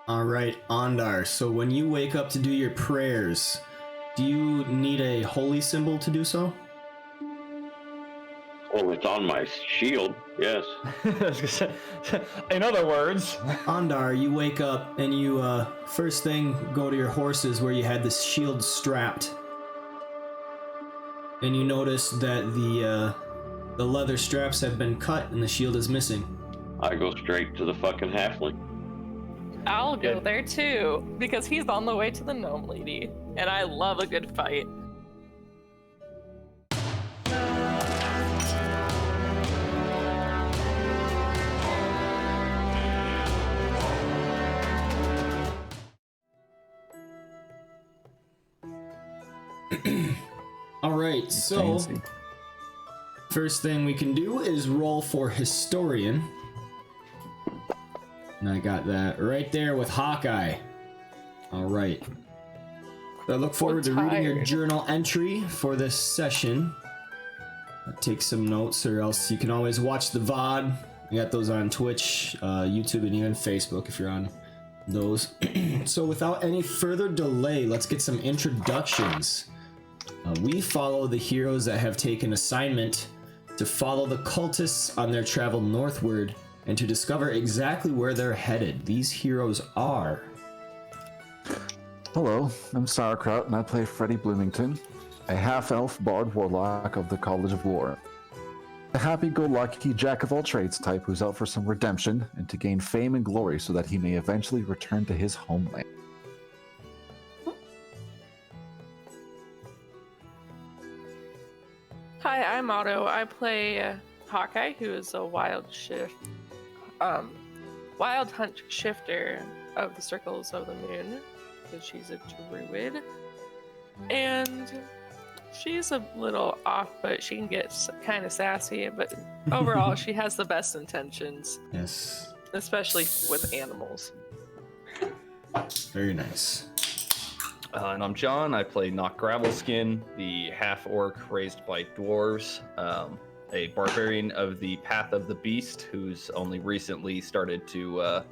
All right, Ondar. So when you wake up to do your prayers, do you need a holy symbol to do so? Oh, it's on my shield. Yes. In other words, Ondar, you wake up and you first thing go to your horses where you had this shield strapped, and you notice that the leather straps have been cut and the shield is missing. I go straight to the fucking halfling. I'll go there too, because he's on the way to the gnome lady, and I love a good fight. All right, so Fancy. first thing we can do is roll for historian. And I got that right there with Hawkeye. All right. I look forward to reading your journal entry for this session. Take some notes, or else you can always watch the VOD. We got those on Twitch, YouTube, and even Facebook if you're on those. So without any further delay, let's get some introductions. We follow the heroes that have taken assignment to follow the cultists on their travel northward and to discover exactly where they're headed. These heroes are... Hello, I'm Sauerkraut, and I play Freddie Bloomington, a half-elf bard warlock of the College of War. A happy-go-lucky jack-of-all-trades type who's out for some redemption and to gain fame and glory so that he may eventually return to his homeland. Hi, I'm Otto. I play Hawkeye, who is a wild hunt shifter of the Circles of the Moon, because she's a druid, and she's a little off, but she can get kind of sassy. But overall, she has the best intentions. Yes. Especially with animals. Very nice. and I'm John. I play Knock Gravelskin, the half-orc raised by dwarves, a barbarian of the Path of the Beast, who's only recently started to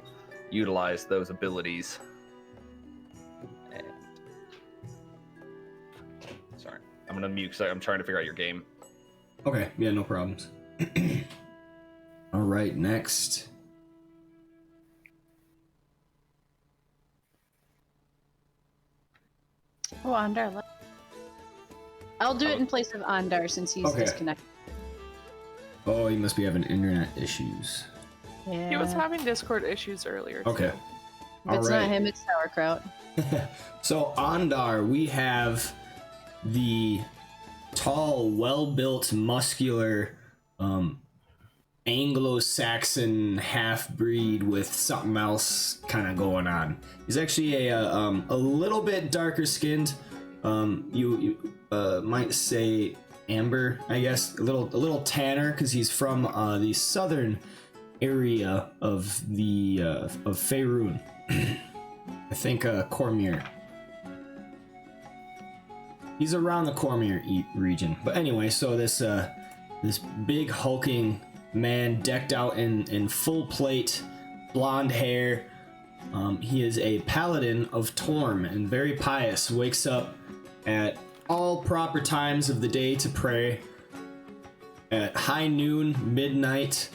utilize those abilities. And... Sorry, I'm gonna mute because I'm trying to figure out your game. Okay, yeah, no problems. All right, next. Oh, Andar. I'll do it in place of Andar since he's disconnected. Oh, he must be having internet issues. Yeah. He was having Discord issues earlier. Okay. If it's not him, it's Sauerkraut. So, Andar, we have the tall, well-built, muscular, Anglo-Saxon half-breed with something else kind of going on. He's actually a little bit darker skinned. You might say amber, I guess, a little tanner because he's from the southern area of the of Faerun. I think Cormyr. He's around the Cormyr region. But anyway, so this big hulking man decked out in full plate, blonde hair. He is a paladin of Torm and very pious. Wakes up at all proper times of the day to pray. At high noon, midnight,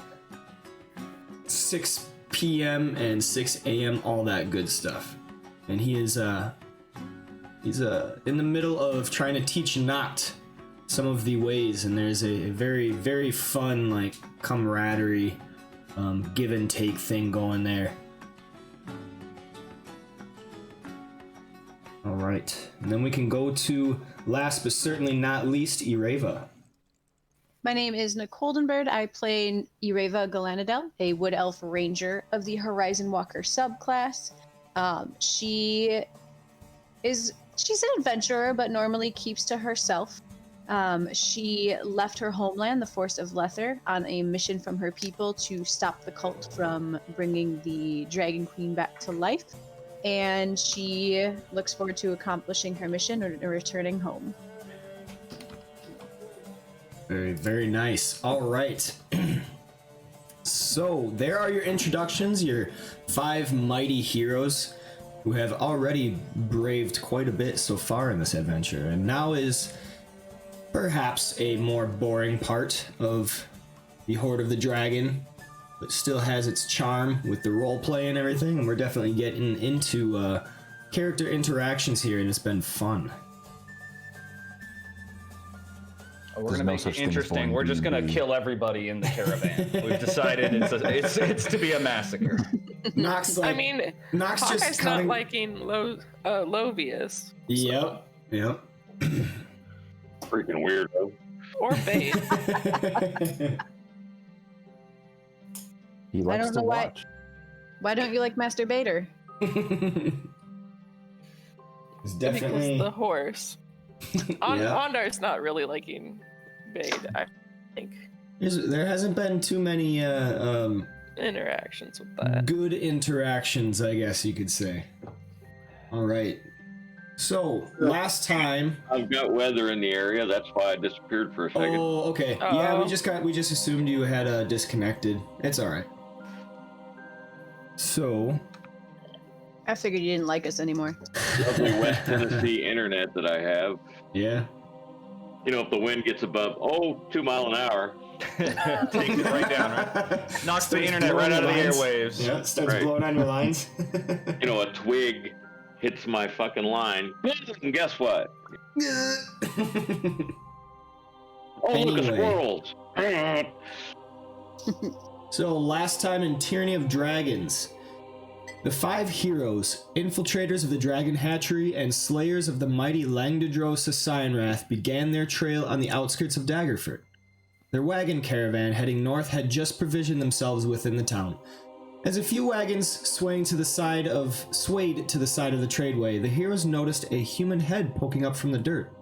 6 p.m. and 6 a.m., all that good stuff. And he is he's in the middle of trying to teach Noct some of the ways, and there's a very, very fun, like, camaraderie, give and take thing going there. All right, and then we can go to last but certainly not least, Ireva. My name is Nicoldenbird. I play Ireva Galanadel, a wood elf ranger of the Horizon Walker subclass. She's an adventurer, but normally keeps to herself. She left her homeland, the Force of Lether, on a mission from her people to stop the cult from bringing the Dragon Queen back to life. And she looks forward to accomplishing her mission and returning home. Very, very nice. All right. So there are your introductions, your 5 mighty heroes who have already braved quite a bit so far in this adventure, and now is perhaps a more boring part of the Hoard of the Dragon, but still has its charm with the roleplay and everything, and we're definitely getting into character interactions here, and it's been fun. We're There's gonna no make such it thing as interesting. boring We're just gonna D&D. kill everybody in the caravan. We've decided it's to be a massacre. Nox, like, I mean, Nox just Hawkeye's kind not of... liking Lovius. Yep. Freaking weirdo. Or Bait. He likes don't to know why- watch. Why don't you like Master Bader? It's definitely... Because the horse. Ondar's not really liking Bait, I think. There hasn't been too many Interactions with that. good interactions, I guess you could say. All right. So last time. I've got weather in the area. That's why I disappeared for a second. Oh, okay. Yeah, Uh-oh. we just assumed you had disconnected. It's all right. So. I figured you didn't like us anymore. Lovely West Tennessee internet that I have. Yeah. You know, if the wind gets above 2 miles an hour, Takes it right down, right? Knocks the Starts internet right blowing out of the lines. airwaves. Yeah, starts Right. blowing on your lines. you know, a twig hits my fucking line. And guess what? Oh, look, Anyway. squirrels. So last time in Tyranny of Dragons, the 5 heroes, infiltrators of the Dragon Hatchery and slayers of the mighty Langdedrosa Cyanrath, began their trail on the outskirts of Daggerford. Their wagon caravan heading north had just provisioned themselves within the town. As a few wagons swayed to the side of the tradeway, the heroes noticed a human head poking up from the dirt.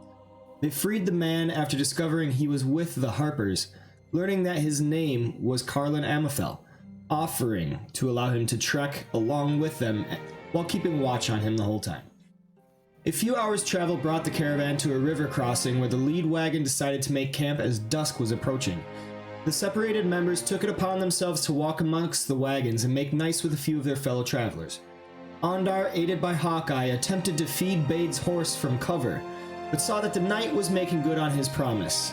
They freed the man after discovering he was with the Harpers, learning that his name was Carlin Amethel, offering to allow him to trek along with them while keeping watch on him the whole time. A few hours' travel brought the caravan to a river crossing where the lead wagon decided to make camp as dusk was approaching. The separated members took it upon themselves to walk amongst the wagons and make nice with a few of their fellow travelers. Ondar, aided by Hawkeye, attempted to feed Bade's horse from cover, but saw that the knight was making good on his promise.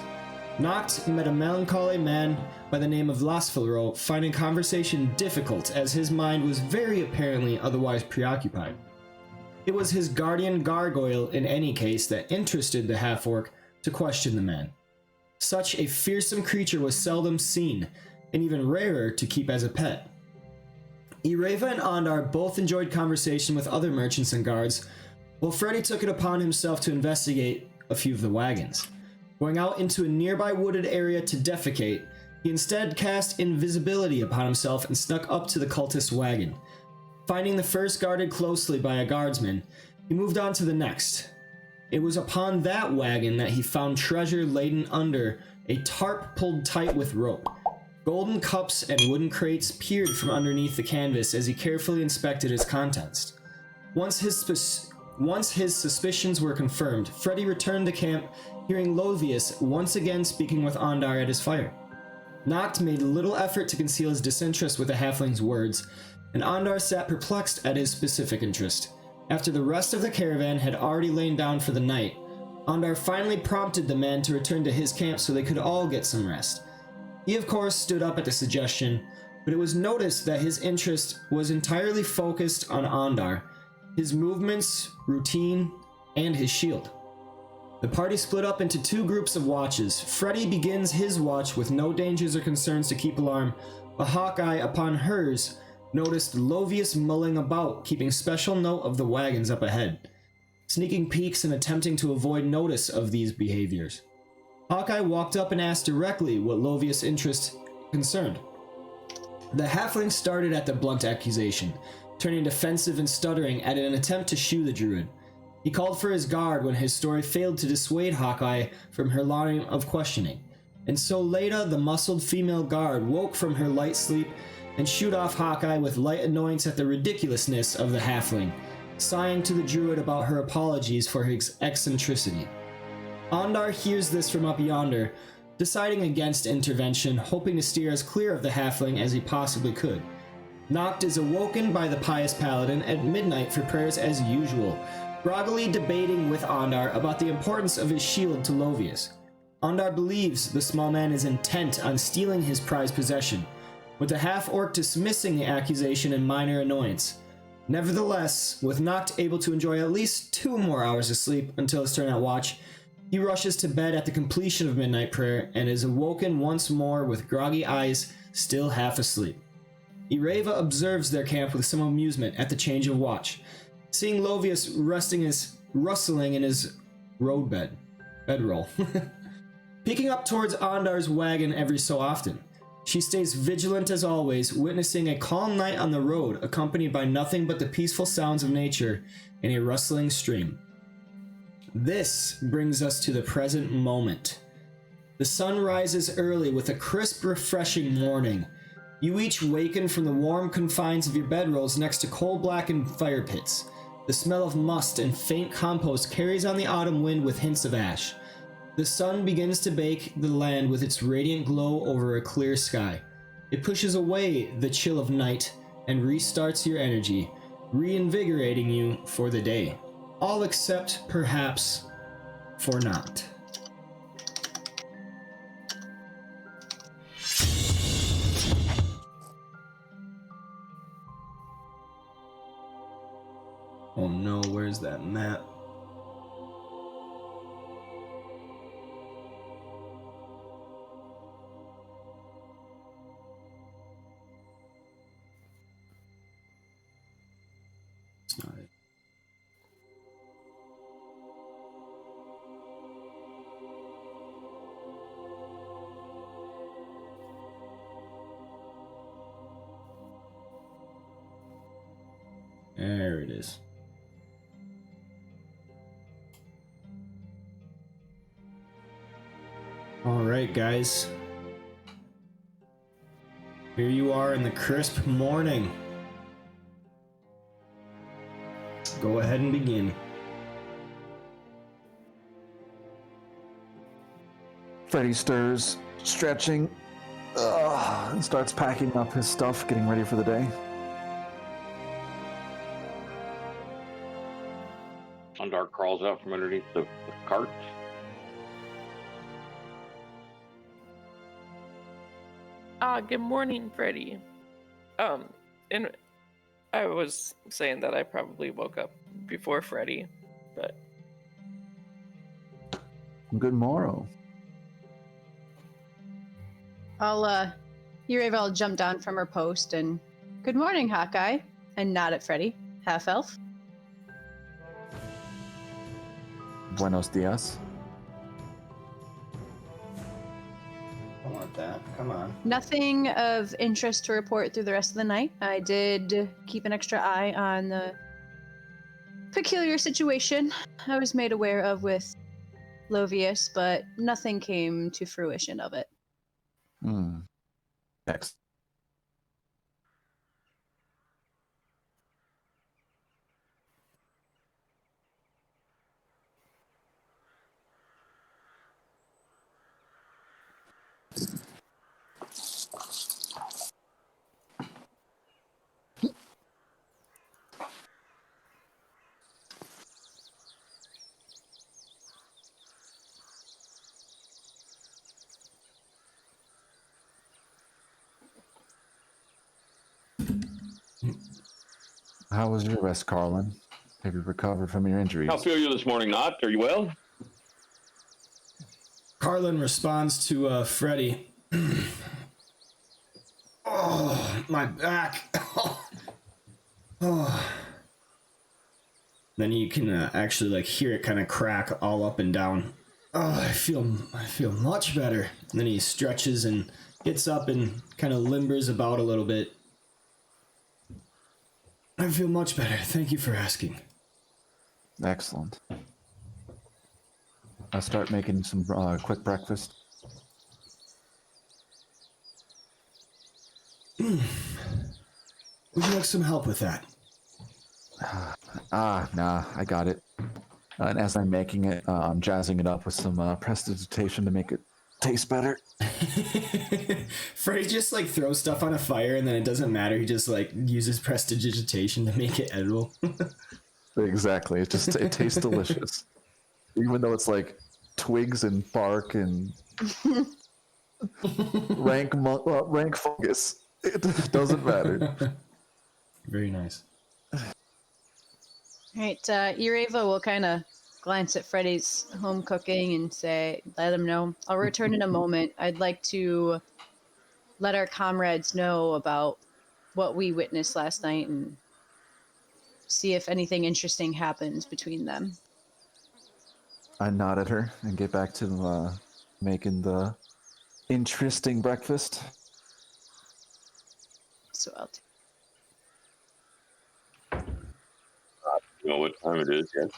Noct met a melancholy man by the name of Lasfelro, finding conversation difficult as his mind was very apparently otherwise preoccupied. It was his guardian gargoyle, in any case, that interested the half-orc to question the man. Such a fearsome creature was seldom seen, and even rarer to keep as a pet. Ireva and Ondar both enjoyed conversation with other merchants and guards, while Freddy took it upon himself to investigate a few of the wagons. Going out into a nearby wooded area to defecate, he instead cast invisibility upon himself and snuck up to the cultist's wagon. Finding the first guarded closely by a guardsman, he moved on to the next. It was upon that wagon that he found treasure laden under a tarp pulled tight with rope. Golden cups and wooden crates peered from underneath the canvas as he carefully inspected its contents. Once his suspicions were confirmed, Freddy returned to camp, hearing Lovius once again speaking with Ondar at his fire. Noct made little effort to conceal his disinterest with the halfling's words, and Ondar sat perplexed at his specific interest. After the rest of the caravan had already lain down for the night, Ondar finally prompted the man to return to his camp so they could all get some rest. He of course stood up at the suggestion, but it was noticed that his interest was entirely focused on Ondar, his movements, routine, and his shield. The party split up into 2 groups of watches. Freddy begins his watch with no dangers or concerns to keep alarm, but Hawkeye, upon hers, noticed Lovius mulling about, keeping special note of the wagons up ahead, sneaking peeks and attempting to avoid notice of these behaviors. Hawkeye walked up and asked directly what Lovius' interest concerned. The halfling started at the blunt accusation, turning defensive and stuttering at an attempt to shoo the druid. He called for his guard when his story failed to dissuade Hawkeye from her line of questioning, and so Leda, the muscled female guard, woke from her light sleep and shooed off Hawkeye with light annoyance at the ridiculousness of the halfling, sighing to the druid about her apologies for his eccentricity. Ondar hears this from up yonder, deciding against intervention, hoping to steer as clear of the halfling as he possibly could. Noct is awoken by the pious paladin at midnight for prayers as usual, groggily debating with Ondar about the importance of his shield to Lovius. Ondar believes the small man is intent on stealing his prized possession, with the half-orc dismissing the accusation and minor annoyance. Nevertheless, with Noct able to enjoy at least 2 more hours of sleep until his turn at watch, he rushes to bed at the completion of midnight prayer and is awoken once more with groggy eyes, still half asleep. Ireva observes their camp with some amusement at the change of watch, seeing Lovius rustling in his bedroll. Peeking up towards Ondar's wagon every so often. She stays vigilant as always, witnessing a calm night on the road, accompanied by nothing but the peaceful sounds of nature and a rustling stream. This brings us to the present moment. The sun rises early with a crisp, refreshing morning. You each waken from the warm confines of your bedrolls next to coal-blackened fire pits. The smell of must and faint compost carries on the autumn wind with hints of ash. The sun begins to bake the land with its radiant glow over a clear sky. It pushes away the chill of night and restarts your energy, reinvigorating you for the day. All except, perhaps, for Noct. Oh no, where's that map? It's not it. There it is. All right, guys. Here you are in the crisp morning. Go ahead and begin. Freddy stirs, stretching, and starts packing up his stuff, getting ready for the day. Ondar crawls out from underneath the cart. Good morning, Freddy. And I was saying that I probably woke up before Freddy, but Good morrow. Ureva will jump down from her post and, good morning, Hawkeye, and nod at Freddy, half-elf. Buenos dias. I want that. Come on. Nothing of interest to report through the rest of the night. I did keep an extra eye on the peculiar situation I was made aware of with Lovius, but nothing came to fruition of it. Next. How was your rest, Carlin? Have you recovered from your injuries? How feel you this morning, Noct? Are you well? Carlin responds to Freddy. Oh, my back. Oh. Then you can actually like hear it kind of crack all up and down. Oh, I feel much better. And then he stretches and gets up and kind of limbers about a little bit. I feel much better. Thank you for asking. Excellent. I'll start making some quick breakfast. Would you like some help with that? Nah, I got it. And as I'm making it, I'm jazzing it up with some prestidigitation to make it Tastes better. Freddy just like throws stuff on a fire and then it doesn't matter. He just like uses prestidigitation to make it edible. Exactly. It tastes delicious, even though it's like twigs and bark and rank fungus. It doesn't matter. Very nice. All right, Ireva will kind of glance at Freddy's home cooking and say, let him know. I'll return in a moment. I'd like to let our comrades know about what we witnessed last night and see if anything interesting happens between them. I nod at her and get back to making the interesting breakfast. So I'll You know what time it is yet?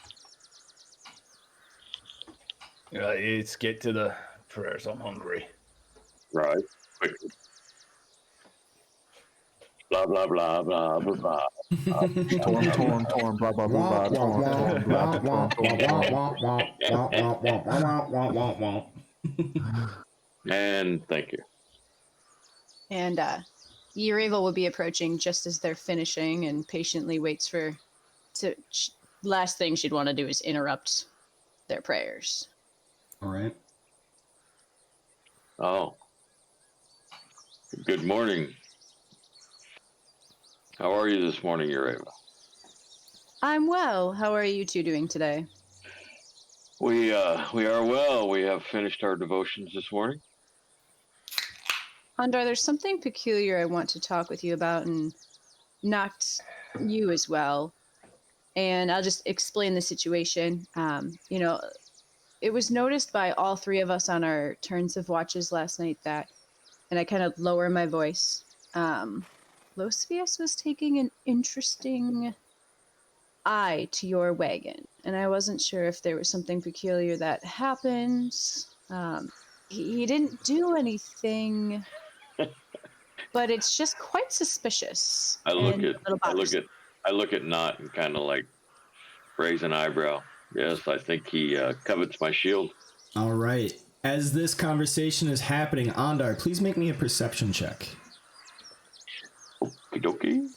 It's get to the prayers. I'm hungry. Right. Quickly. Blah blah blah blah blah blah. Torn, blah, blah, blah, torn. And thank you. And Ireva will be approaching just as they're finishing and patiently waits for last thing she'd want to do is interrupt their prayers. All right. Oh. Good morning. How are you this morning, Ureva? I'm well. How are you two doing today? We are well. We have finished our devotions this morning. Andar, there's something peculiar I want to talk with you about, and not you as well. And I'll just explain the situation. It was noticed by all three of us on our turns of watches last night that, and I kind of lower my voice, Losvius was taking an interesting eye to your wagon. And I wasn't sure if there was something peculiar that happened. He didn't do anything, but it's just quite suspicious. I look at Knot and kind of like raise an eyebrow. Yes, I think he covets my shield. All right. As this conversation is happening, Andar, please make me a perception check. Okie dokie.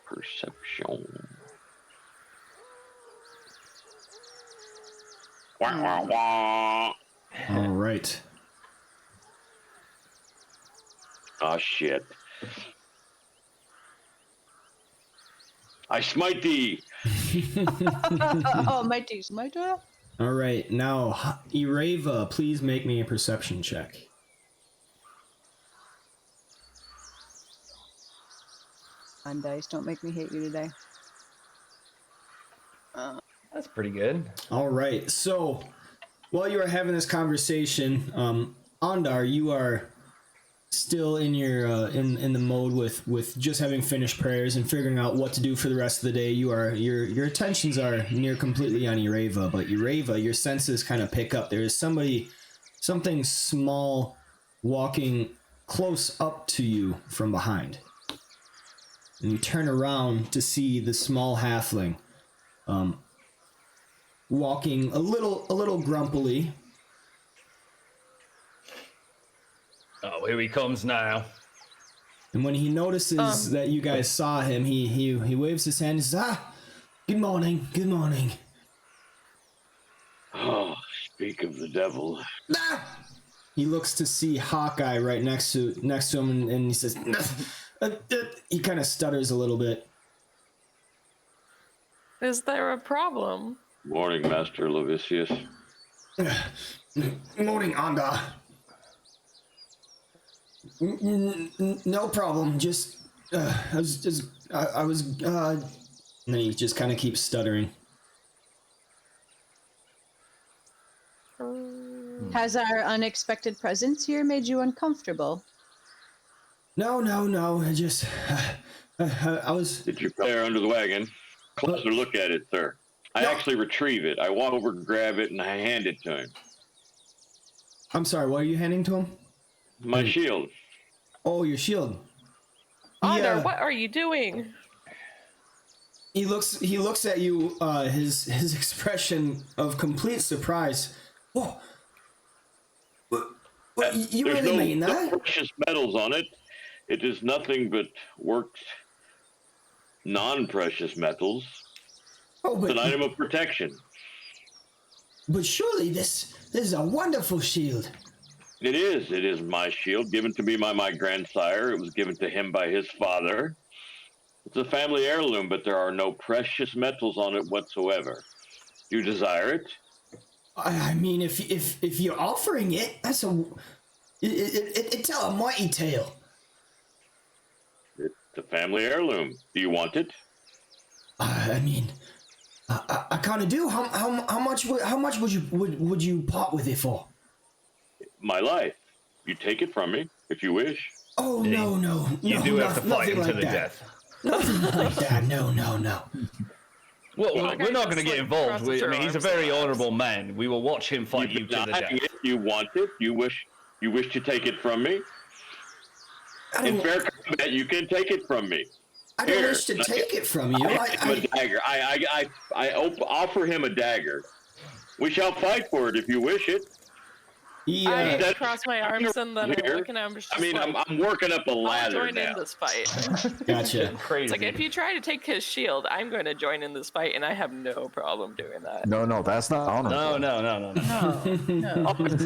Perception. Wah, wah, wah. All right. Oh, shit. I smite thee. Oh, mighty smiter. All right. Now, Ireva, please make me a perception check. On dice, don't make me hate you today. That's pretty good. All right. So, while you are having this conversation, Andar, you are still in your in the mode with just having finished prayers and figuring out what to do for the rest of the day. Your attentions are near completely on Ireva, but Ireva, your senses kind of pick up. There is something small walking close up to you from behind. And you turn around to see the small halfling walking a little grumpily. Oh, here he comes now. And when he notices that you guys saw him, he waves his hand and says, good morning. Oh, speak of the devil. He looks to see Hawkeye right next to him, and he says, he kind of stutters a little bit. Is there a problem? Morning, Master Levicius. Morning, Anda. No problem. Just, I was, and then he just kind of keeps stuttering. Has our unexpected presence here made you uncomfortable? No. I just, I was. Did you come there under the wagon? Closer look at it, sir. I actually retrieve it. I walk over, grab it, and I hand it to him. I'm sorry. What are you handing to him? My shield. Oh, your shield. Honor, what are you doing? He looks at you. His expression of complete surprise. Whoa. What, you There's really mean no that? precious metals on it. It is nothing but worked non-precious metals. Oh, It's an item of protection. but surely this is a wonderful shield. It is. It is my shield, given to me by my grandsire. It was given to him by his father. It's a family heirloom, but there are no precious metals on it whatsoever. Do you desire it? I mean, if you're offering it, it's a mighty tale. It's a family heirloom. Do you want it? I mean, I kind of do. How much would you part with it for? My life. You take it from me if you wish. Oh no! You do have to fight him to like the that. death. Nothing like that. No. Well, Well, we're not going to just, get like, involved. crosses I your mean, he's a arms very and honorable man. We will watch him fight you to the death. You want it. You wish to take it from me. In fair combat, you can take it from me. I don't wish to take it from you. A dagger. I offer him a dagger. We shall fight for it if you wish it. Yeah. I cross my arms and then I'm looking at him. Just I mean, like, I'm working up a I'll ladder join now. in this fight. Gotcha. Crazy. It's like if you try to take his shield, I'm going to join in this fight, and I have no problem doing that. No, that's not honorable. No.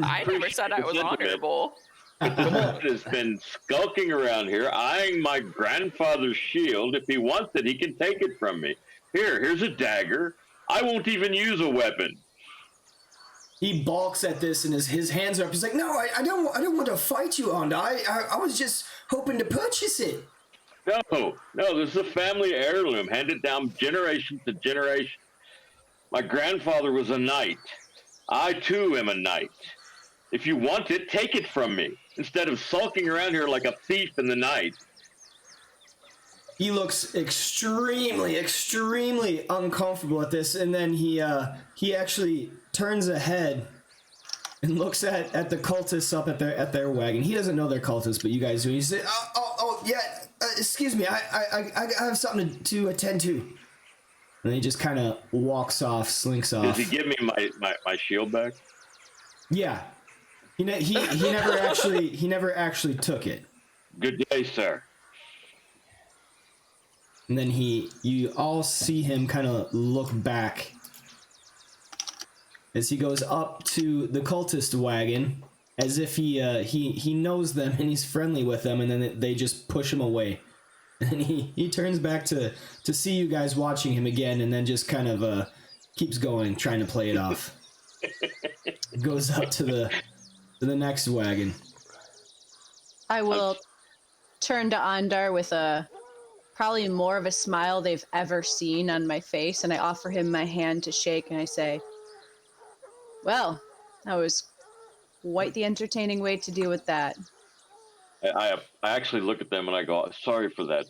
I never said I was Sentiment. honorable. Hoard has been skulking around here, eyeing my grandfather's shield. If he wants it, he can take it from me. Here's a dagger. I won't even use a weapon. He balks at this and his hands are up. He's like, no, I don't want to fight you, Onda. I was just hoping to purchase it. No, this is a family heirloom handed down generation to generation. My grandfather was a knight. I too am a knight. If you want it, take it from me instead of sulking around here like a thief in the night. He looks extremely uncomfortable at this, and then he actually turns ahead and looks at the cultists up at their wagon. He doesn't know they're cultists, but you guys do. He said, "Oh, yeah. Excuse me. I have something to attend to." And he just kind of walks off, slinks off. Does he give me my shield back? Yeah. He never actually took it. Good day, sir. And then you all see him kind of look back as he goes up to the cultist wagon, as if he knows them and he's friendly with them, and then they just push him away. And he turns back to see you guys watching him again, and then just kind of keeps going, trying to play it off. Goes up to the next wagon. I will turn to Andar with probably more of a smile they've ever seen on my face, and I offer him my hand to shake, and I say, well, that was quite the entertaining way to deal with that. I actually look at them and I go, sorry for that.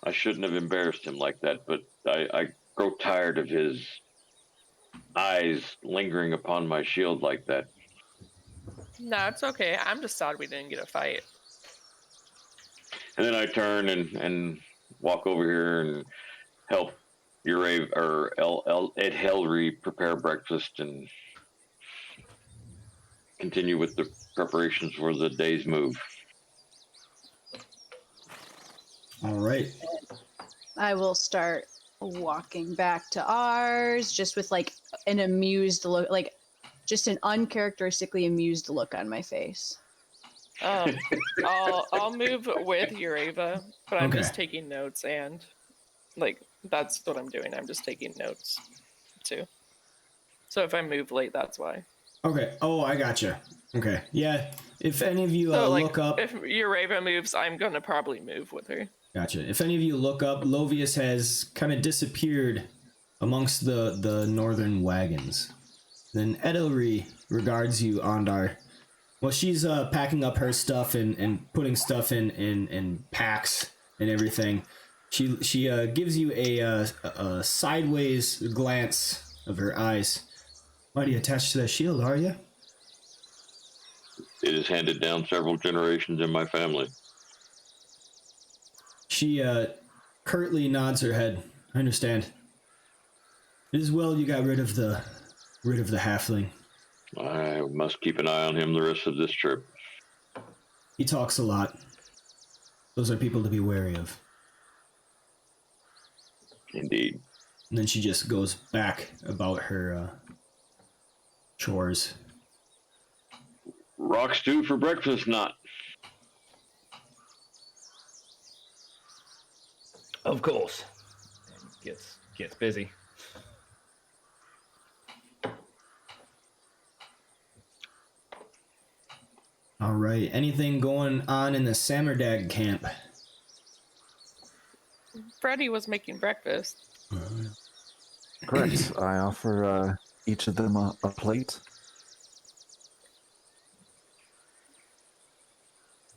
I shouldn't have embarrassed him like that, but I grow tired of his eyes lingering upon my shield like that. No, it's okay. I'm just sad we didn't get a fight. And then I turn and walk over here and help Ed Helry prepare breakfast and continue with the preparations for the day's move. All right. I will start walking back to ours, just with like an amused look, like just an uncharacteristically amused look on my face. I'll move with Ureva, but I'm Okay. just taking notes, and like that's what I'm doing. I'm just taking notes too. So if I move late, that's why. Okay. Oh, I gotcha. Okay. Yeah. If any of you So like, look up, if Ureva moves, I'm gonna probably move with her. gotcha. If any of you look up, Lovius has kind of disappeared amongst the northern wagons. Then Edelry regards you, Ondar. Well, she's packing up her stuff and putting stuff in packs and everything. She gives you a sideways glance of her eyes. Why do you attach to that shield, are you? It is handed down several generations in my family. She curtly nods her head. I understand. It is well you got rid of the halfling. I must keep an eye on him the rest of this trip. He talks a lot. Those are people to be wary of. Indeed. And then she just goes back about her chores. Rock stew for breakfast, not. Of course. And gets busy. All right. Anything going on in the Samardag camp? Freddie was making breakfast. Correct. I offer each of them a plate.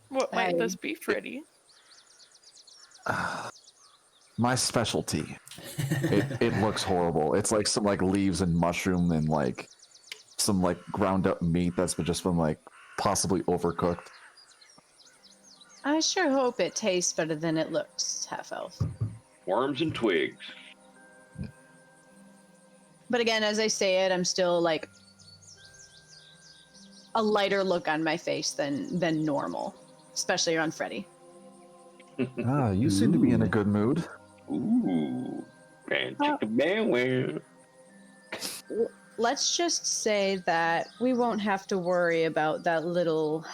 What might this be, Freddie? My specialty. It looks horrible. It's like some like leaves and mushroom and like some like ground up meat that's just been like possibly overcooked. I sure hope it tastes better than it looks, half elf. Worms and twigs. But again, as I say it, I'm still like a lighter look on my face than normal, especially around Freddie. You seem to be in a good mood. Ooh. Man, chicken man. Let's just say that we won't have to worry about that little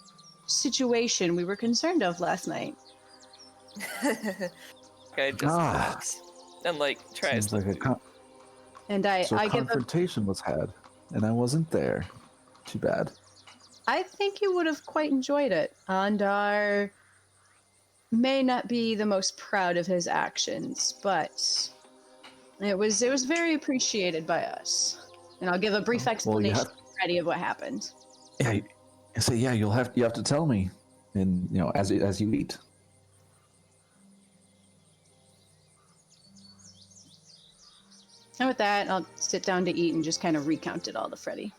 situation we were concerned of last night. Guy just laughs and like tries Seems to. like And I give a, confrontation was had, and I wasn't there. Too bad. I think you would have quite enjoyed it. Andar may not be the most proud of his actions, but it was very appreciated by us. And I'll give a brief explanation to Freddie of what happened. Yeah, so yeah, you have to tell me, and as you eat. And with that, I'll sit down to eat and just kind of recount it all to Freddie.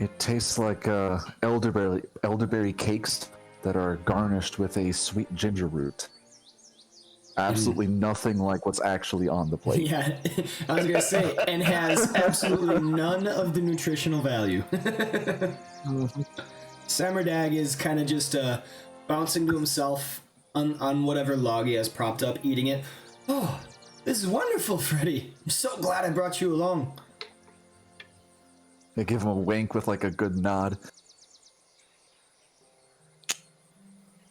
It tastes like elderberry cakes that are garnished with a sweet ginger root. Absolutely nothing like what's actually on the plate. Yeah, I was gonna say, and has absolutely none of the nutritional value. Samardag is kind of just bouncing to himself on whatever log he has propped up, eating it. Oh, this is wonderful, Freddie. I'm so glad I brought you along. They give him a wink with like a good nod.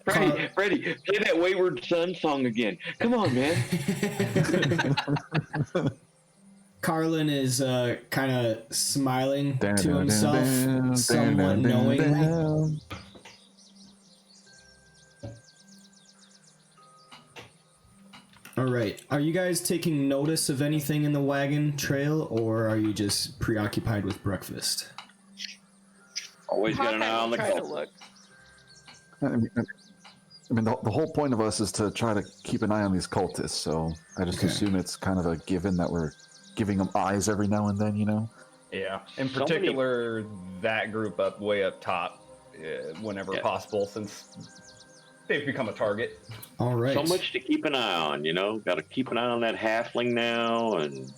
Freddie, play that Wayward Son song again. Come on, man. Carlin is kind of smiling to himself, somewhat knowingly. All right. Are you guys taking notice of anything in the wagon trail, or are you just preoccupied with breakfast? Always got an eye on the try to cult. look. I mean, the whole point of us is to try to keep an eye on these cultists, so I just assume it's kind of a given that we're giving them eyes every now and then, Yeah, in particular, that group way up top, whenever possible, since they've become a target. All right. So much to keep an eye on, Got to keep an eye on that halfling now, and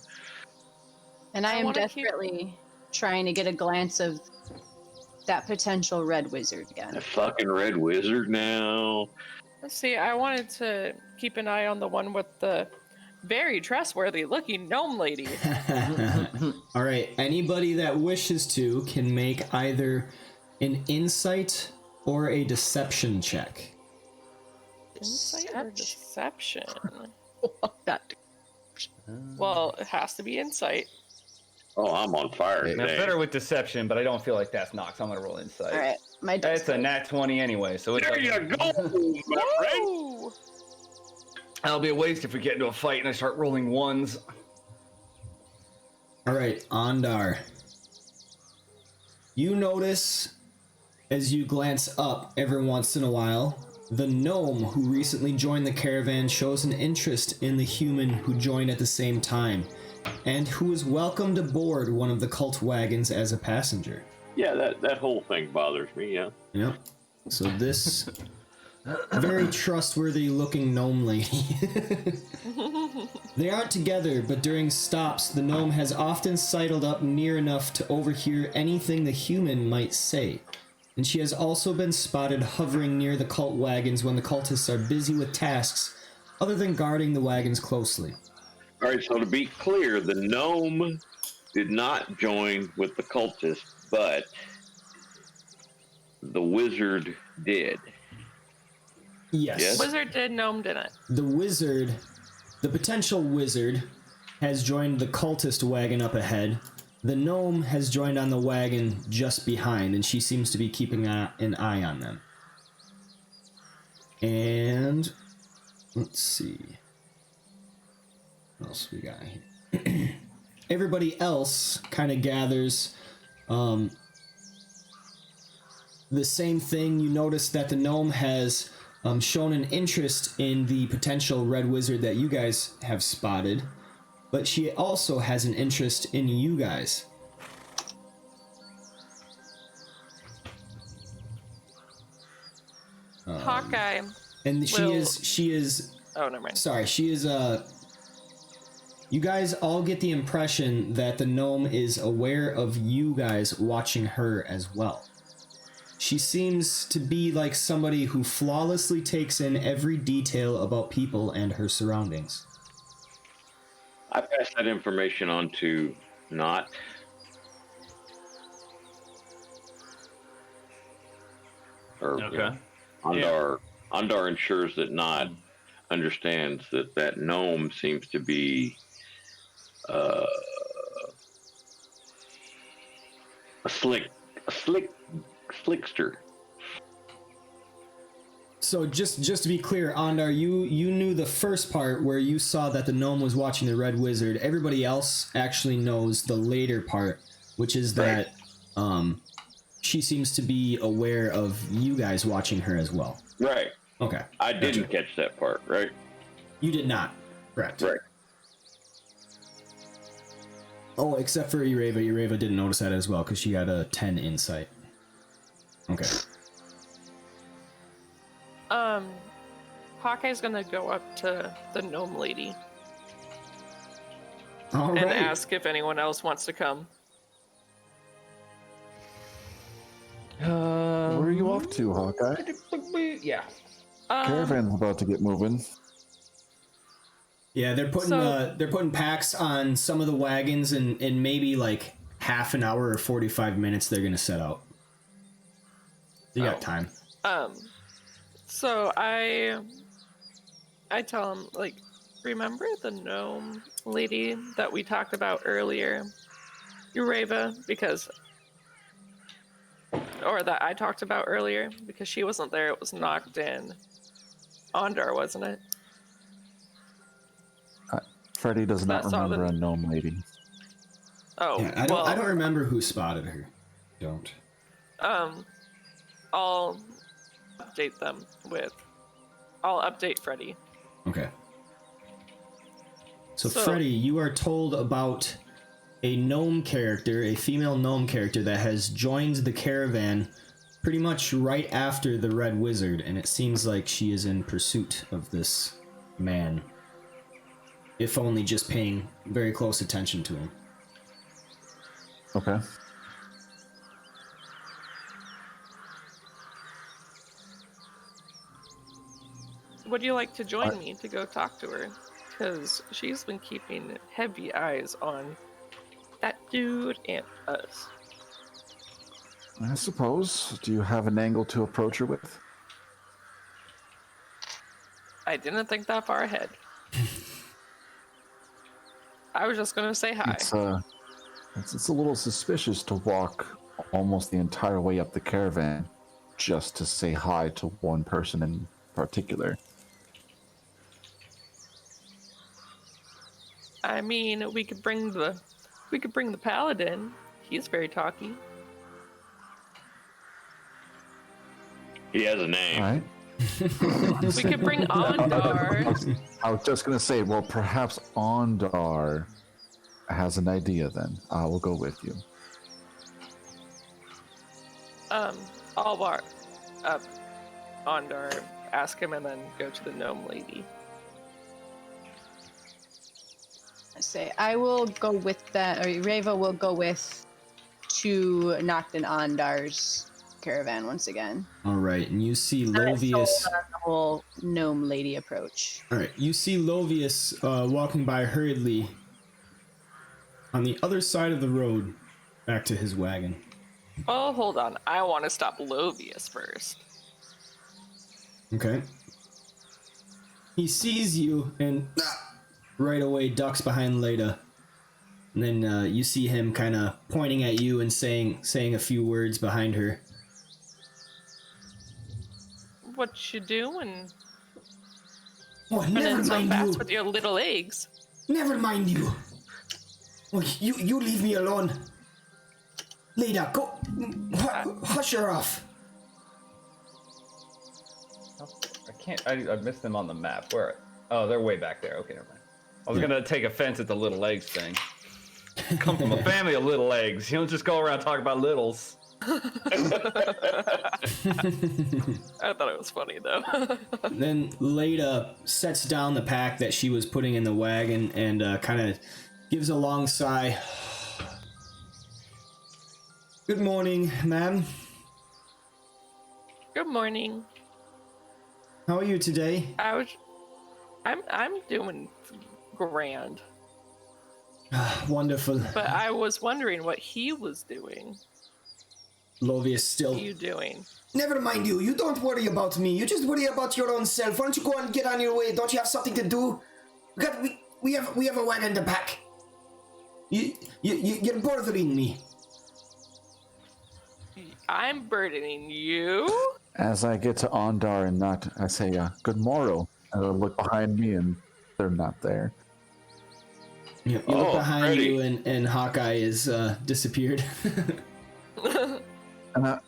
I am desperately trying to get a glance of that potential red wizard again. the fucking red wizard now. Let's see, I wanted to keep an eye on the one with the very trustworthy looking gnome lady. All right. Anybody that wishes to can make either an insight or a deception check. Insight or deception? That Well, it has to be insight. Oh, I'm on fire Now, today. better with deception, but I don't feel like that's Nox. I'm gonna roll insight. all right, my It's a nat 20 anyway, so it's There you go, my friend. Woo! That'll be a waste if we get into a fight and I start rolling ones. All right, Ondar. You notice as you glance up every once in a while, the gnome who recently joined the caravan shows an interest in the human who joined at the same time, and who is welcomed aboard one of the cult wagons as a passenger. Yeah, that whole thing bothers me, yeah. Yep. So this very trustworthy looking gnome lady. They aren't together, but during stops, the gnome has often sidled up near enough to overhear anything the human might say. And she has also been spotted hovering near the cult wagons when the cultists are busy with tasks other than guarding the wagons closely. All right, so to be clear, the gnome did not join with the cultists, but the wizard did. Yes. Wizard did, gnome didn't. The wizard, the potential wizard, has joined the cultist wagon up ahead. The gnome has joined on the wagon just behind, and she seems to be keeping an eye on them. And let's see. What else we got here? Everybody else kind of gathers the same thing. You notice that the gnome has shown an interest in the potential red wizard that you guys have spotted, but she also has an interest in you guys. Hawkeye. And she Well- is Oh, never mind. sorry, she is you guys all get the impression that the gnome is aware of you guys watching her as well. She seems to be like somebody who flawlessly takes in every detail about people and her surroundings. I passed that information on to Not. Or, Okay. Andar ensures that Not understands that gnome seems to be a slickster. So just to be clear, Andar, you knew the first part where you saw that the gnome was watching the red wizard. Everybody else actually knows the later part, which is that she seems to be aware of you guys watching her as well. Right. Okay. I didn't Gotcha. catch that part, right? You did not. Correct. Right. Oh, except for Ireva. Ireva didn't notice that as well because she had a 10 insight. Okay. Hawkeye's gonna go up to the gnome lady All and right. ask if anyone else wants to come. Where are you off to, Hawkeye? Yeah. Caravan's about to get moving. Yeah, they're putting packs on some of the wagons, and in maybe like half an hour or 45 minutes, they're gonna set out. You got time. So I tell him, like, remember the gnome lady that we talked about earlier, Ureva, or that I talked about earlier, because she wasn't there. It was knocked in. Ondar, wasn't it? Freddy does not That's all remember the- a gnome lady. Oh, Yeah, I don't remember who spotted her. Don't. I'll update them with. I'll update Freddy. Okay. So So- Freddy, you are told about a gnome character, a female gnome character that has joined the caravan pretty much right after the red wizard, and it seems like she is in pursuit of this man. If only just paying very close attention to him. Okay. Would you like to join me to go talk to her? Because she's been keeping heavy eyes on that dude and us. I suppose. Do you have an angle to approach her with? I didn't think that far ahead. I was just gonna say hi. It's a little suspicious to walk almost the entire way up the caravan just to say hi to one person in particular. I mean, we could bring the paladin. He's very talky. He has a name. All right. We could bring Ondar. I was just gonna say, well, perhaps Ondar has an idea. Then I will go with you. I'll walk up Ondar ask him and then go to the gnome lady. I say I will go with that, or Reva will go with to Nocton Ondar's caravan once again. All right, and you see I'm not sold Lovius. on the whole gnome lady approach. All right, you see Lovius walking by hurriedly on the other side of the road, back to his wagon. Oh, hold on. I want to stop Lovius first. Okay. He sees you and right away ducks behind Leda. And then you see him kind of pointing at you and saying a few words behind her. What you doing? Oh, never Running so mind fast you. with your little eggs. Never mind you. Oh, you leave me alone. Leda, go. Hush her off. I can't. I missed them on the map. Where? Oh, they're way back there. Okay, never mind. I was gonna take offense at the little legs thing. Come from a family of little legs. You don't just go around talking about littles. I thought it was funny though. Then Leda sets down the pack that she was putting in the wagon and kind of gives a long sigh. Good morning, ma'am. Good morning. How are you today? I'm doing grand. Wonderful. But I was wondering what he was doing. Lovius still. What are you doing? Never mind you. You don't worry about me. You just worry about your own self. Why don't you go and get on your way? Don't you have something to do? We have a wagon to pack. You're bothering me. I'm burdening you? As I get to Ondar and not, I say, good morrow. And I look behind me and they're not there. You look behind you and Hawkeye is disappeared. And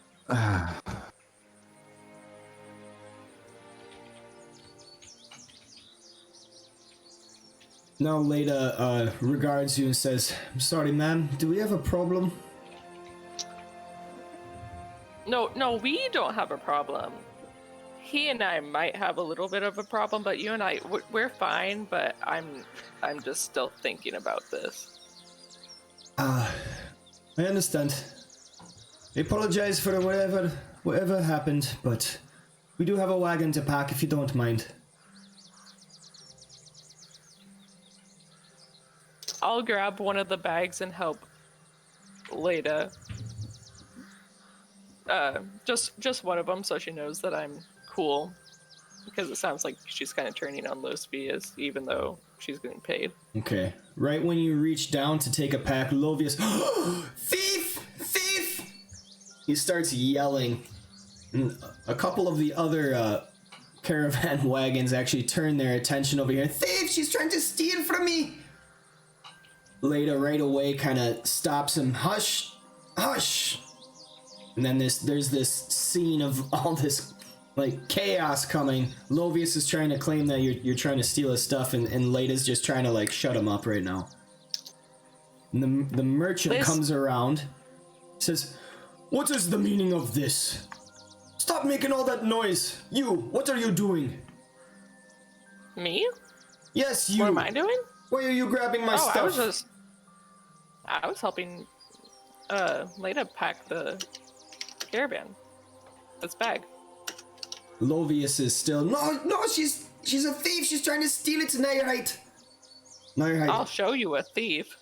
Now Leda regards you and says, I'm sorry, ma'am. Do we have a problem? No, we don't have a problem. He and I might have a little bit of a problem, but you and I, we're fine. But I'm just still thinking about this. I understand. I apologize for whatever happened, but we do have a wagon to pack if you don't mind. I'll grab one of the bags and help Leda. Just one of them, so she knows that I'm cool. Because it sounds like she's kind of turning on low speed, even though she's getting paid. Okay. Right when you reach down to take a pack, Lovius, thief! Thief! He starts yelling. And a couple of the other caravan wagons actually turn their attention over here. Thief! She's trying to steal from me! Leda right away kind of stops him. Hush! Hush! And then there's this scene of all this like chaos coming. Lovius is trying to claim that you're trying to steal his stuff, and Leda's just trying to like shut him up right now. And the merchant comes around, says, "What is the meaning of this? Stop making all that noise! You, what are you doing?" Me? Yes, you. What am I doing? Why are you grabbing my stuff? I was helping Leda pack the caravan. This bag. Lovius is still no, she's a thief. She's trying to steal it. Now you're right. I'll show you a thief.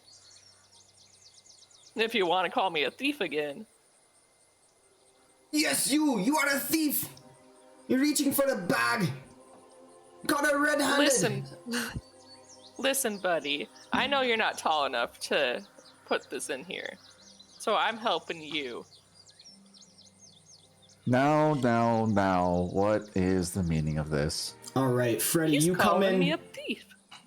If you want to call me a thief again. Yes, you are a thief. You're reaching for the bag. Got her red-handed. Listen, buddy. I know you're not tall enough to put this in here, so I'm helping you. Now, what is the meaning of this? All right, Freddy, He's you come in. me a thief.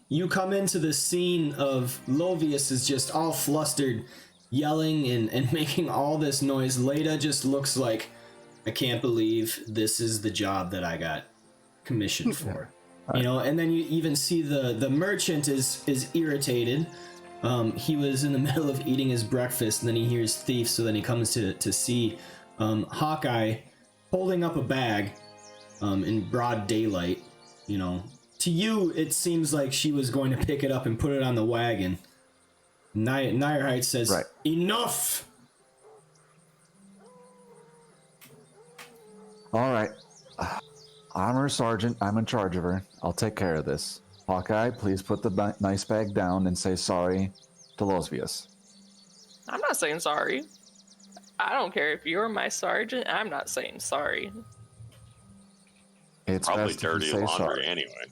You come into the scene of Lovius is just all flustered, yelling and making all this noise. Leda just looks like, I can't believe this is the job that I got commissioned for. You know, and then you even see the merchant is irritated. He was in the middle of eating his breakfast, and then he hears thief, so then he comes to see Hawkeye holding up a bag. in broad daylight. You know, to you, it seems like she was going to pick it up and put it on the wagon. Nyrehite says, Right. Enough! All right. I'm her sergeant. I'm in charge of her. I'll take care of this. Hawkeye, please put the nice bag down and say sorry to Losvius. I'm not saying sorry. I don't care if you're my sergeant. I'm not saying sorry. It's Probably best if you dirty say laundry sorry. anyway.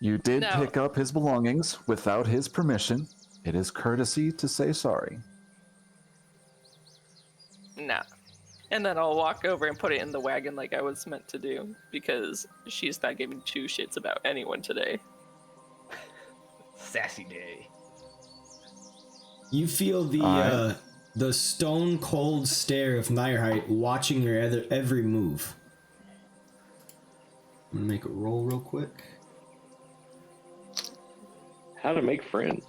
You did No. pick up his belongings without his permission. It is courtesy to say sorry. Nah. And then I'll walk over and put it in the wagon like I was meant to do, because she's not giving two shits about anyone today. Sassy day. You feel the stone cold stare of Nyrehite watching your every move. I'm gonna make a roll real quick. How to make friends.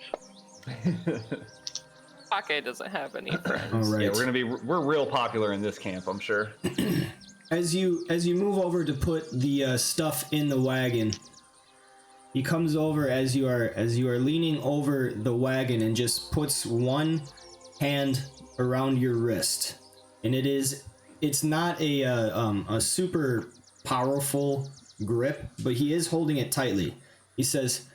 Hawkeye doesn't have any friends. All right. Yeah, we're real popular in this camp, I'm sure. As you move over to put the stuff in the wagon, he comes over as you are leaning over the wagon and just puts one hand around your wrist, and it's not a super powerful grip, but he is holding it tightly. He says,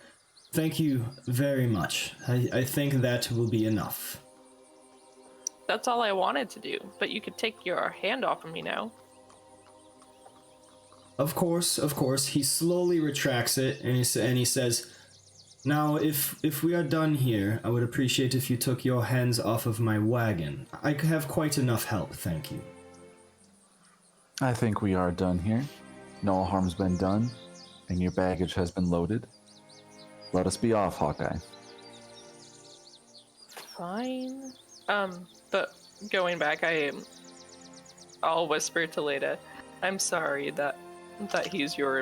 "Thank you very much. I think that will be enough." That's all I wanted to do, but you could take your hand off of me now. Of course. He slowly retracts it, and he says, "Now, if we are done here, I would appreciate if you took your hands off of my wagon. I have quite enough help, thank you." I think we are done here. No harm's been done, and your baggage has been loaded. Let us be off, Hawkeye. Fine. But going back, I'll whisper to Leda, I'm sorry that he's your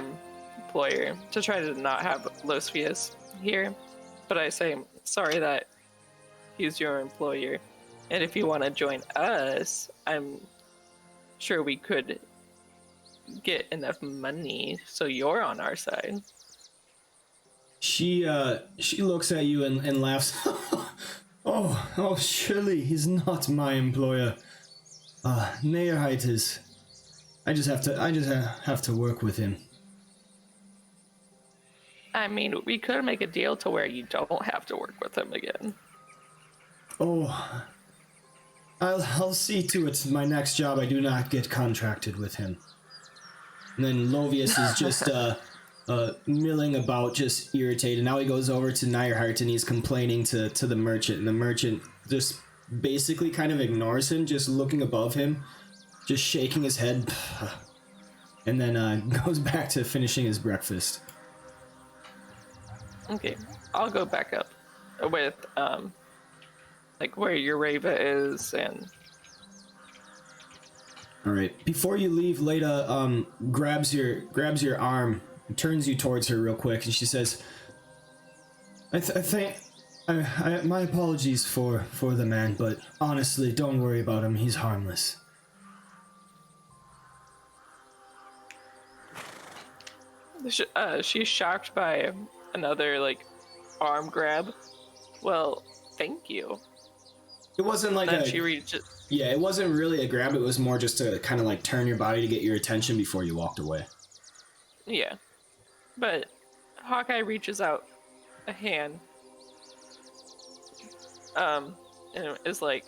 employer, to try to not have Losvius here. But I say, sorry that he's your employer. And if you want to join us, I'm sure we could get enough money so you're on our side. She looks at you and laughs. Oh, surely he's not my employer. Nayerheit is. I just have to work with him. I mean, we could make a deal to where you don't have to work with him again. Oh, I'll see to it my next job I do not get contracted with him. And then Lovius is just milling about, just irritated. Now he goes over to Nyrehart and he's complaining to the merchant, and the merchant just basically kind of ignores him, just looking above him, just shaking his head, and then goes back to finishing his breakfast. Okay, I'll go back up with like where Ureva is, and All right. Before you leave, Leda grabs your arm and turns you towards her real quick, and she says, "I think my apologies for the man, but honestly, don't worry about him. He's harmless." she's shocked by another like arm grab. Well, thank you. It wasn't like Then she reaches. yeah, it wasn't really a grab. It was more just to kind of like turn your body to get your attention before you walked away. Yeah, but Hawkeye reaches out a hand, and is like,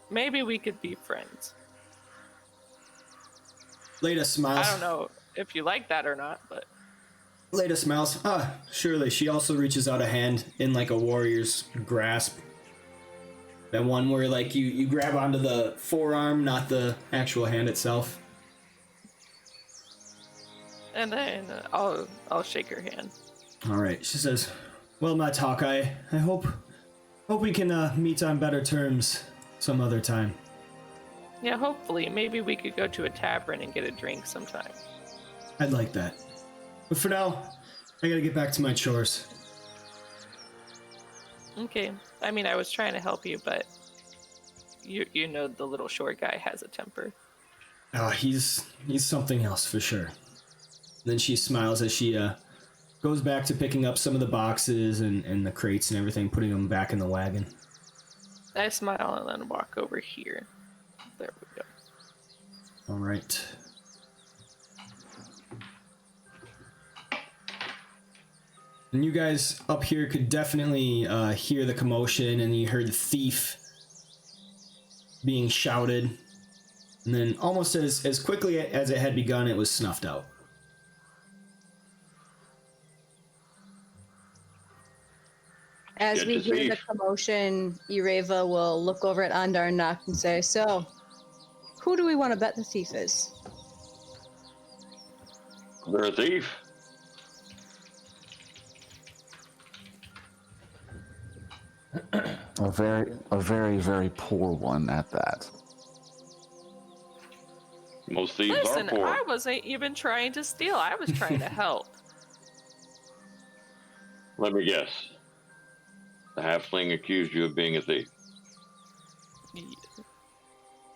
maybe we could be friends. Leda smiles. I don't know if you like that or not, but Leda smiles. Surely. She also reaches out a hand in like a warrior's grasp. That one where like you grab onto the forearm, not the actual hand itself. and then I'll shake her hand. All right. She says, "Well, Matt Hawkeye, I hope we can meet on better terms some other time." Yeah, hopefully, maybe we could go to a tavern and get a drink sometime. I'd like that. But for now, I gotta get back to my chores. Okay. I mean, I was trying to help you, but you know the little short guy has a temper. He's something else for sure. Then she smiles as she goes back to picking up some of the boxes and the crates and everything, putting them back in the wagon. I smile and then walk over here. There we go. All right. And you guys up here could definitely hear the commotion, and you heard the thief being shouted. And then almost as quickly as it had begun, it was snuffed out. As Good we to hear see. the commotion, Ireva will look over at Andar and Nock and say, "So, who do we want to bet the thief is?" They're a thief. A very, very poor one at that. Most thieves Listen, are poor. I wasn't even trying to steal. I was trying to help. Let me guess. The halfling accused you of being a thief.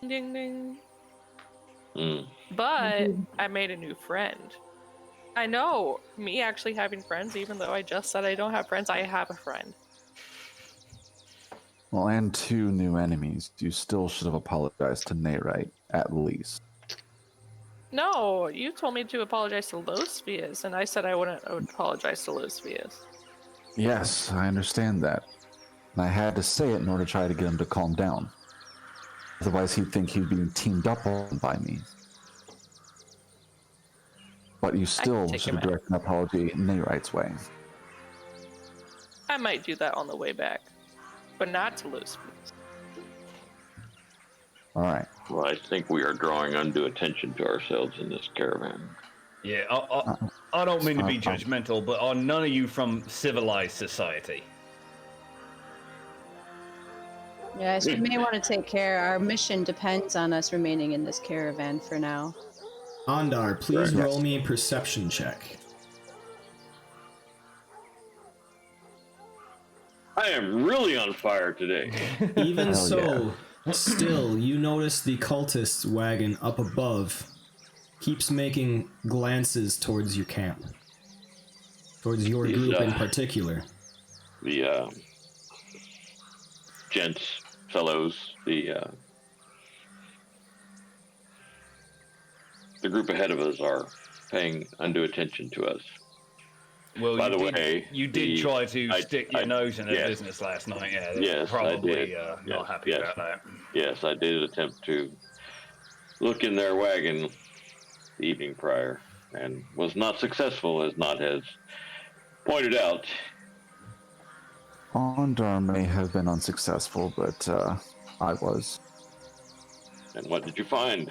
Ding ding. Mm. But I made a new friend. I know, me actually having friends, even though I just said I don't have friends, I have a friend. Well, and 2 new enemies. You still should have apologized to Nayrite, at least. No, you told me to apologize to Losvius, and I said I wouldn't apologize to Losvius. Yes, I understand that. And I had to say it in order to try to get him to calm down. Otherwise, he'd think he'd been teamed up on by me. But you still take should him have out. directed an apology Nayrite's way. I might do that on the way back, but not to Losvius. Alright. Well, I think we are drawing undue attention to ourselves in this caravan. Yeah, I don't mean to be judgmental, but are none of you from civilized society? Yes, we may want to take care. Our mission depends on us remaining in this caravan for now. Andar, please Yes. roll me a perception check. I am really on fire today. Even Hell so, still, you notice the cultist's wagon up above keeps making glances towards your camp. Towards your These, group in particular. The gents, fellows, the group ahead of us are paying undue attention to us. Well, By the way, you did the- try to I- stick your I- nose in their yes. business last night. Yeah, they're Yes, I probably did. not Yes, happy yes. about that. Yes, I did attempt to look in their wagon the evening prior and was not successful, as Not has pointed out. Ondar may have been unsuccessful, but I was. And what did you find?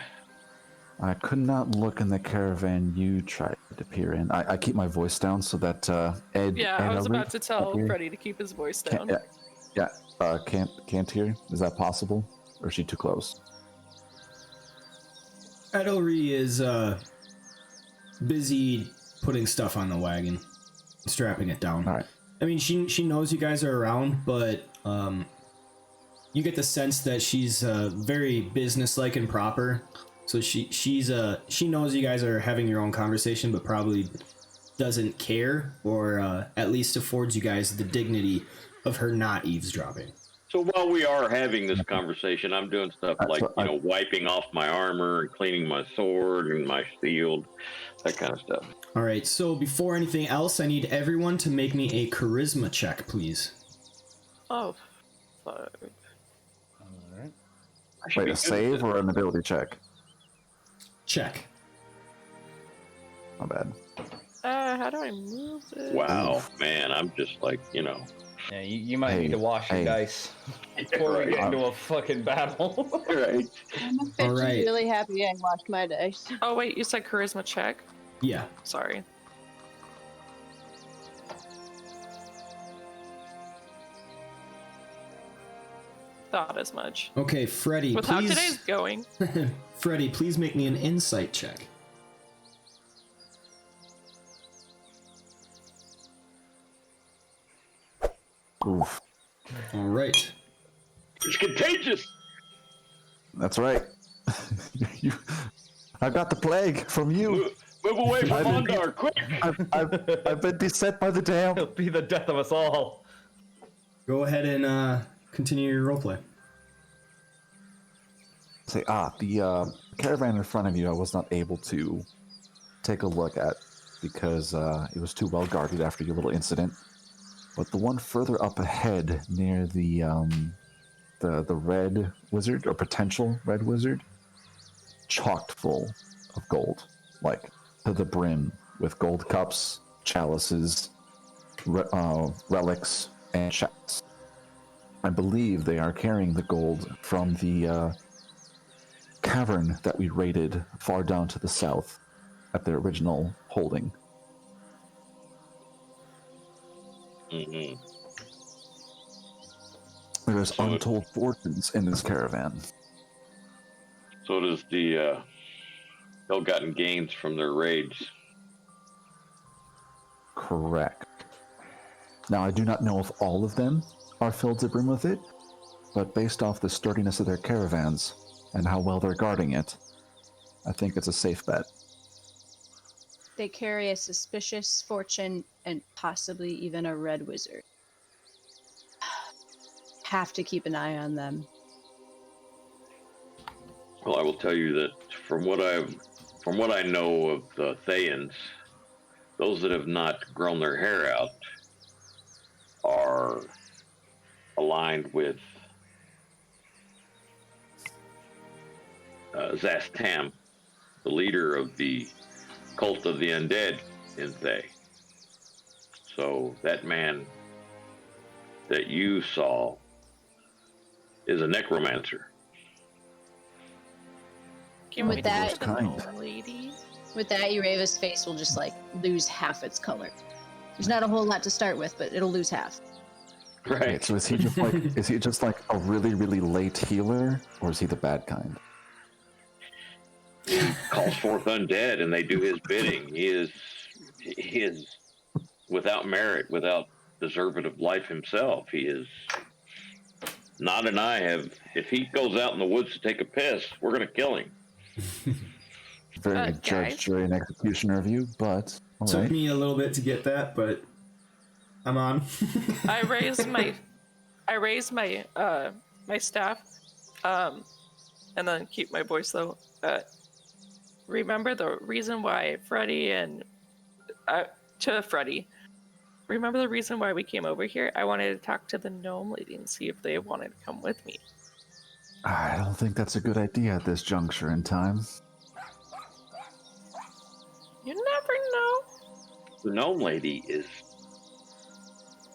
I could not look in the caravan you tried to peer in. I keep my voice down so that Ed. Yeah, I was Ed about to tell here Freddie to keep his voice can't, down. can't hear. Is that possible, or is she too close? Edelry is busy putting stuff on the wagon, strapping it down. All right. I mean, she knows you guys are around, but you get the sense that she's very businesslike and proper. So she knows you guys are having your own conversation, but probably doesn't care, or at least affords you guys the dignity of her not eavesdropping. So while we are having this conversation, I'm doing stuff That's like, what wiping off my armor and cleaning my sword and my shield, that kind of stuff. All right. So before anything else, I need everyone to make me a charisma check, please. Oh, fuck. I should Wait, be a good at save this. or an ability check? Check. My bad. How do I move this? Wow, man, I'm just like, Yeah, you might Hey, need to wash your hey. dice before we get into a fucking battle. right. I'm All right. really happy I washed my dice. Oh, wait, you said charisma check? Yeah. Sorry. Thought as much. Okay, Freddie, With how please. today's going, Freddie, please make me an insight check. Oof. All right. It's contagious. That's right. you, I've got the plague from you. Move away from I've been- Mondar, quick! I've been beset by the dam. It'll be the death of us all. Go ahead and continue your roleplay. Say, the caravan in front of you I was not able to take a look at because it was too well guarded after your little incident. But the one further up ahead near the red wizard, or potential red wizard, chocked full of gold, like to the brim, with gold cups, chalices, relics, and chests. I believe they are carrying the gold from the cavern that we raided far down to the south at their original holding. Mm-hmm. There's So untold fortunes in this caravan. So does the ill-gotten gains from their raids. Correct. Now, I do not know if all of them are filled to brim with it, but based off the sturdiness of their caravans and how well they're guarding it, I think it's a safe bet. They carry a suspicious fortune and possibly even a red wizard. Have to keep an eye on them. Well, I will tell you that from what I know of the Thayans, those that have not grown their hair out are aligned with Zastam, the leader of the cult of the undead in Thay. So that man that you saw is a necromancer. Can With we that- talk to the Kind. gnome lady? With that, Ureva's face will just like lose half its color. There's not a whole lot to start with, but it'll lose half. Right. Wait, so is he just like a really, really late healer, or is he the bad kind? He calls forth undead and they do his bidding. He is without merit, without deserving of life himself. He is Nod and I have, if he goes out in the woods to take a piss, we're going to kill him. Very Guys? judge, jury, and executioner of you, but all Took right. me a little bit to get that, but I'm on. I raised my my staff, and then keep my voice low. Remember the reason why Freddie and to Freddie. Remember the reason why we came over here? I wanted to talk to the gnome lady and see if they wanted to come with me. I don't think that's a good idea at this juncture in time. You never know. The gnome lady is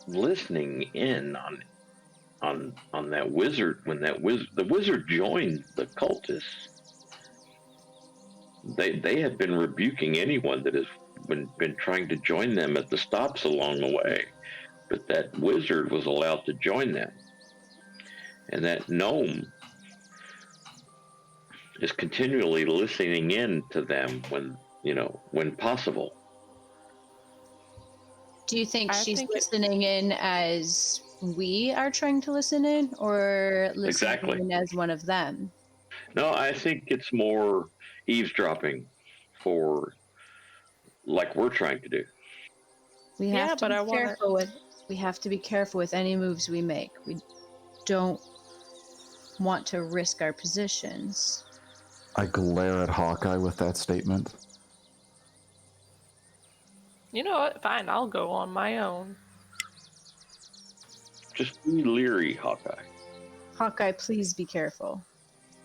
listening in on that wizard when the wizard joined the cultists. They have been rebuking anyone that has been trying to join them at the stops along the way, but that wizard was allowed to join them, and that gnome is continually listening in to them when possible. Do you think I she's think it- listening in as we are trying to listen in, or listening Exactly. in as one of them? No, I think it's more eavesdropping for like we're trying to do. We Yeah, have to but be I wanna- careful with. We have to be careful with any moves we make. We don't want to risk our positions. I glare at Hawkeye with that statement. You know what? Fine, I'll go on my own. Just be leery, Hawkeye. Hawkeye, please be careful.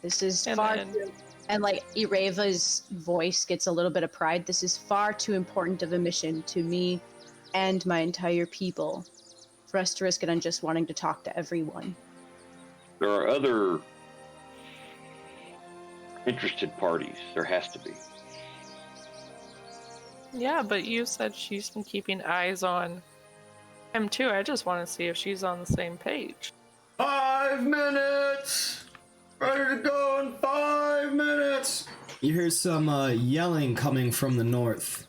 This is And far then- too. And like Ireva's voice gets a little bit of pride. This is far too important of a mission to me and my entire people for us to risk it on just wanting to talk to everyone. There are other interested parties. There has to be. Yeah, but you said she's been keeping eyes on him too. I just want to see if she's on the same page. 5 minutes! Ready to go in 5 minutes! You hear some yelling coming from the north.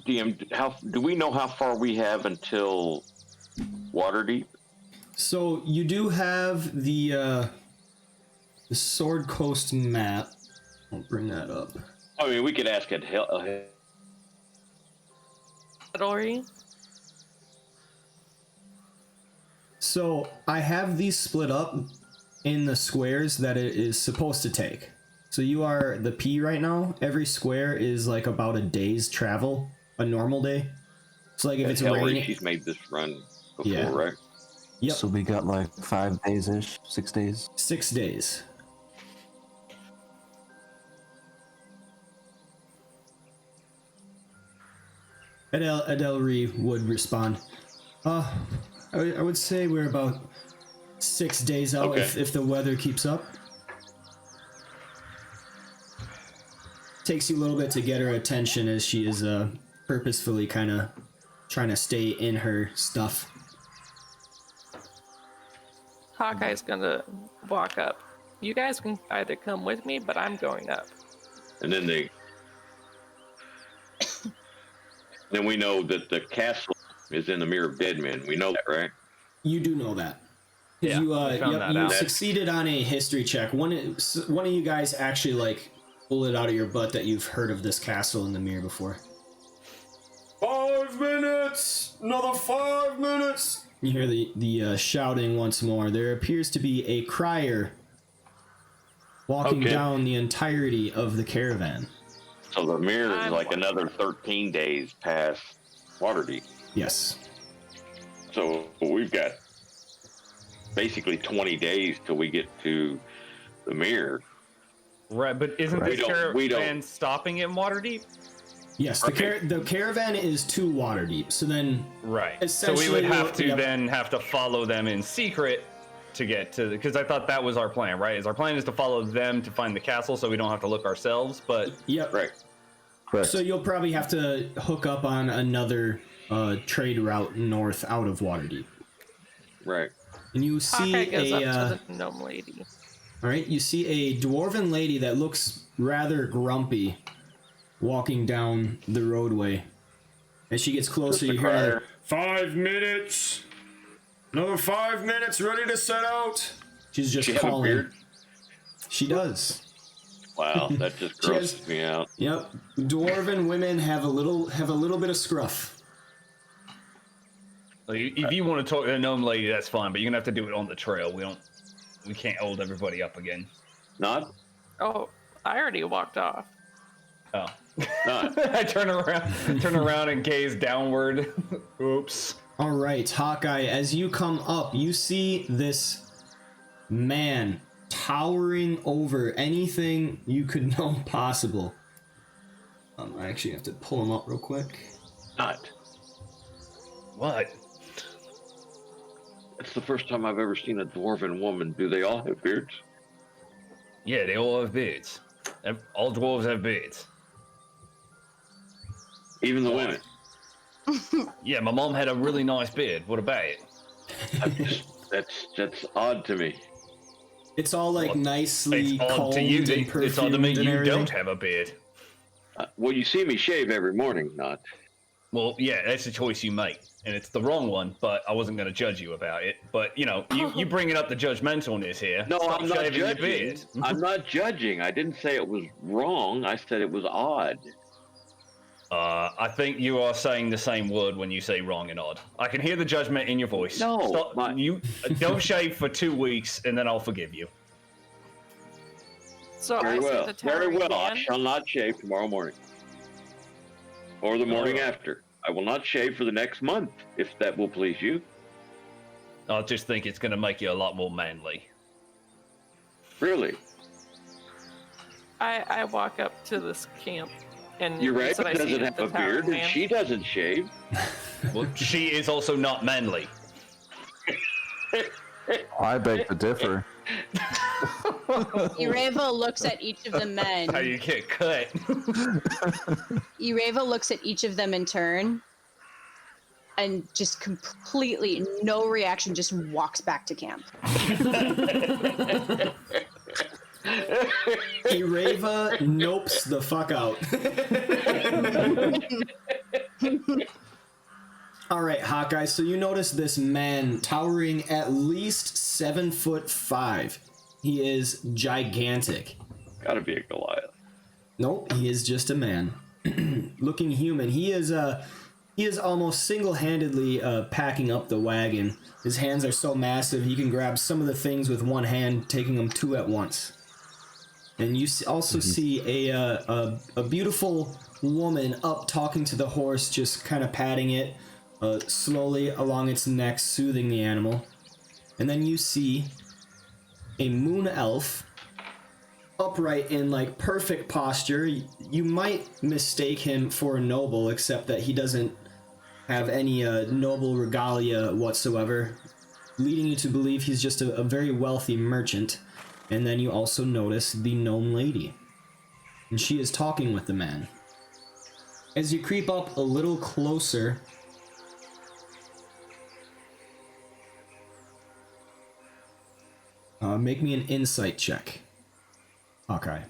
DM, how do we know how far we have until Waterdeep? So you do have the the Sword Coast map. I'll bring that up. I mean, we could ask at Hillary. So I have these split up in the squares that it is supposed to take. So you are the P right now. Every square is like about a day's travel, a normal day. So like if it's Hillary, raining, she's made this run before, Yeah. right? Yep, So we got like 5 days ish, 6 days. 6 days. Adelry would respond. I would say we're about 6 days out Okay. if the weather keeps up. Takes you a little bit to get her attention as she is purposefully kind of trying to stay in her stuff. Hawkeye's gonna walk up. You guys can either come with me, but I'm going up. And then then we know that the castle is in the Mirror of Dead Men. We know that, right? You do know that. 'Cause Yeah, you, we found that you out. succeeded on a history check. One of you guys actually like pull it out of your butt that you've heard of this castle in the mirror before. 5 minutes! Another 5 minutes! You hear the shouting once more. There appears to be a crier walking Okay. down the entirety of the caravan. So the Mirror is I'm like wondering. another 13 days past Waterdeep. Yes. So we've got basically 20 days till we get to the Mirror. Right, but isn't Right. this We don't- caravan stopping at Waterdeep? Yes, Okay. the caravan is to Waterdeep. So then Right. So we Essentially, would have to yep. then have to follow them in secret to get to, because I thought that was our plan, right? Is our plan is to follow them to find the castle so we don't have to look ourselves, but yep. Right. Correct. So you'll probably have to hook up on another trade route north out of Waterdeep. Right. And you see Hawkeye goes a up to the gnome lady. all right, you see a dwarven lady that looks rather grumpy walking down the roadway. As she gets closer, Just a you hear another crier. 5 minutes. Another 5 minutes, ready to set out. She's just She have a calling. beard? She does. Wow, that just She has- grosses me out. Yep. Dwarven women have a little bit of scruff. like, if you want to talk to a gnome lady, that's fine, but you're gonna have to do it on the trail. We can't hold everybody up again. Not? Oh, I already walked off. Oh. Not. I turn around and gaze downward. Oops. All right, Hawkeye, as you come up, you see this man towering over anything you could know possible. I actually have to pull him up real quick. Not. What? It's the first time I've ever seen a dwarven woman. Do they all have beards? Yeah, they all have beards. All dwarves have beards. Even the women. Yeah, my mom had a really nice beard. What about it? That's odd to me. It's all like Well, nicely It's odd combed to you. and It's odd to me perfumed and you everything. don't have a beard. Well, you see me shave every morning, not. Well, yeah, that's a choice you make, and it's the wrong one. But I wasn't going to judge you about it. But you know, you bringing up the judgmentalness here. No, Stop I'm not shaving your judging. beard. I'm not judging. I didn't say it was wrong. I said it was odd. I think you are saying the same word when you say wrong and odd. I can hear the judgment in your voice. No, Stop. You don't shave for 2 weeks, and then I'll forgive you. So Very I see well. the Very towering well. I man. shall not shave tomorrow morning. Or the morning Alright. after. I will not shave for the next month, if that will please you. I just think it's going to make you a lot more manly. Really. I walk up to this camp, and Ureva so I see doesn't have the a towering beard, and man. she doesn't shave. Well, she is also not manly. I beg to differ. Ureva looks at each of the men. How you get cut? Ureva looks at each of them in turn and just completely no reaction, just walks back to camp. Ireva nopes the fuck out. All right, Hawkeye. So you notice this man towering at least 7'5". He is gigantic. Gotta be a Goliath. Nope, he is just a man. Looking human. He is almost single-handedly packing up the wagon. His hands are so massive he can grab some of the things with one hand, taking them two at once. And you also see a beautiful woman up talking to the horse, just kind of patting it slowly along its neck, soothing the animal. And then you see a moon elf upright in like perfect posture. You might mistake him for a noble, except that he doesn't have any noble regalia whatsoever, leading you to believe he's just a very wealthy merchant. And then you also notice the gnome lady, and she is talking with the man. As you creep up a little closer, make me an insight check. Okay.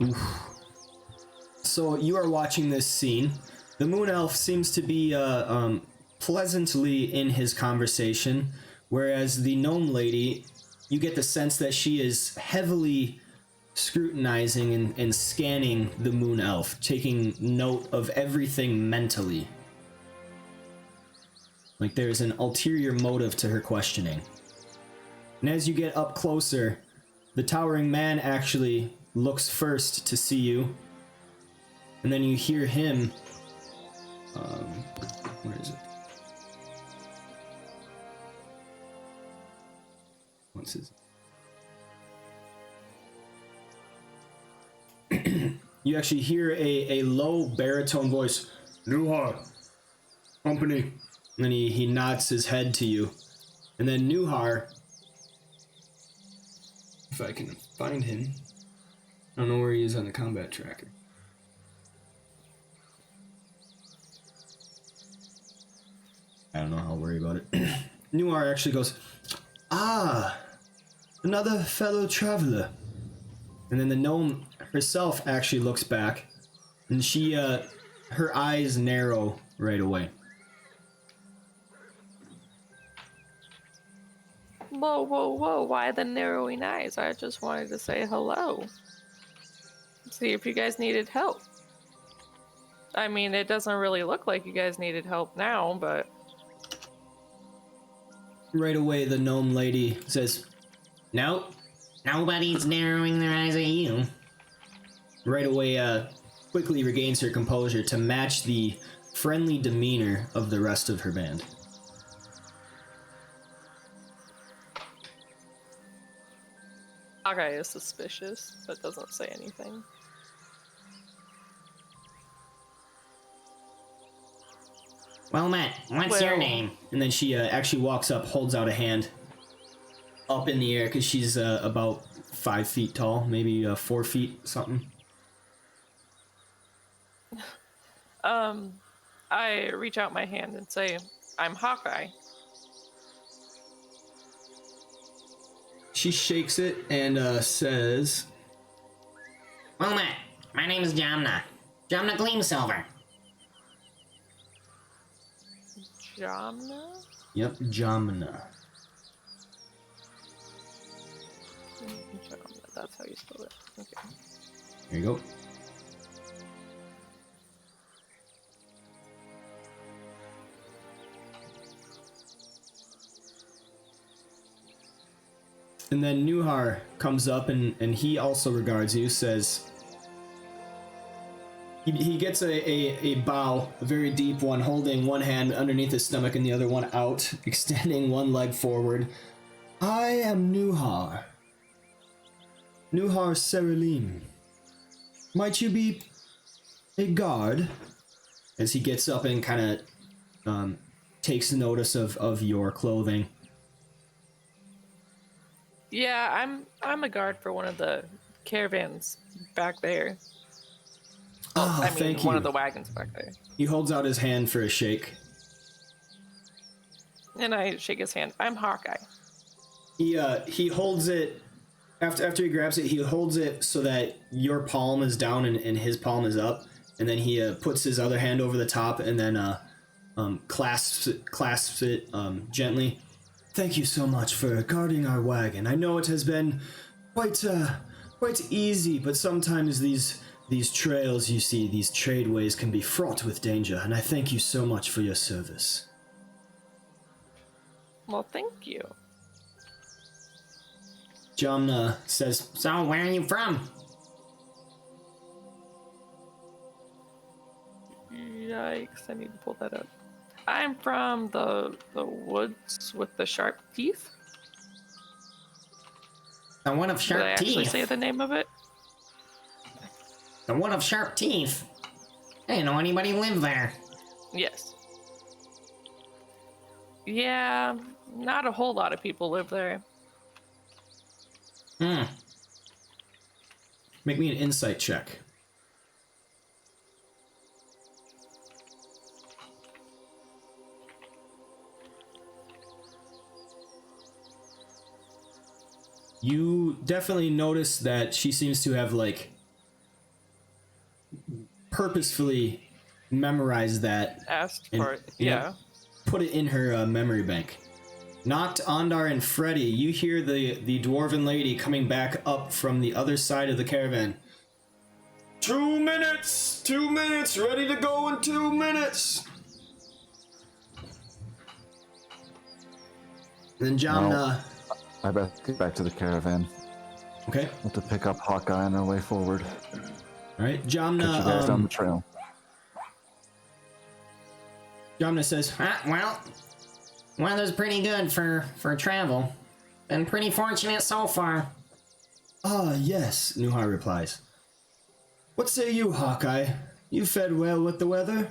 Oof. So you are watching this scene. The moon elf seems to be pleasantly in his conversation, whereas the gnome lady, you get the sense that she is heavily scrutinizing and scanning the moon elf, taking note of everything mentally. Like there's an ulterior motive to her questioning. And as you get up closer, the towering man actually looks first to see you. And then you hear him, where is it? What's his? You actually hear a low baritone voice, Nuhar, company. And then he nods his head to you. And then Nuhar, if I can find him, I don't know where he is on the combat tracker. I don't know, I'll worry about it. Nuhar actually goes, ah, another fellow traveler. And then the gnome herself actually looks back, and she, her eyes narrow right away. Whoa, whoa, whoa, why the narrowing eyes? I just wanted to say hello. See if you guys needed help. I mean, it doesn't really look like you guys needed help now, but... Right away, the gnome lady says, nope, nobody's narrowing their eyes at you. Right away, quickly regains her composure to match the friendly demeanor of the rest of her band. Hawkeye is suspicious, but doesn't say anything. Well met, what's your name? And then she actually walks up, holds out a hand up in the air, because she's about 5 feet tall, maybe 4 feet something. I reach out my hand and say, I'm Hawkeye. She shakes it and says, Well met, my name is Jamna. Jamna Gleamsilver. Jamna? Yep, Jamna. Jamna, that's how you spell it. Okay. There you go. And then Nuhar comes up and he also regards you, says... He gets a bow, a very deep one, holding one hand underneath his stomach and the other one out, extending one leg forward. I am Nuhar. Nuhar Seralim. Might you be a guard? As he gets up and kind of takes notice of your clothing. Yeah, I'm a guard for one of the caravans back there. Oh, I mean, thank you. one of the wagons back there. He holds out his hand for a shake. And I shake his hand. I'm Hawkeye. He holds it after he grabs it. He holds it so that your palm is down and his palm is up, and then he puts his other hand over the top and then clasps it gently. Thank you so much for guarding our wagon. I know it has been quite easy, but sometimes these trails, you see, these tradeways can be fraught with danger, and I thank you so much for your service. Well, thank you. Jamna says, So, where are you from? Yikes, I need to pull that up. I'm from the woods with the sharp teeth. The one of Did I sharp actually teeth. say the name of it? The one of sharp teeth. I didn't know anybody lived there. Yes. Yeah, not a whole lot of people live there. make me an insight check. You definitely notice that she seems to have, like, purposefully memorized that. Asked And- for it. yeah. Yeah. Put it in her memory bank. Noct, Ondar, and Freddy, you hear the dwarven lady coming back up from the other side of the caravan. 2 minutes! 2 minutes! Ready to go in 2 minutes! And then Jamna... I better get back to the caravan. Okay. Have to pick up Hawkeye on our way forward. Alright, Catch you guys down the trail. Jamna says, Well, weather's pretty good for travel. Been pretty fortunate so far. "Ah, yes," Nuhar replies. "What say you, Hawkeye? You fed well with the weather?"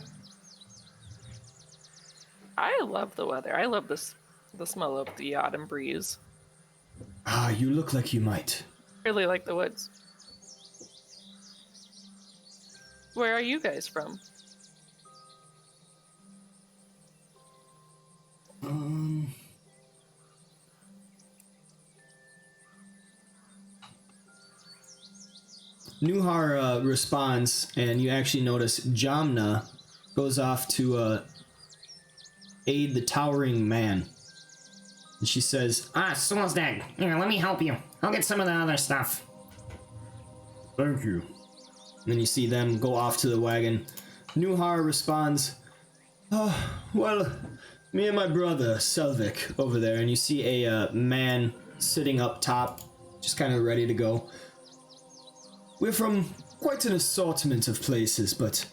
I love the weather. I love the smell of the autumn breeze. "Ah, you look like you might." Really like the woods. Where are you guys from? Nuhar responds, and you actually notice Jamna goes off to aid the towering man. And she says, Sulzdag, here, let me help you. I'll get some of the other stuff. "Thank you." And then you see them go off to the wagon. Nuhar responds, well, me and my brother, Selvik, over there, and you see a man sitting up top, just kind of ready to go. We're from quite an assortment of places, but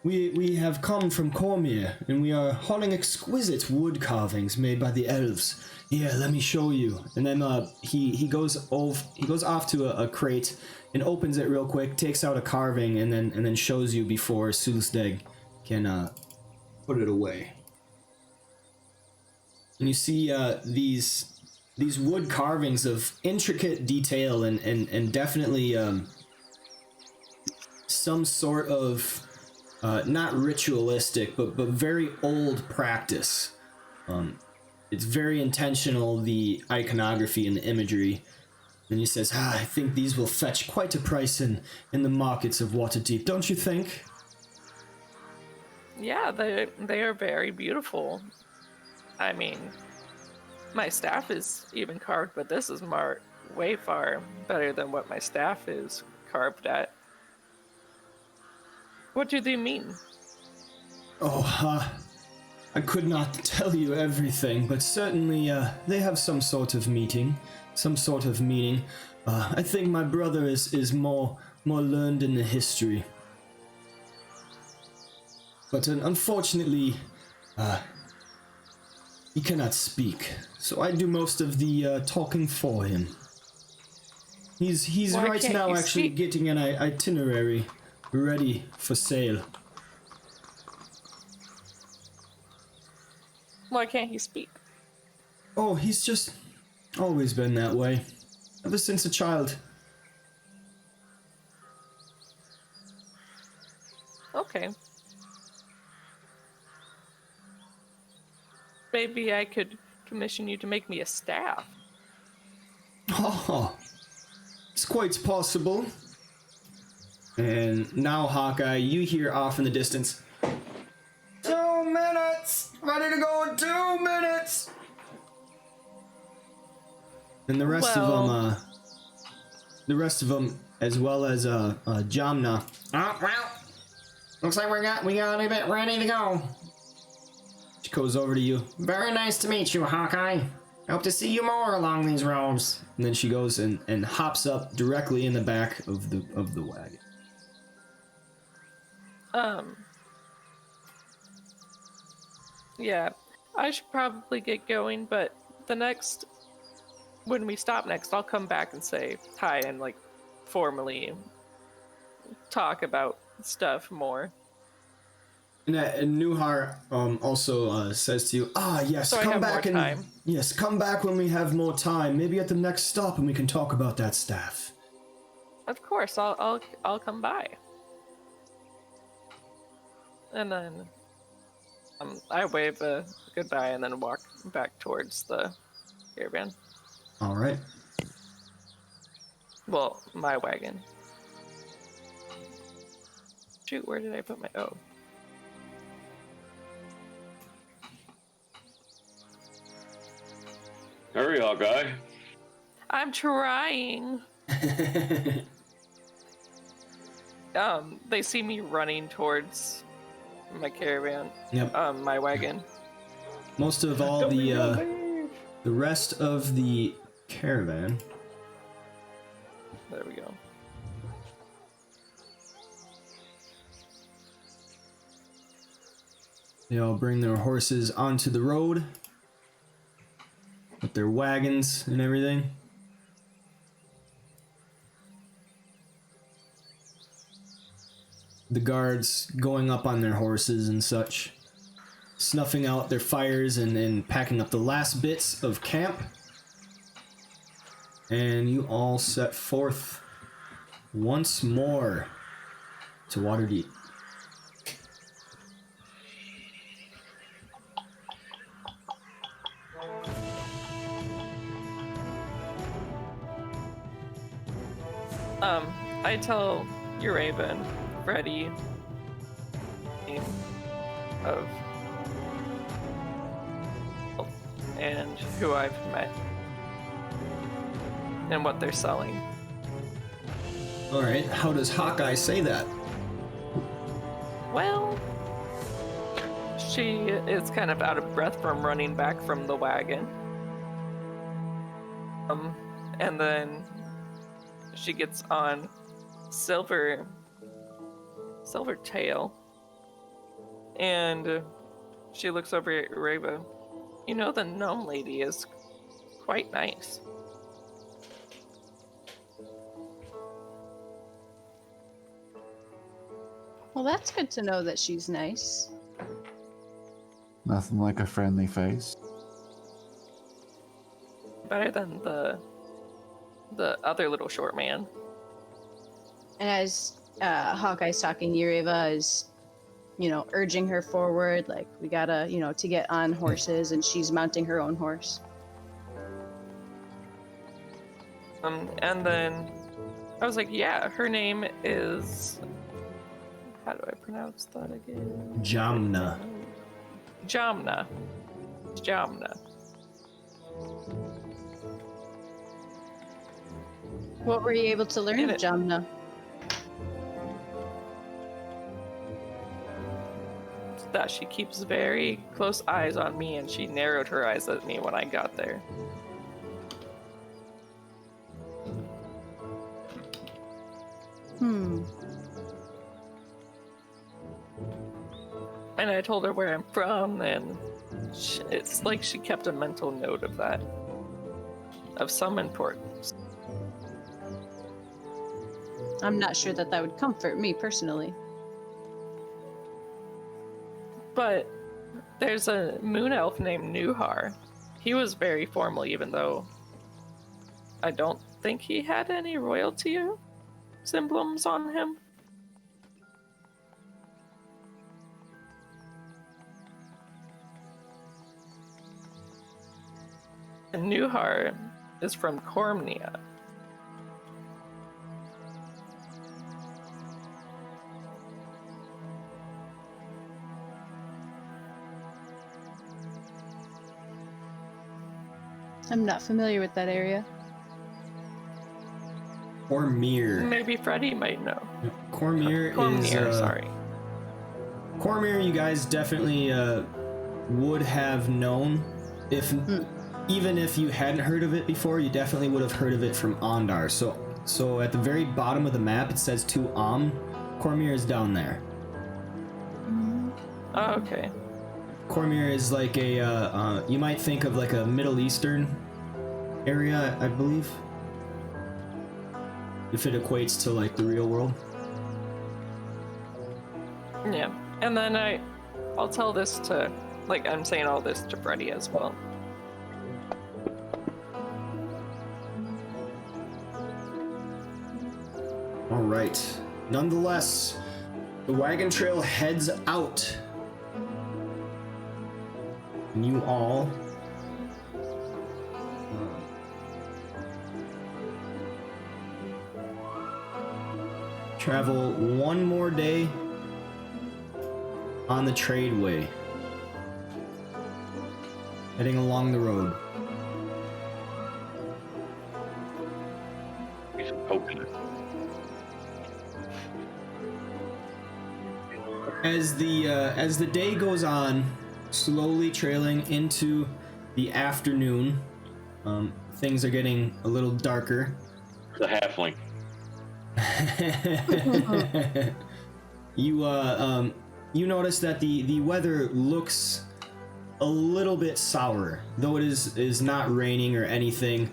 we have come from Cormier, and we are hauling exquisite wood carvings made by the elves. Here, let me show you. And then he goes off to a crate and opens it real quick, takes out a carving, and then shows you before Sulzdeg can put it away. And you see these wood carvings of intricate detail and definitely some sort of not ritualistic but very old practice. It's very intentional, the iconography and the imagery. And he says, I think these will fetch quite a price in the markets of Waterdeep, don't you think? Yeah, they are very beautiful. I mean, my staff is even carved, but this is way far better than what my staff is carved at. What do they mean? I could not tell you everything, but certainly they have some sort of meaning. I think my brother is more learned in the history. But unfortunately, he cannot speak, so I do most of the talking for him. He's Why right can't now you actually speak? getting an itinerary ready for sale. Why can't he speak? Oh, he's just always been that way, ever since a child. Okay. Maybe I could commission you to make me a staff. Oh, it's quite possible. And now, Hawkeye, you hear off in the distance, 2 minutes! Ready to go in 2 minutes! And the rest of them, as well as Jamna. Oh, well. Looks like we got a bit ready to go. She goes over to you. Very nice to meet you, Hawkeye. Hope to see you more along these roads. And then she goes and hops up directly in the back of the wagon. Yeah, I should probably get going, but when we stop next, I'll come back and say hi and like formally talk about stuff more. And Nuhar also says to you, yes, So come back more time. Yes, come back when we have more time. Maybe at the next stop, and we can talk about that staff. Of course, I'll come by. And then I wave a goodbye and then walk back towards the caravan. All right. Well, my wagon. Shoot, where did I put my... Oh. Hurry, Hawkeye. I'm trying. They see me running towards my caravan. Yep. My wagon. Most of all the rest of the caravan. There we go. They all bring their horses onto the road with their wagons and everything. The guards going up on their horses and such, snuffing out their fires and packing up the last bits of camp. And you all set forth once more to Waterdeep. I tell Ureva and Freddy of and who I've met and what they're selling. Alright, how does Hawkeye say that? Well, she is kind of out of breath from running back from the wagon. And then she gets on Silvertail, and she looks over at Ureva. You know, the gnome lady is quite nice. Well, that's good to know that she's nice. Nothing like a friendly face. Better than the other little short man. And as Hawkeye's talking, Ureva is, urging her forward, like, we gotta, to get on horses, and she's mounting her own horse. And then I was like, yeah, her name is... How do I pronounce that again? Jamna. Jamna. What were you able to learn of Jamna? That she keeps very close eyes on me, and she narrowed her eyes at me when I got there. And I told her where I'm from, and it's like she kept a mental note of that, of some importance. I'm not sure that would comfort me personally. But there's a moon elf named Nuhar. He was very formal, even though I don't think he had any royalty emblems on him. And Nuhar is from Cormnia. I'm not familiar with that area. Cormier. Maybe Freddy might know. Cormier is Cormier, sorry. Cormier, you guys definitely would have known if even if you hadn't heard of it before, you definitely would have heard of it from Ondar. So at the very bottom of the map it says to Cormier is down there. Oh, okay. Cormier is like a you might think of like a Middle Eastern area, I believe. If it equates to like the real world. Yeah. And then I'll tell this to, like, I'm saying all this to Freddy as well. All right. Nonetheless, the wagon trail heads out. And you all travel one more day on the tradeway, heading along the road. He's poking it. As the day goes on, slowly trailing into the afternoon, things are getting a little darker. The halfling. You notice that the weather looks a little bit sour, though it is not raining or anything.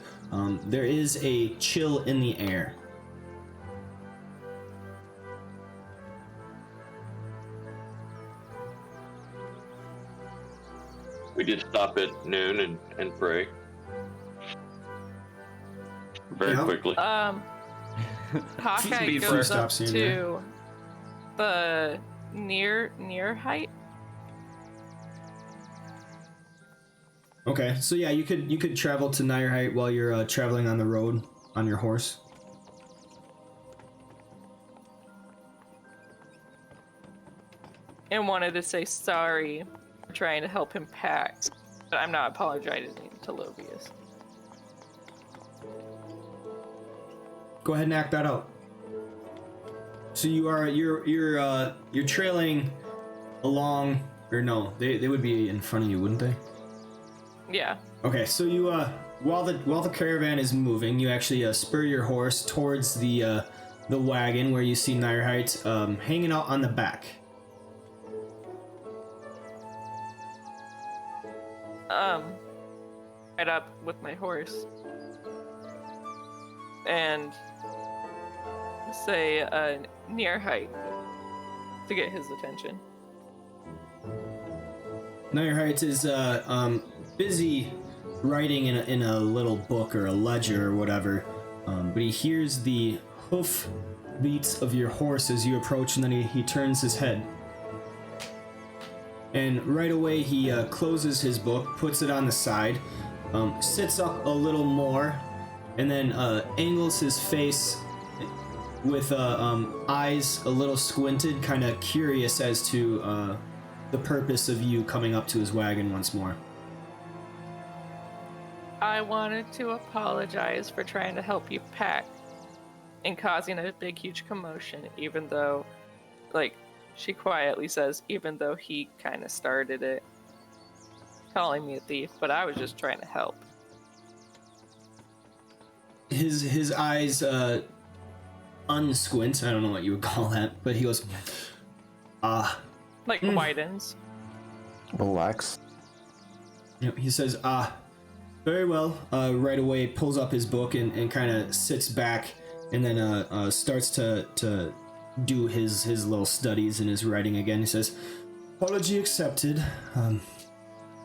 There is a chill in the air. We did stop at noon and pray. Very Yeah. quickly. Hawkeye Be goes first. up Stops here and there. to the near height. Okay, so yeah, you could travel to Nireheight while you're traveling on the road on your horse. And wanted to say sorry for trying to help him pack. But I'm not apologizing to Lovius. Go ahead and act that out. So you're trailing along, or no, they would be in front of you, wouldn't they? Yeah. Okay, so you while the caravan is moving, you actually spur your horse towards the wagon where you see Nireheight hanging out on the back. Right up with my horse. And say near height to get his attention. Nireheight is busy writing in a little book or a ledger or whatever, but he hears the hoof beats of your horse as you approach, and then he turns his head. And right away he closes his book, puts it on the side, sits up a little more, and then angles his face with eyes a little squinted, kind of curious as to the purpose of you coming up to his wagon once more. I wanted to apologize for trying to help you pack and causing a big, huge commotion, even though, like, she quietly says, even though he kind of started it, calling me a thief, but I was just trying to help. His eyes unsquint, I don't know what you would call that, but he goes, Like, widens. Relax. he says, very well, right away pulls up his book and kind of sits back, and then starts to do his little studies and his writing again. He says, apology accepted.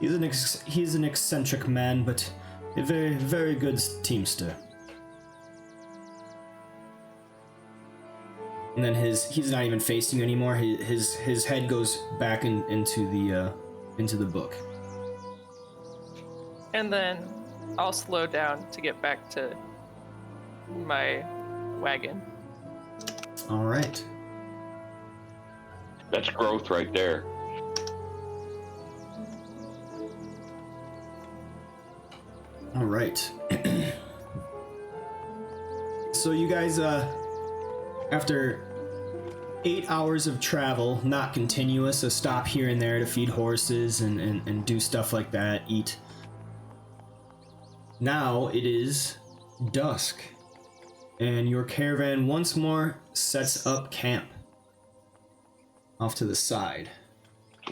He's an eccentric man, but a very, very good teamster. And then he's not even facing you anymore. His head goes back into the book. And then I'll slow down to get back to my wagon. All right. That's growth right there. All right. So you guys, after 8 hours of travel, not continuous, a stop here and there to feed horses and do stuff like that, eat. Now it is dusk, and your caravan once more sets up camp off to the side.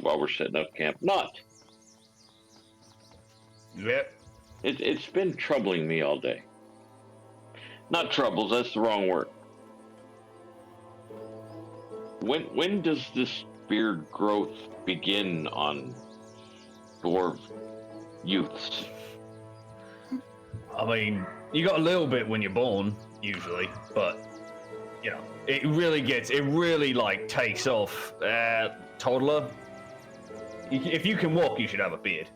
While we're setting up camp, not. Yep. It's been troubling me all day. Not troubles, that's the wrong word. When does this beard growth begin on dwarf youths? I mean, you got a little bit when you're born, usually, but, you know, it really, like, takes off. Toddler, if you can walk, you should have a beard.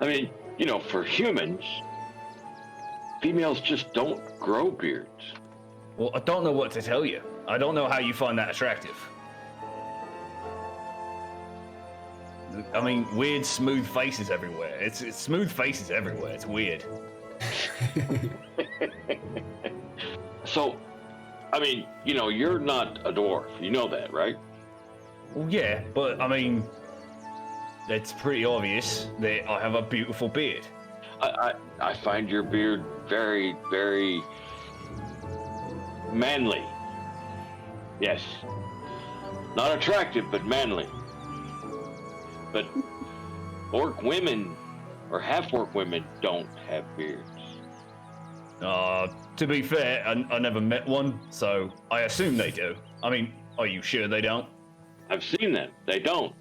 I mean, you know, for humans, females just don't grow beards. Well, I don't know what to tell you. I don't know how you find that attractive. I mean, weird, smooth faces everywhere. It's smooth faces everywhere. It's weird. So, I mean, you know, you're not a dwarf. You know that, right? Well, yeah, but I mean, it's pretty obvious that I have a beautiful beard. I find your beard very, very manly. Yes. Not attractive, but manly. But orc women or half-orc women don't have beards. To be fair, I never met one, so I assume they do. I mean, are you sure they don't? I've seen them. They don't.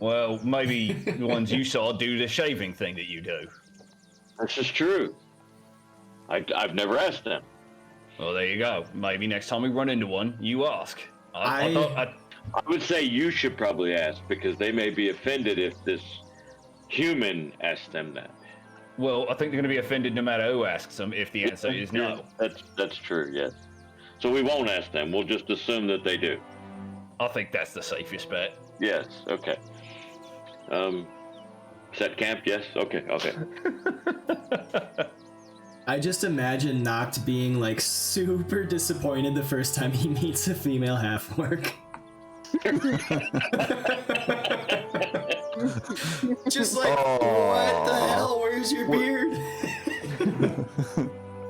Well, maybe the ones you saw do the shaving thing that you do. This is true. I've never asked them. Well, there you go. Maybe next time we run into one, you ask. I would say you should probably ask, because they may be offended if this human asks them that. Well, I think they're going to be offended no matter who asks them if the answer is no. That's true, yes. So we won't ask them. We'll just assume that they do. I think that's the safest bet. Yes, okay. Set camp, yes? Okay. I just imagine Noct being like super disappointed the first time he meets a female half-orc. Just like, what the hell? Where's your beard?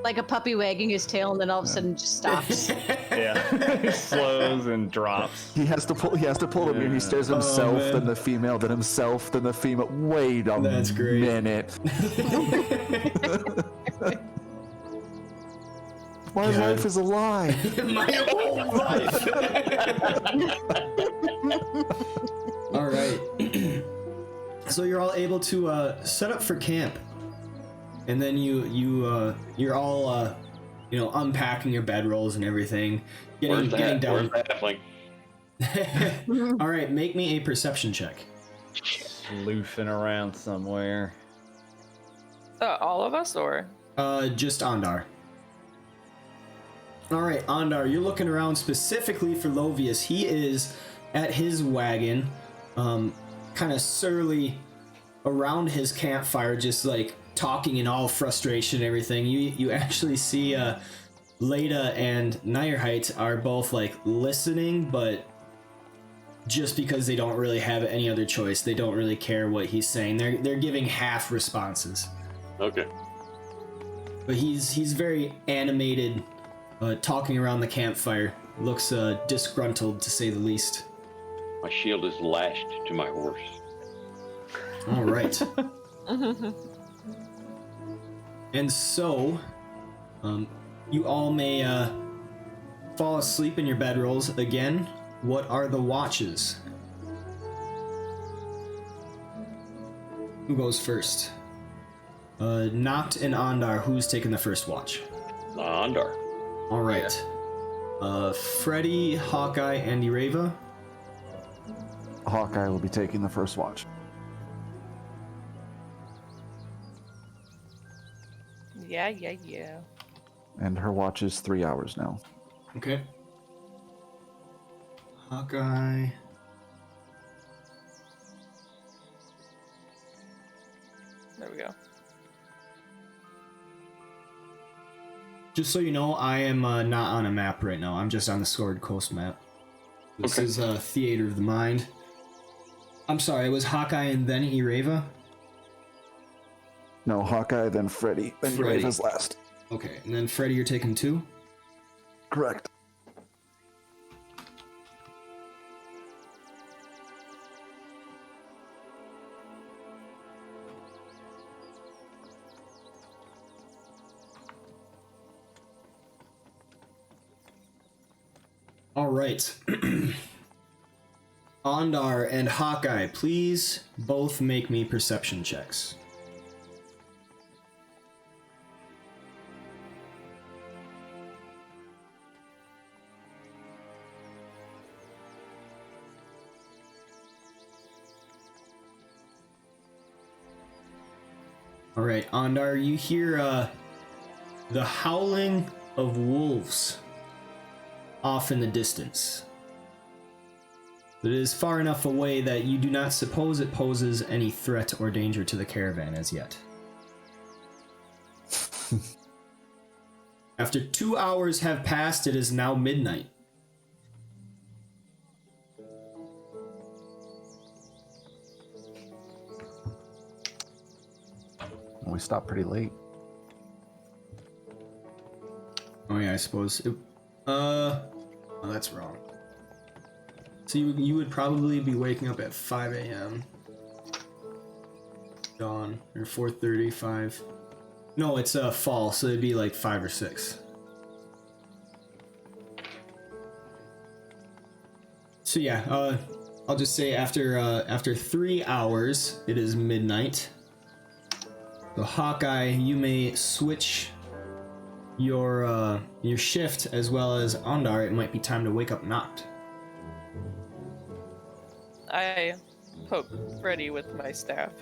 Like a puppy wagging his tail, and then all of a sudden just stops. Yeah, he slows and drops. He has to pull the mirror. He stares at himself, then the female, then himself, then the female. Wait a minute. My life is a lie. My whole life. All right. So you're all able to set up for camp, and then you're all unpacking your bedrolls and everything, getting down. Where's the halfling? All right, make me a perception check. Sleuthing around somewhere. All of us, or? Just Ondar. All right, Ondar, you're looking around specifically for Lovius. He is at his wagon, kind of surly around his campfire, just like talking in all frustration and everything. You actually see Leda and Nyrhite are both like listening, but just because they don't really have any other choice, they don't really care what he's saying. They're giving half responses. Okay. But he's very animated, talking around the campfire. Looks disgruntled, to say the least. My shield is lashed to my horse. All right. And so, you all may fall asleep in your bedrolls again. What are the watches? Who goes first? Noct and Ondar, who's taking the first watch? Ondar. All right. Freddy, Hawkeye, and Ireva. Hawkeye will be taking the first watch. Yeah. And her watch is 3 hours now. Okay. Hawkeye. There we go. Just so you know, I am not on a map right now. I'm just on the Sword Coast map. This is Theater of the Mind. I'm sorry, it was Hawkeye and then Ireva? No, Hawkeye, then Freddy, then Freddy. Reva's last. Okay, and then Freddy, you're taking 2? Correct. All right. Ondar and Hawkeye, please both make me perception checks. All right, Ondar, you hear the howling of wolves off in the distance. It is far enough away that you do not suppose it poses any threat or danger to the caravan as yet. After 2 hours have passed, it is now midnight. We stopped pretty late. Oh yeah, I suppose. Oh, that's wrong. So you would probably be waking up at 5 a.m. Dawn, or 4:30, 5. No, it's fall, so it'd be like 5 or 6. So yeah, I'll just say after 3 hours, it is midnight. So Hawkeye, you may switch your shift, as well as Ondar. It might be time to wake up Noct. I poke Freddy with my staff.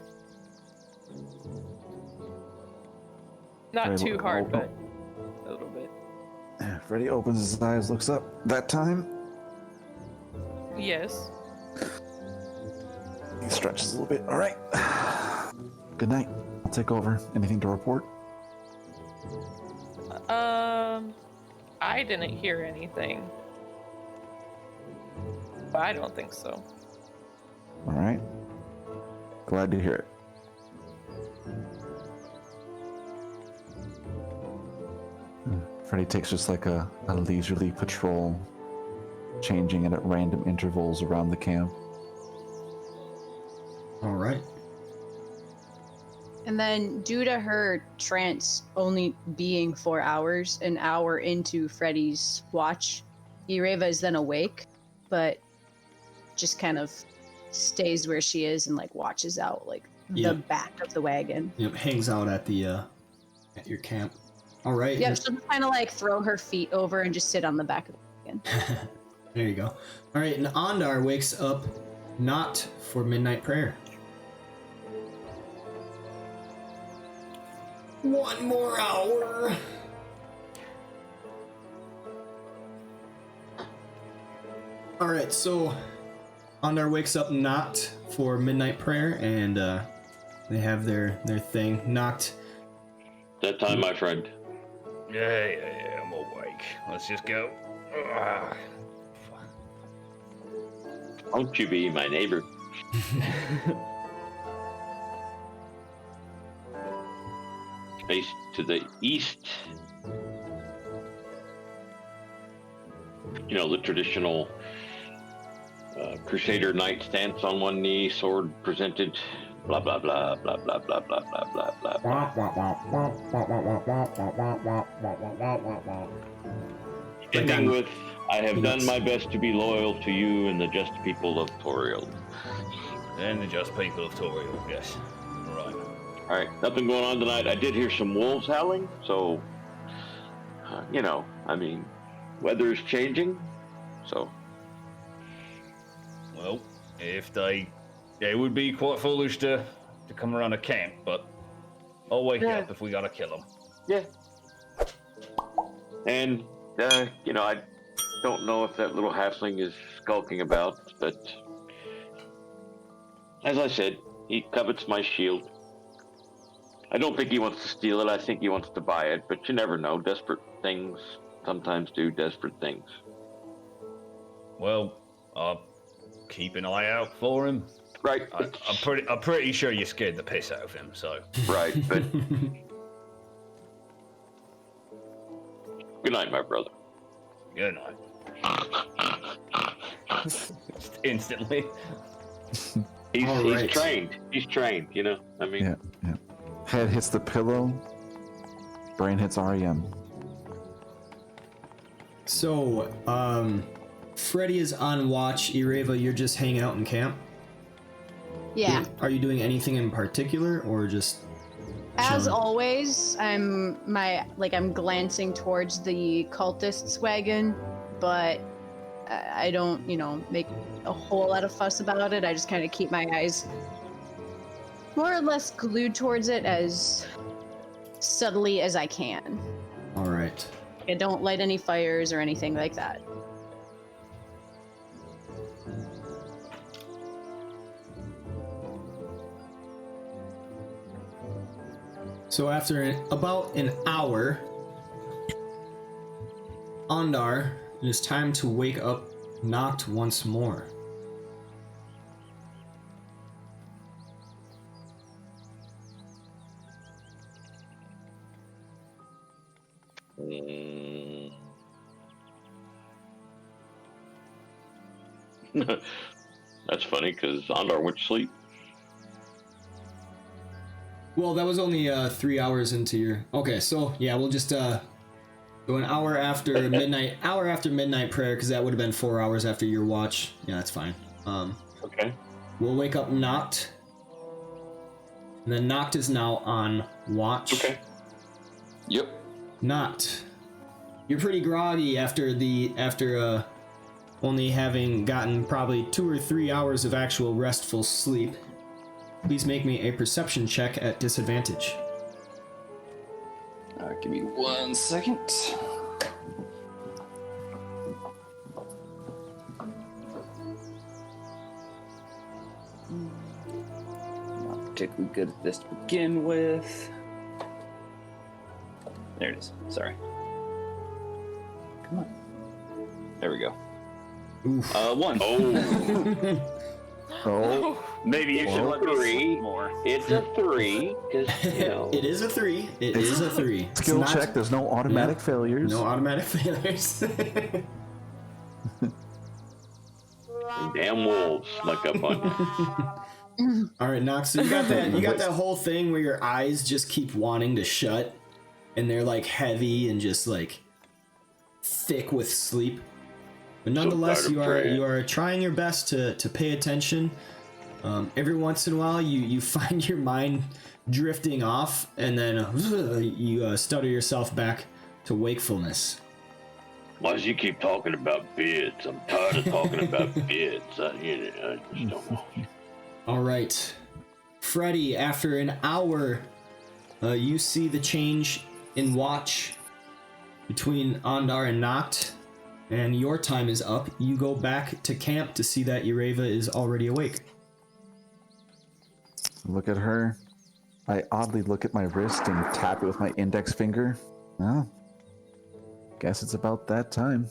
Not Freddy, too hard, oh. but a little bit. Freddy opens his eyes, looks up. That time, Yes. he stretches a little bit. All right. Good night. I'll take over. Anything to report? I didn't hear anything. But I don't think so. All right. Glad to hear it. Freddy takes just like a leisurely patrol, changing it at random intervals around the camp. All right. And then, due to her trance only being 4 hours, an hour into Freddy's watch, Ireva is then awake, but just kind of stays where she is and like watches out like the back of the wagon. Yep, hangs out at the at your camp. All right. Yep, she'll just kind of like throw her feet over and just sit on the back of the wagon. There you go. All right, and Ondar wakes up not for midnight prayer. One more hour. All right, so Ondar wakes up not for midnight prayer, and they have their thing. Noct. That time, my friend. Yeah, I'm awake. Let's just go. Ah. Won't you be my neighbor? Face to the east. You know, the traditional Crusader knight stance on one knee, sword presented, blah, blah, blah, blah, blah, blah, blah, blah, blah, blah. Ending with, I have done my best to be loyal to you and the just people of Toriel. And the just people of Toriel, yes. Right. All right, nothing going on tonight. I did hear some wolves howling, so, you know, I mean, weather is changing, so. Well, if they would be quite foolish to come around a camp, but I'll wake up if we gotta kill them. Yeah. And, you know, I don't know if that little halfling is skulking about, but as I said, he covets my shield. I don't think he wants to steal it. I think he wants to buy it, but you never know. Desperate things sometimes do desperate things. Well, I'll keep an eye out for him. Right. I'm pretty sure you scared the piss out of him, so. Right, but good night, my brother. Good night. Instantly. He's Alright. trained. He's trained, you know? I mean, Yeah. Head hits the pillow. Brain hits REM. So, Freddy is on watch. Ireva, you're just hanging out in camp? Yeah. Are you doing anything in particular, or just As chilling? always, I'm glancing towards the cultists' wagon, but I don't, make a whole lot of fuss about it. I just kind of keep my eyes more or less glued towards it as subtly as I can. All right. I don't light any fires or anything like that. So after about an hour, Ondar, it is time to wake up Noct once more. that's funny because Ondar went to sleep. Well, that was only 3 hours into your. Okay, so yeah, we'll just go an hour after midnight. Hour after midnight prayer, because that would have been 4 hours after your watch. Yeah, that's fine. Okay. We'll wake up Noct. And then Noct is now on watch. Okay. Yep. Noct, you're pretty groggy after only having gotten probably 2 or 3 hours of actual restful sleep. Please make me a perception check at disadvantage. Give me 1 second. Not particularly good at this to begin with. There it is. Sorry. Come on. There we go. Oof. 1. Oh, Oh, Maybe you should let me Three. sleep more. it's a 3 because It is a 3. It is a 3. It's skill not- check. There's no automatic failures. No automatic failures. damn wolves snuck up on you. All right, Nox. So you got that. You got that whole thing where your eyes just keep wanting to shut, and they're like heavy and just like thick with sleep. But nonetheless, tired of praying. you are trying your best to pay attention. Every once in a while, you find your mind drifting off, and then you stutter yourself back to wakefulness. Why does you keep talking about bids? I'm tired of talking about bids. I just don't know. All right, Freddy. After an hour, you see the change in watch between Ondar and Noct, and your time is up. You go back to camp to see that Ireva is already awake. Look at her. I oddly look at my wrist and tap it with my index finger. Well, guess it's about that time.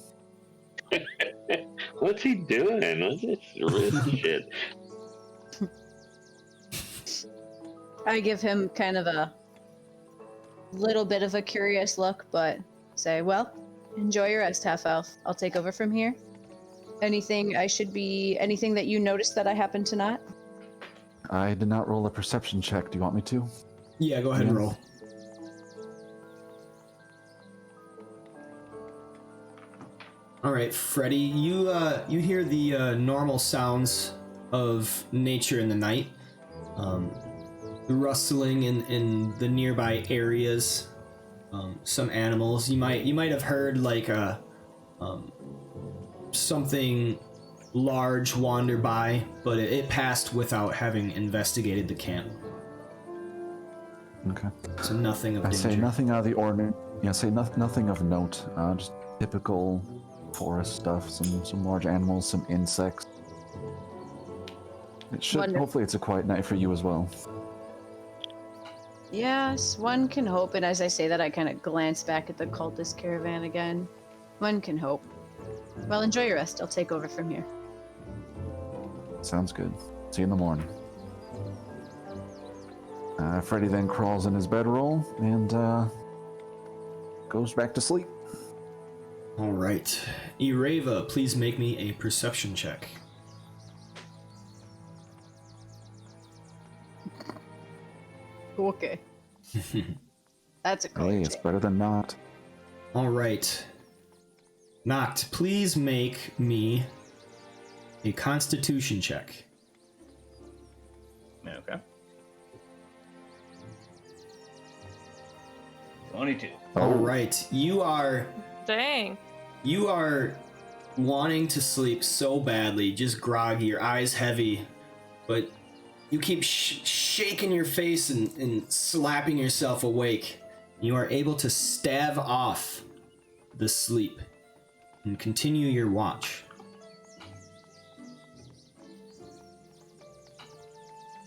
What's he doing? What's this wrist shit? I give him kind of a little bit of a curious look, but say, well, enjoy your rest, half-elf. I'll take over from here. Anything that you noticed that I happen to not? I did not roll a perception check. Do you want me to? Yeah, go ahead and roll. All right, Freddy. You hear the normal sounds of nature in the night. The rustling in the nearby areas. Some animals. You might have heard like something large wander by, but it passed without having investigated the camp. Okay. So nothing of I danger. say nothing out of the ordinary. Yeah, say nothing of note. Just typical forest stuff. Some large animals, some insects. It should. Wonderful. Hopefully, it's a quiet night for you as well. Yes, one can hope. And as I say that, I kind of glance back at the cultist caravan again. One can hope. Well, enjoy your rest. I'll take over from here. Sounds good. See you in the morning. Freddy then crawls in his bedroll and goes back to sleep. All right. Ireva, please make me a perception check. Okay. That's a Hey, great it's better than not. All right. Noct, please make me a constitution check. Okay. 22. All right. You are Dang. wanting to sleep so badly, just groggy, your eyes heavy, but you keep shaking your face and slapping yourself awake. You are able to stave off the sleep and continue your watch.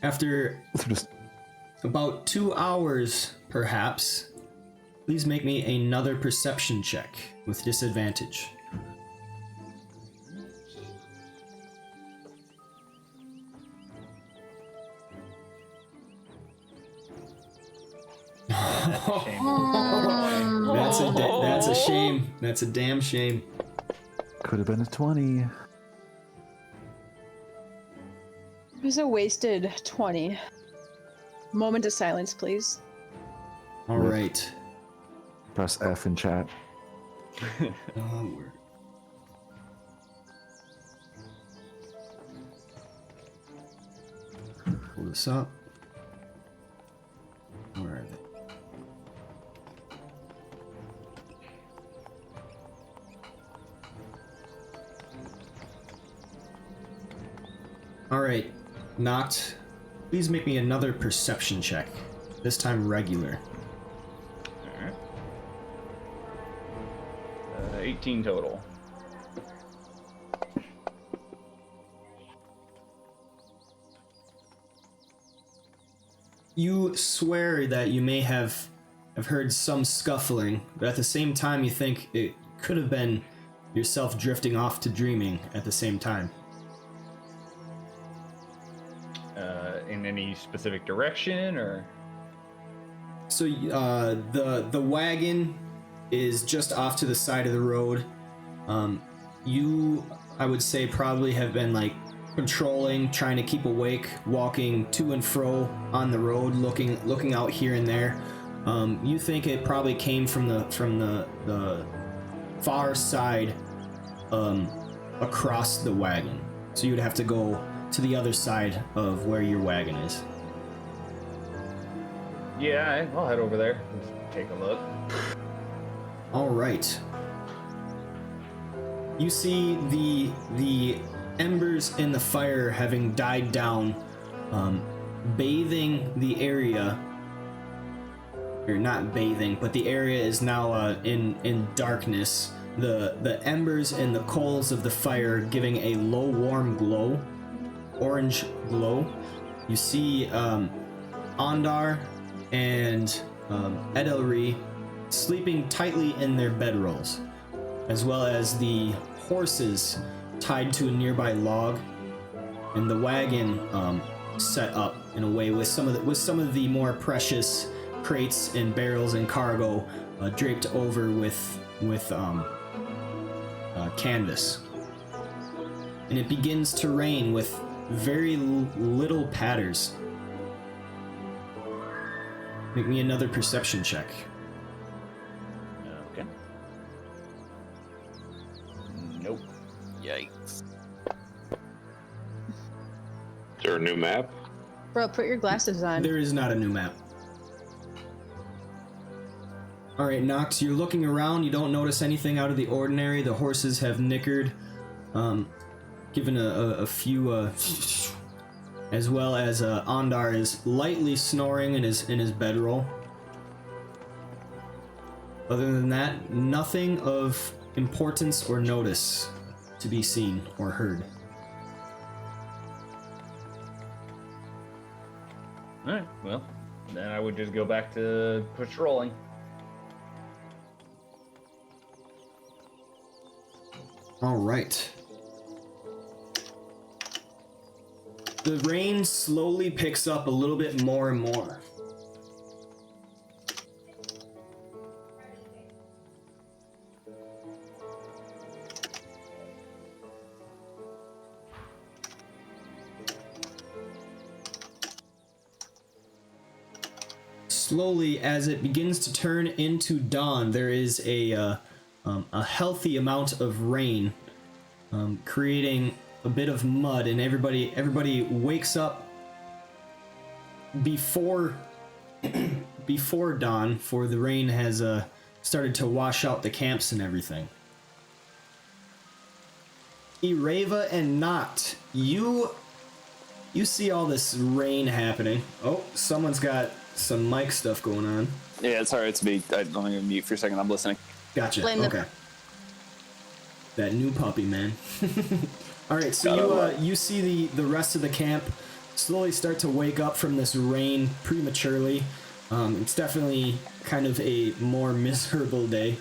After about 2 hours, perhaps, please make me another perception check with disadvantage. That's a shame. That's a damn shame. Could have been a 20. It was a wasted 20. Moment of silence, please. All right. Press F in chat. Onward. Pull this up. Where are they? All right, Noct, please make me another perception check. This time regular. Alright. 18 total. You swear that you may have heard some scuffling, but at the same time you think it could have been yourself drifting off to dreaming at the same time. In any specific direction, or? So the wagon is just off to the side of the road. You, I would say, probably have been like patrolling, trying to keep awake, walking to and fro on the road, looking out here and there. You think it probably came from the far side, across the wagon. So you'd have to go to the other side of where your wagon is. Yeah, I'll head over there. Take a look. All right. You see the embers in the fire having died down, bathing the area. Or not bathing, but the area is now in darkness. The embers and the coals of the fire giving a low warm glow, orange glow. You see Ondar and Edelri sleeping tightly in their bedrolls, as well as the horses tied to a nearby log, and the wagon set up in a way with some of the more precious crates and barrels and cargo draped over with canvas. And it begins to rain with very little patters. Make me another perception check. Okay. Nope. Yikes. Is there a new map? Bro, put your glasses on. There is not a new map. Alright, Nox, you're looking around, you don't notice anything out of the ordinary. The horses have nickered, given a few, as well as Ondar is lightly snoring in his bedroll. Other than that, nothing of importance or notice to be seen or heard. Alright, well, Then I would just go back to patrolling. All right. The rain slowly picks up a little bit more and more. Slowly, as it begins to turn into dawn, there is a healthy amount of rain, creating a bit of mud, and everybody wakes up before before dawn, for the rain has started to wash out the camps and everything. Ireva and Noct, you see all this rain happening. Oh, someone's got some mic stuff going on. Yeah, sorry, it's me. I'm going to mute for a second. I'm listening. Gotcha. Blame the- Okay. That new puppy, man. All right, so you see the rest of the camp slowly start to wake up from this rain prematurely. It's definitely kind of a more miserable day.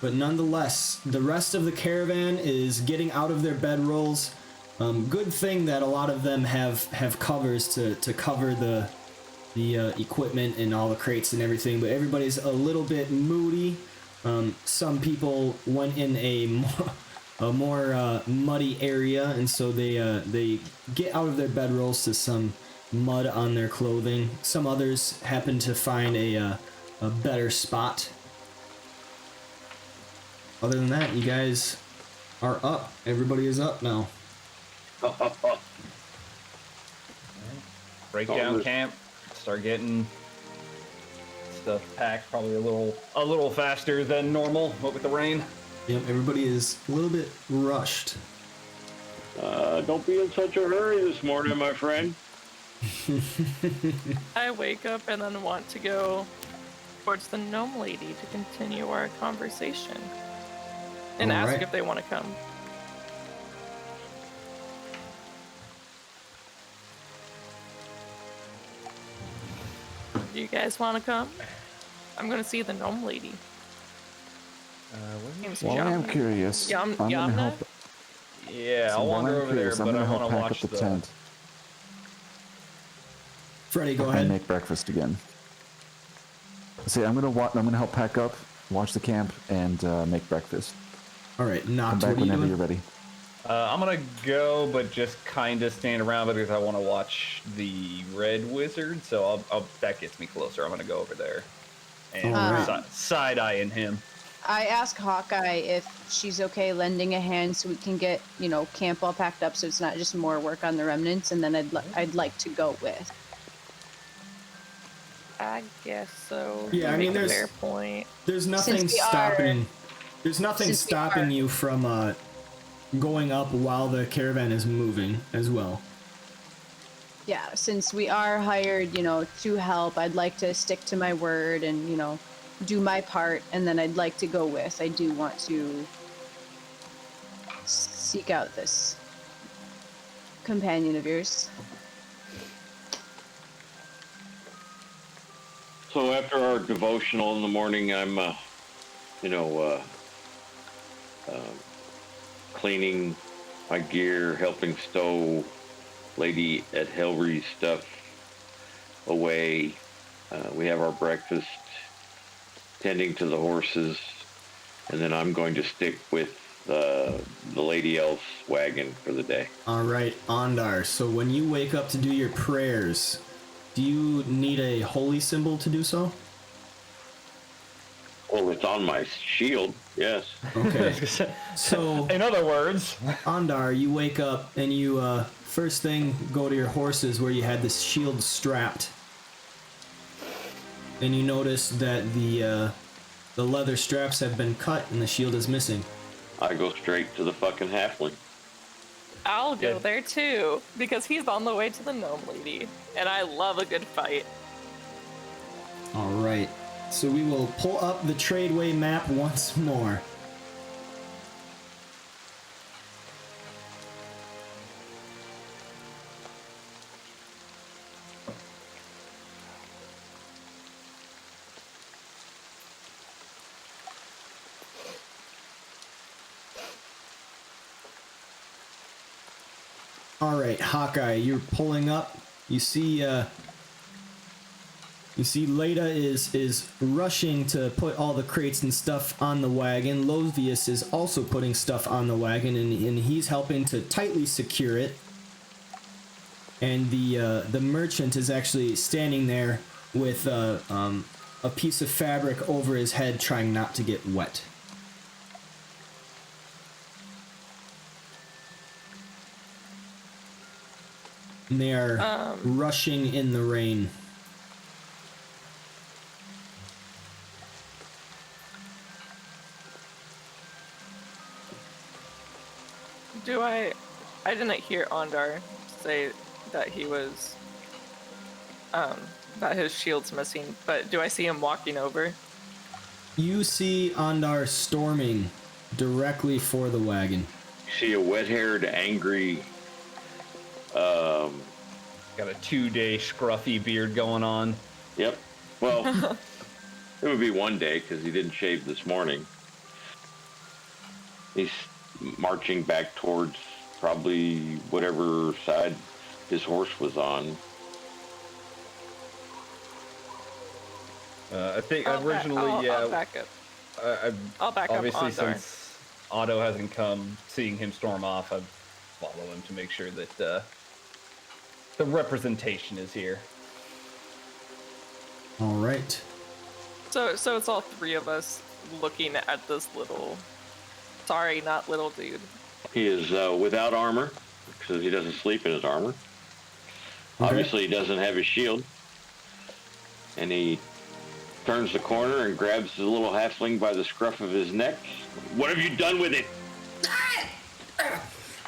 But nonetheless, the rest of the caravan is getting out of their bedrolls. Good thing that a lot of them have covers to cover the equipment and all the crates and everything, but everybody's a little bit moody. Some people went in a more muddy area, and so they get out of their bedrolls to some mud on their clothing. Some others happen to find a better spot. Other than that, you guys are up. Everybody is up now. Break down camp. Start getting stuff packed. Probably a little faster than normal. What with the rain? Yep, everybody is a little bit rushed. Don't be in such a hurry this morning, my friend. I wake up and then want to go towards the gnome lady to continue our conversation and ask Alright. if they want to come. Do you guys want to come? I'm going to see the gnome lady. Name's Well, I am Yamna. curious. I'm gonna Yamna? help. Yeah, So I'll while wander I'm over there, curious, I'm but gonna I help want to pack watch up the the tent Freddy, go and ahead. make breakfast again. See, I'm gonna help pack up, watch the camp, and make breakfast. All right, Come Noct, back what are you whenever doing? you're ready. I'm gonna go, but just kind of stand around because I want to watch the Red Wizard. So that gets me closer. I'm gonna go over there and Alright. side eyeing him. I ask Hawkeye if she's okay lending a hand so we can get, camp all packed up so it's not just more work on the remnants, and then I'd like to go with. I guess so. Yeah, You I mean, make a there's- fair point. There's nothing Since we are- stopping. There's nothing since we stopping are- you from going up while the caravan is moving as well. Yeah, since we are hired, to help, I'd like to stick to my word and, do my part, and then I'd like to go with. I do want to seek out this companion of yours. So after our devotional in the morning, I'm, cleaning my gear, helping stow Lady at Hillry's stuff away. We have our breakfast, tending to the horses, and then I'm going to stick with the Lady Elf's wagon for the day. All right, Ondar. So when you wake up to do your prayers, do you need a holy symbol to do so? Well, it's on my shield, yes. Okay. So In other words, Ondar, you wake up and you first thing go to your horses where you had this shield strapped, and you notice that the leather straps have been cut and the shield is missing. I go straight to the fucking halfling. I'll go Yeah. there too, because he's on the way to the gnome lady, and I love a good fight. All right. So we will pull up the tradeway map once more. All right, Hawkeye, you're pulling up. You see Leda is rushing to put all the crates and stuff on the wagon. Lovius is also putting stuff on the wagon, and he's helping to tightly secure it. And the merchant is actually standing there with a piece of fabric over his head, trying not to get wet. And they are rushing in the rain. I didn't hear Ondar say that he was, that his shield's missing, but do I see him walking over? You see Ondar storming directly for the wagon. You see a wet-haired, angry, Got a 2-day scruffy beard going on. Yep. Well, it would be 1 day because he didn't shave this morning. He's marching back towards probably whatever side his horse was on. I think originally, I'll back up. I'll back obviously, up Ondar. since Otto hasn't come, seeing him storm off, I follow him to make sure that the representation is here. All right. So it's all three of us looking at this little, sorry, not little dude. He is without armor because he doesn't sleep in his armor. Okay. Obviously, he doesn't have his shield. And he turns the corner and grabs the little halfling by the scruff of his neck. What have you done with it?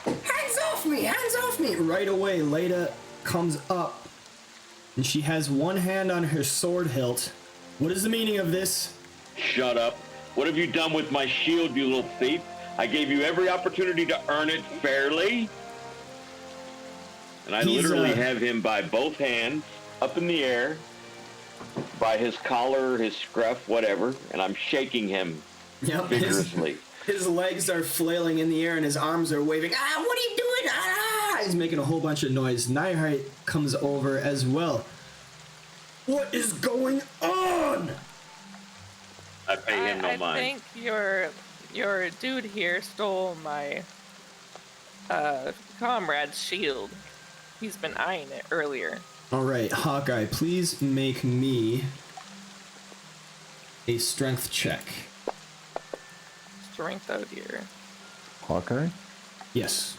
Hands off me! Hands off me! Right away, Leda comes up, and she has one hand on her sword hilt. What is the meaning of this? Shut up. What have you done with my shield, you little thief? I gave you every opportunity to earn it fairly. And I literally have him by both hands, up in the air, by his collar, his scruff, whatever, and I'm shaking him vigorously. His legs are flailing in the air and his arms are waving. Ah, what are you doing? Ah! He's making a whole bunch of noise. Nihite comes over as well. What is going on? I pay him no I mind. think your dude here stole my comrade's shield. He's been eyeing it earlier. All right, Hawkeye, please make me a strength check. Strength out here. Hawkeye? Yes.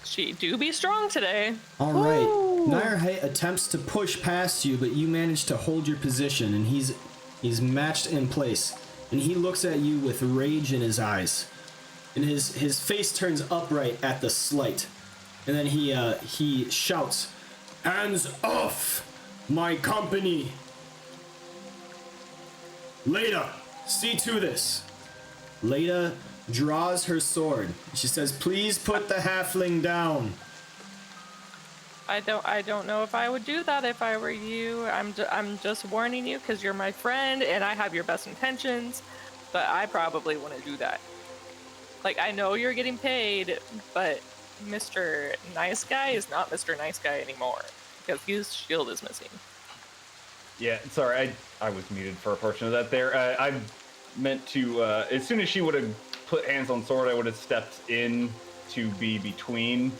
She do be strong today. All right. Nihite attempts to push past you, but you manage to hold your position, and he's matched in place. And he looks at you with rage in his eyes. And his face turns upright at the slight. And then he shouts, "Hands off my company! Leda, see to this." Leda draws her sword. She says, "Please put the halfling down." I don't know if I would do that if I were you. I'm just warning you because you're my friend and I have your best intentions, but I probably wouldn't do that. Like, I know you're getting paid, but Mr. Nice Guy is not Mr. Nice Guy anymore because his shield is missing. Yeah, sorry, I was muted for a portion of that there. I meant to, as soon as she would have put hands on sword, I would have stepped in to be between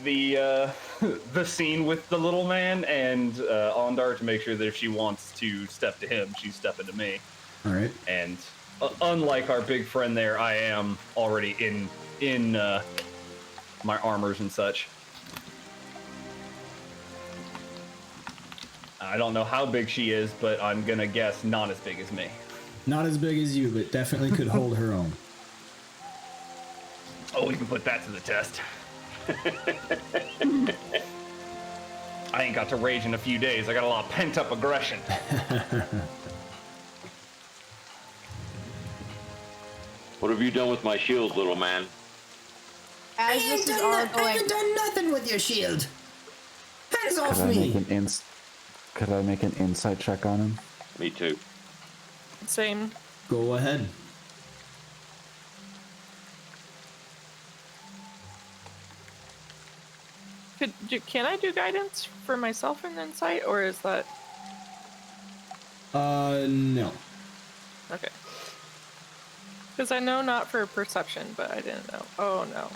the the scene with the little man and Ondar to make sure that if she wants to step to him, she's stepping to me. All right. And unlike our big friend there, I am already in my armors and such. I don't know how big she is, but I'm gonna guess not as big as me. Not as big as you, but definitely could hold her own. Oh, we can put that to the test. I ain't got to rage in a few days. I got a lot of pent-up aggression. What have you done with my shield, little man? As this is all I going, haven't done nothing with your shield. Hands off Could I me! make an insight check on him? Me too. Same. Go ahead. Can I do guidance for myself in insight, or is that no. okay? Because I know not for perception, but I didn't know. Oh no.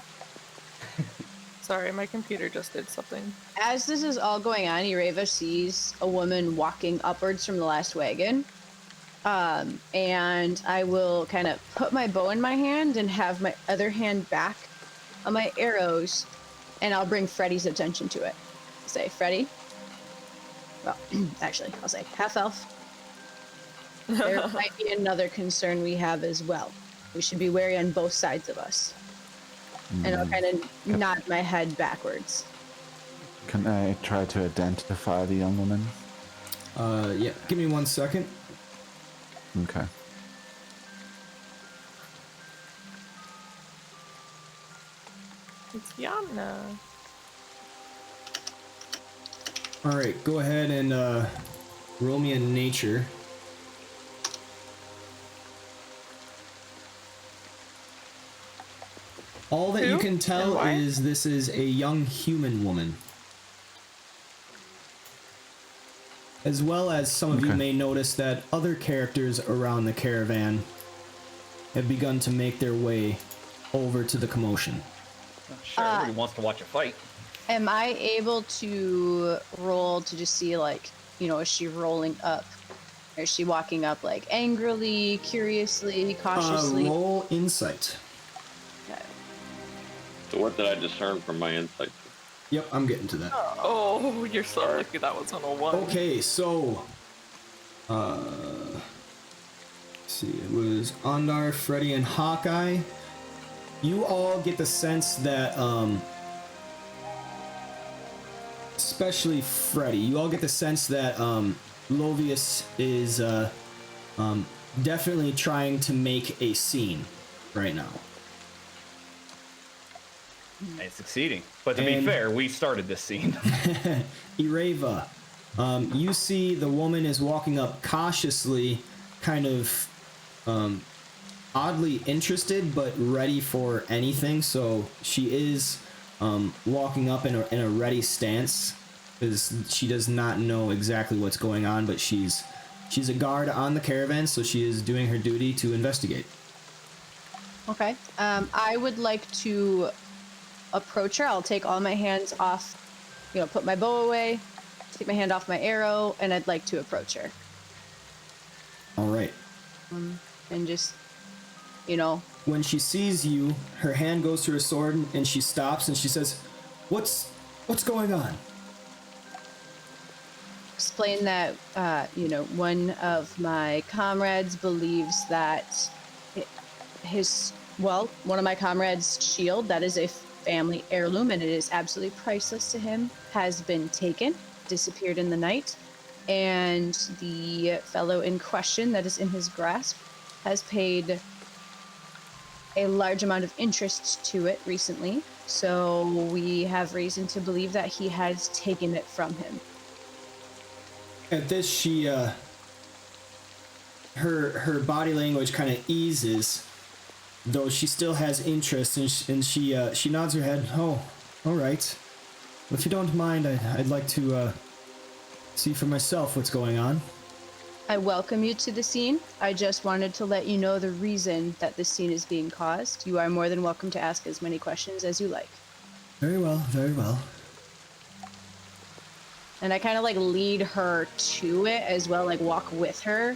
Sorry, my computer just did something. As this is all going on, Ireva sees a woman walking upwards from the last wagon. And I will kind of put my bow in my hand and have my other hand back on my arrows, and I'll bring Freddy's attention to it. Say, Freddy. Well, actually, I'll say half elf. There might be another concern we have as well. We should be wary on both sides of us. And I'll kind of nod my head backwards. Can I try to identify the young woman? Yeah. Give me 1 second. Okay. It's Yamna. All right. Go ahead and roll me a nature. All that you Who? can tell And why? is this is a young human woman. As well as some of you Okay. may notice that other characters around the caravan have begun to make their way over to the commotion. Sure, everybody wants to watch a fight. Am I able to roll to just see, like, you know, is she rolling up? Or is she walking up, like, angrily, curiously, cautiously? Roll insight. Okay. So what did I discern from my insight? Yep, I'm getting to that. Oh, you're so lucky that was on a 1. Okay, so let's see, it was Ondar, Freddy, and Hawkeye. You all get the sense that especially Freddy, you all get the sense that Lovius is definitely trying to make a scene right now. And succeeding. But to be And- fair, we started this scene. Ireva, you see the woman is walking up cautiously, kind of oddly interested, but ready for anything. So she is walking up in a ready stance, because she does not know exactly what's going on, but she's a guard on the caravan, so she is doing her duty to investigate. Okay. I would like to approach her. I'll take all my hands off, you know, put my bow away, take my hand off my arrow, and I'd like to approach her. All right. And just, you know, When she sees you, her hand goes to her sword, and she stops, and she says, "What's going on?" explain that, you know, one of my comrades believes that one of my comrades' shield, that is a family heirloom, and it is absolutely priceless to him, has been taken, disappeared in the night, and the fellow in question that is in his grasp has paid a large amount of interest to it recently, so we have reason to believe that he has taken it from him. At this, she her body language kind of eases, though she still has interest, and she nods her head. "Oh, all right. Well, if you don't mind, I'd like to see for myself what's going on." I welcome you to the scene. I just wanted to let you know the reason that this scene is being caused. You are more than welcome to ask as many questions as you like. Very well, very well. And I kind of like lead her to it as well, like walk with her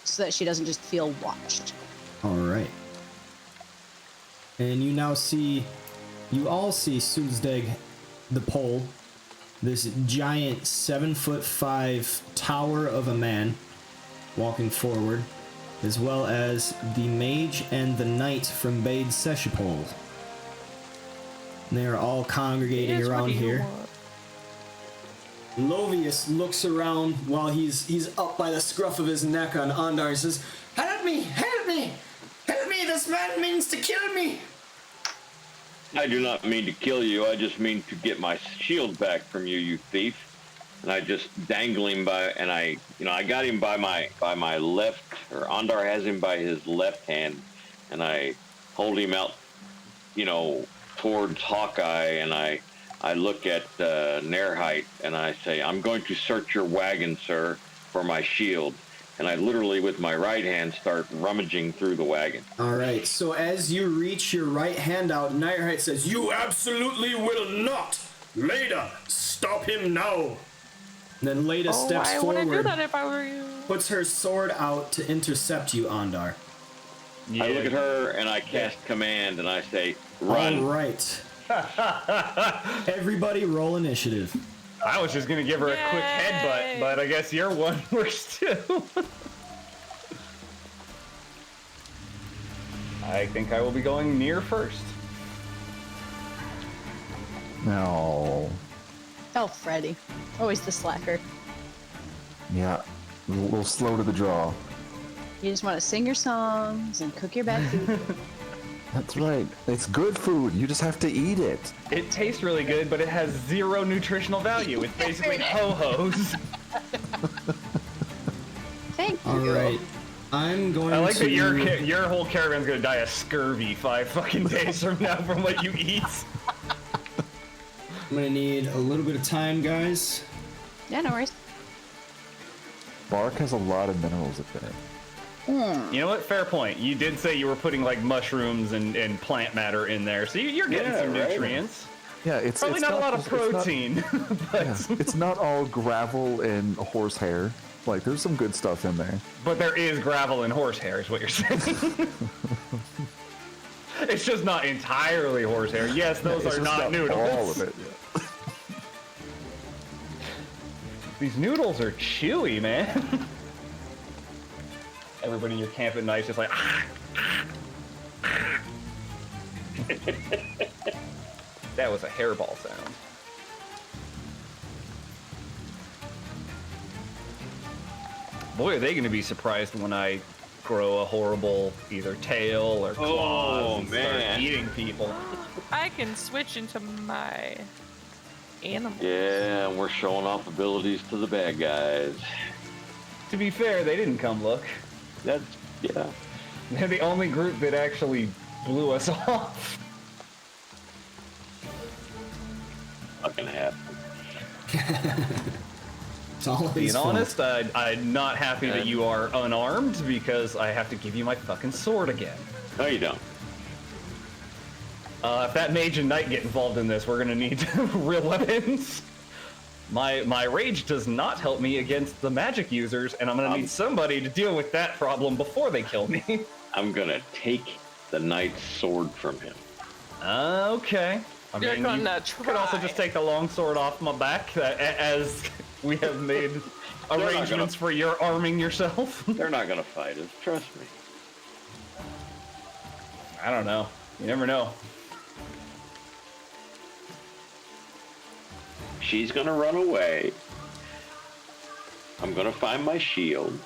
so that she doesn't just feel watched. All right. And you all see Sulzdeg the pole, this giant 7'5" tower of a man walking forward, as well as the mage and the knight from Bade Seshipol. They are all congregating Yes, what around do you here. want? Lovius looks around while he's up by the scruff of his neck on Ondar and says, "Help me! Help me! Help me! This man means to kill me!" I do not mean to kill you. I just mean to get my shield back from you, you thief. And I just dangle him by, and I got him by my left, or Ondar has him by his left hand, and I hold him out, towards Hawkeye, and I I look at Nairhite and I say, I'm going to search your wagon, sir, for my shield. And I literally, with my right hand, start rummaging through the wagon. All right, so as you reach your right hand out, Nairhite says, "You absolutely will not! Leda, stop him now!" And then Leda steps I wouldn't do forward, that if I were you. puts her sword out to intercept you, Andar. Yeah. I look at her and I cast command and I say, run. All right. Everybody roll initiative. I was just gonna give her a quick headbutt, but I guess your one works too. I think I will be going near first. No. Oh, Freddy. Always the slacker. Yeah. A little slow to the draw. You just want to sing your songs and cook your bad food. That's right. It's good food. You just have to eat it. It tastes really good, but it has 0 nutritional value. It's basically ho-hos. Thank you. All right. I'm going to... I like that your whole caravan's gonna die of scurvy 5 fucking days from now from what you eat. I'm going to need a little bit of time, guys. Yeah, no worries. Bark has a lot of minerals in it. You know what? Fair point. You did say you were putting like mushrooms and plant matter in there, so you're getting some right. nutrients. Yeah, it's Probably it's not a lot of just- it's not- protein, but, yeah, it's not all gravel and horsehair. Like, there's some good stuff in there. but there is gravel and horsehair, is what you're saying. It's just not entirely horsehair. Yes, those It's are just not noodles. all of it. Yeah. These noodles are chewy, man. Everybody in your camp at night is just like, That was a hairball sound. Boy, are they going to be surprised when I grow a horrible either tail or claws and man. start eating people. I can switch into my animal. Yeah, and we're showing off abilities to the bad guys. To be fair, they didn't come look. That's, yeah. They're the only group that actually blew us off. Fucking happen. It's all his Being fault. honest, I'm not happy that you are unarmed because I have to give you my fucking sword again. No, you don't. If that mage and knight get involved in this, we're gonna need real weapons. My rage does not help me against the magic users, and I'm gonna need somebody to deal with that problem before they kill me. I'm gonna take the knight's sword from him. Okay. I You're mean, gonna you could also try. just take the long sword off my back, as we have made not arrangements for your arming yourself. They're not gonna fight us, trust me. I don't know. You never know. She's gonna run away. I'm gonna find my shield.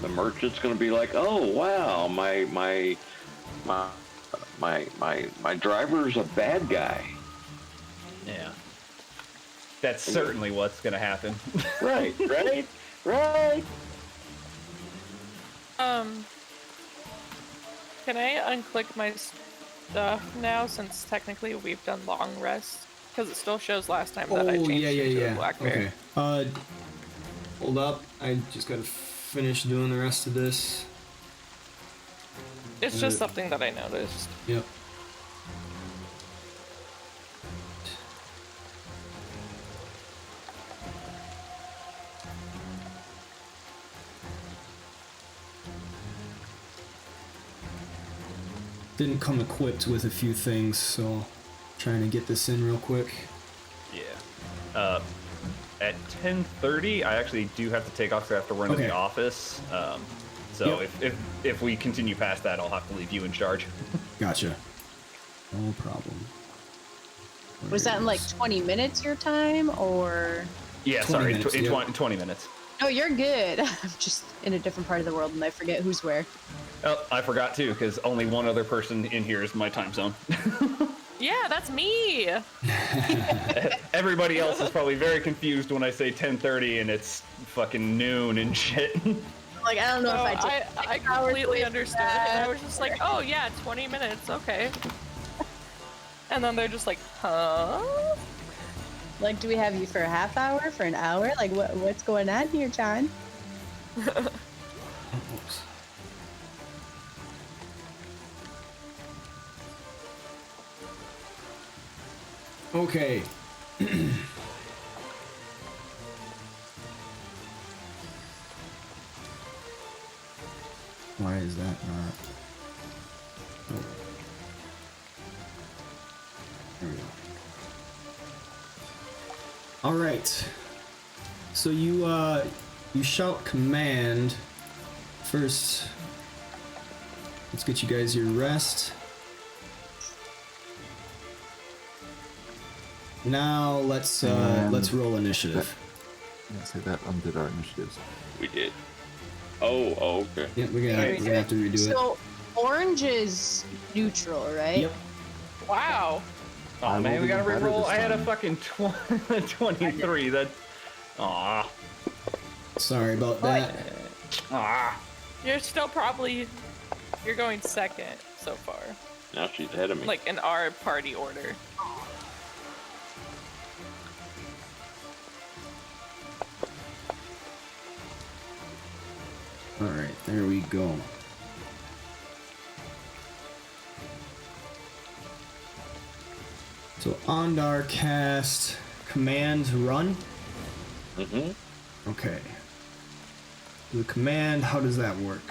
The merchant's gonna be like, "Oh wow, my driver's a bad guy." Yeah. That's certainly what's gonna happen. Right. Can I unclick my stuff now since technically we've done long rest? Because it still shows last time that I changed it to a black bear. Okay. Hold up. I just gotta finish doing the rest of this. It's just something that I noticed. Yep. Didn't come equipped with a few things, so trying to get this in real quick. Yeah. At 10:30, I actually do have to take off because I have to run to Okay. the office. So Yep. if we continue past that, I'll have to leave you in charge. Gotcha. No problem. Was that in like 20 minutes your time, or? Yeah, 20 sorry, minutes, in yeah. 20 minutes. No, you're good. I'm just in a different part of the world and I forget who's where. Oh, I forgot too, because only one other person in here is my time zone. Yeah, that's me. Everybody else is probably very confused when I say 10:30 and it's fucking noon and shit. Like, I don't know So if I did. I completely understood. And I was just like, oh yeah, 20 minutes, okay. And then they're just like, huh? Like, do we have you for a half hour, for an hour? Like, what's going on here, John? Oops. Okay. Why is that not? Oh. There we go. All right. So you shout command first. Let's get you guys your rest. Now let's roll initiative. Yeah, say that undid our initiatives. We did. Oh, okay. Yeah, we're gonna have to redo it. So, orange is neutral, right? Yep. Wow. Oh man, we gotta better reroll. this I had a time. fucking 23. That. Aw. Sorry about that. Ah. You're still probably, you're going second so far. Now she's ahead of me. Like in our party order. All right, there we go. So Ondar cast command run. Mm-hmm. Okay. The command, how does that work?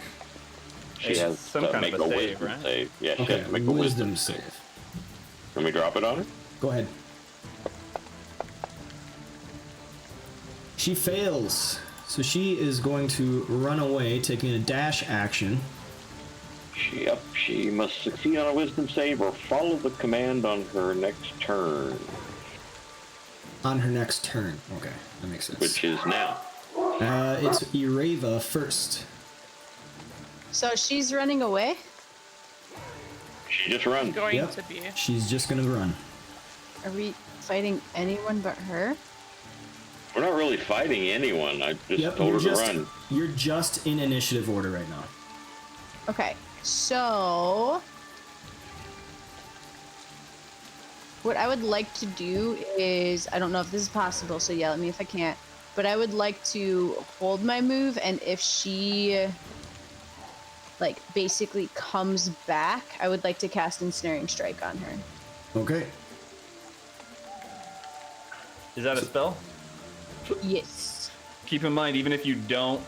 She It's has some to kind make of a save, wisdom right? save. Yeah, she Okay, has to make a wisdom save. Can we drop it on her? Go ahead. She fails. So she is going to run away, taking a dash action. She must succeed on a wisdom save or follow the command on her next turn, On her next turn. Okay, that makes sense. which is now. It's Ireva first. So she's running away? She just runs. Going Yep. to be. She's just gonna run. Are we fighting anyone but her? We're not really fighting anyone. I just told her to run. You're just in initiative order right now. Okay, so what I would like to do is, I don't know if this is possible, so yell at me if I can't, but I would like to hold my move, and if she like basically comes back, I would like to cast Ensnaring Strike on her. Okay. Is that a spell? Yes. Keep in mind, even if you don't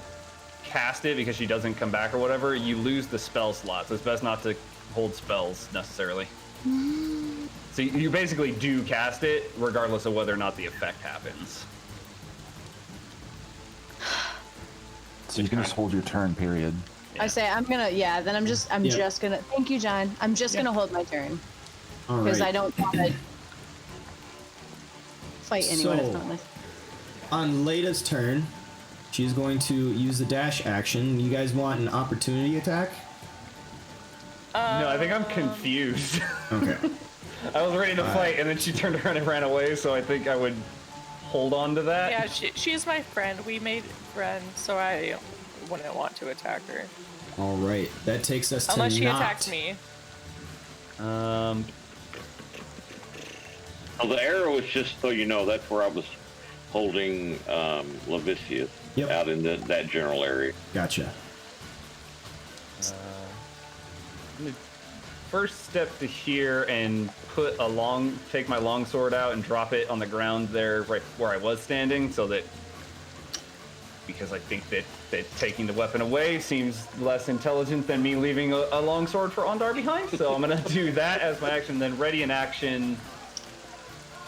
cast it because she doesn't come back or whatever, you lose the spell slot. So it's best not to hold spells necessarily. So you basically do cast it regardless of whether or not the effect happens. So you can just hold your turn, period. I say I'm gonna, yeah, then I'm just gonna, thank you, John. I'm just gonna hold my turn. All Because I right. don't want to fight anyone. It's So- not my... On Lada's turn, she's going to use the dash action. You guys want an opportunity attack? No, I think I'm confused. Okay. I was ready to fight, and then she turned around and ran away, so I think I would hold on to that. Yeah, she's my friend. We made friends, so I wouldn't want to attack her. All right. That takes us to Unless she not. attacks me. Well, the arrow is just so you know, that's where I was holding Levicius Yep. out in that general area. Gotcha. First step to here and take my longsword out and drop it on the ground there, right where I was standing, so that because I think that taking the weapon away seems less intelligent than me leaving a longsword for Ondar behind. So I'm gonna do that as my action, then ready in action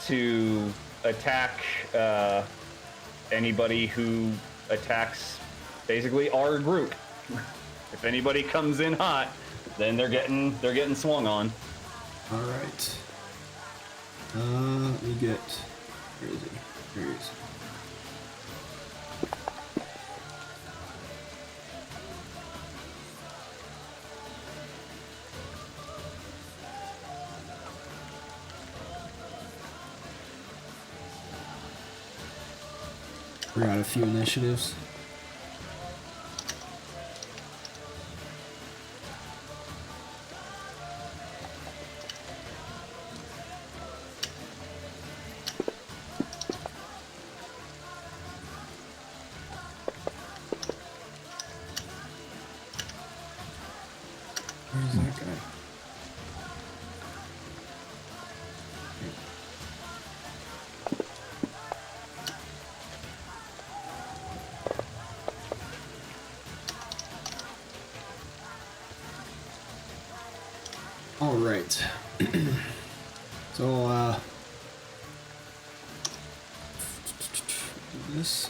to attack anybody who attacks basically our group. If anybody comes in hot, then they're getting swung on. All right. Let me get. Where is he? There he is. Forgot a few initiatives. Where's that guy? All right. So, this.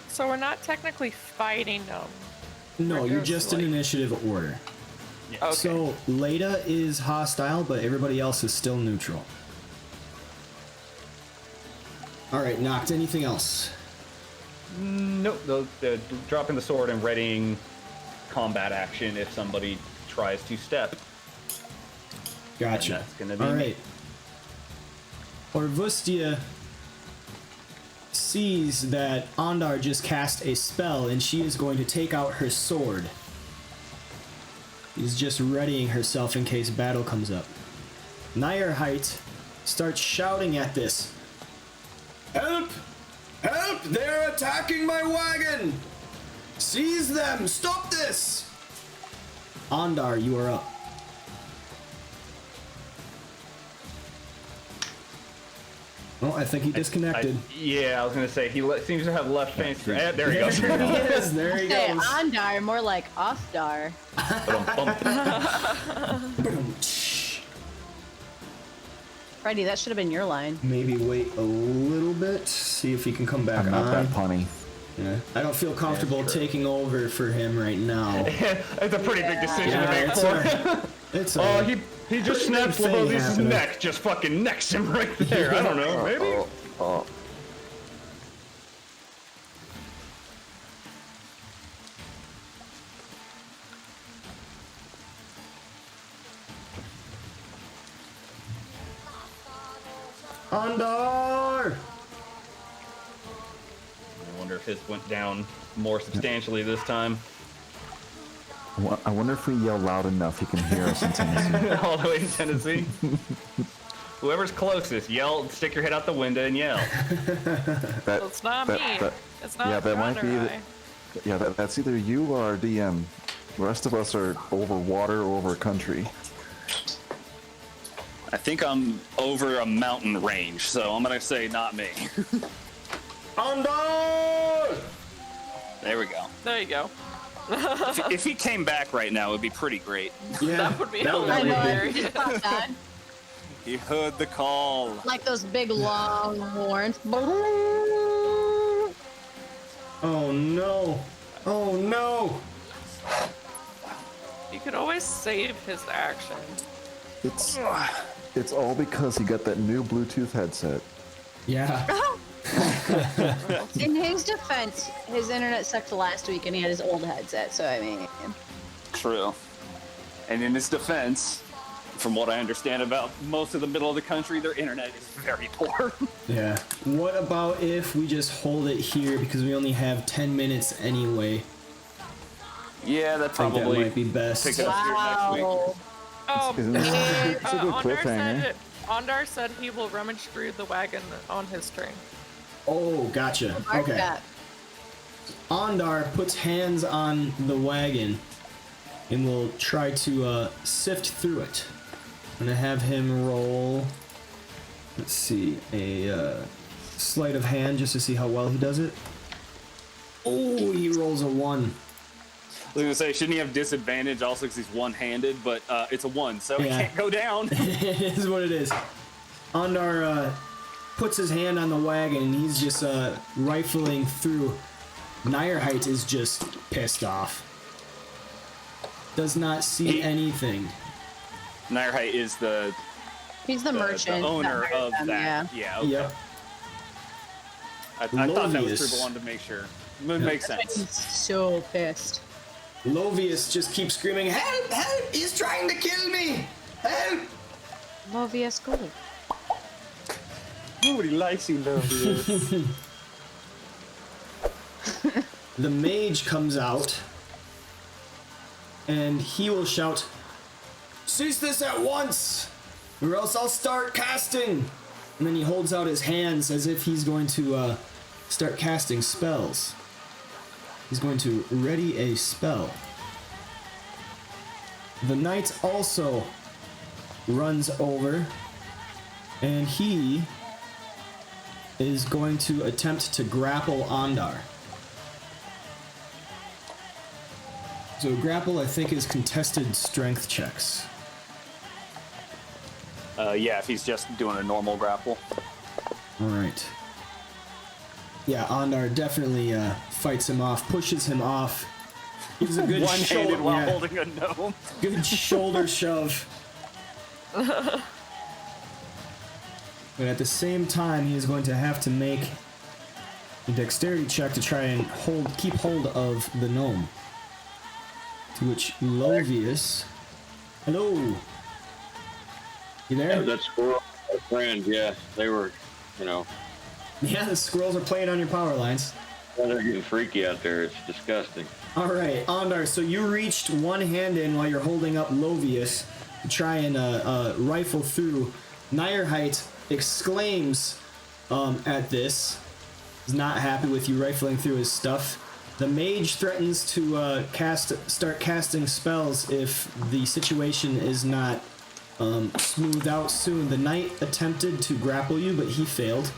So we're not technically fighting them. No, We're you're just in like- initiative order. Okay. So, Leda is hostile, but everybody else is still neutral. Alright, Noct, anything else? Nope. The dropping the sword and readying combat action if somebody tries to step. Gotcha. And that's gonna be Alright. Orvustia sees that Ondar just cast a spell and she is going to take out her sword. She's just readying herself in case battle comes up. Nyrehite starts shouting at this. Help! Help! They're attacking my wagon! Seize them! Stop this! Ondar, you are up. Oh, I think he disconnected. Yeah, I was gonna say he seems to have left face. There he goes. There he is. There he Say goes. Ondar, more like Offdar. Freddy, that should have been your line. Maybe wait a little bit, see if he can come back I'm not on. that punny. Yeah. I don't feel comfortable Yeah, sure. taking over for him right now. It's a pretty big decision to make it's for him. It's Oh, he just snaps thing Lebovius' happening. neck, just fucking necks him right there. I don't know, maybe? Ondar! I wonder if his went down more substantially this time. I wonder if we yell loud enough he can hear us in Tennessee. All the way in Tennessee. Whoever's closest, yell, stick your head out the window and yell. Well, it's not me. It's not yeah, that might be. Ron or I. Yeah, that's either you or our DM. The rest of us are over water or over country. I think I'm over a mountain range, so I'm gonna say not me. Ondar! There we go. There you go. If he came back right now, it would be pretty great. Yeah, That would be I know, hilarious. I thought that. He heard the call. Like those big long horns. Oh no! Oh no! You could always save his action. It's all because he got that new Bluetooth headset. Yeah. In his defense, his internet sucked last week and he had his old headset, so I mean. True. And in his defense, from what I understand about most of the middle of the country, their internet is very poor. Yeah. What about if we just hold it here because we only have 10 minutes anyway? Yeah, that I think that probably might be best. pick it up here next week. Wow. Oh, Isn't it- it's a good cliffhanger. Ondar said he will rummage through the wagon on his turn. Oh, gotcha. Mark Okay. that. Ondar puts hands on the wagon and will try to sift through it. I'm gonna have him roll. Let's see, a sleight of hand just to see how well he does it. Oh, he rolls a 1. I was gonna say, shouldn't he have disadvantage also because he's one-handed? But it's a 1, so he Yeah. can't go down. It is what it is. Ondar puts his hand on the wagon and he's just rifling through. Nyrehite is just pissed off. Does not see anything. Nyrehite is the He's the merchant. the owner that hired of them, that. Yeah. Yeah. Okay. Yep. I thought that was Lovius. true, but wanted to make sure. It makes sense. He's so pissed. Lovius just keeps screaming, "Help! Help! He's trying to kill me! Help!" Lovius Gold. Nobody likes you, Lovius. The mage comes out and he will shout, "Cease this at once, or else I'll start casting!" And then he holds out his hands as if he's going to start casting spells. He's going to ready a spell. The knight also runs over, and he is going to attempt to grapple Ondar. So grapple, I think, is contested strength checks. Yeah, if he's just doing a normal grapple. All right. Yeah, Ondar definitely fights him off, pushes him off. Gives a good One-handed while holding a gnome. Good shoulder shove. But at the same time, he is going to have to make a dexterity check to try and keep hold of the gnome. To which Lovius... Hello! You there? Yeah, that squirrel, my friend, yeah, they were, Yeah, the squirrels are playing on your power lines. they're getting freaky out there. It's disgusting. Alright, Ondar, so you reached one hand in while you're holding up Lovius to try and rifle through. Nierheit exclaims at this. He's not happy with you rifling through his stuff. The mage threatens to start casting spells if the situation is not smoothed out soon. The knight attempted to grapple you, but he failed.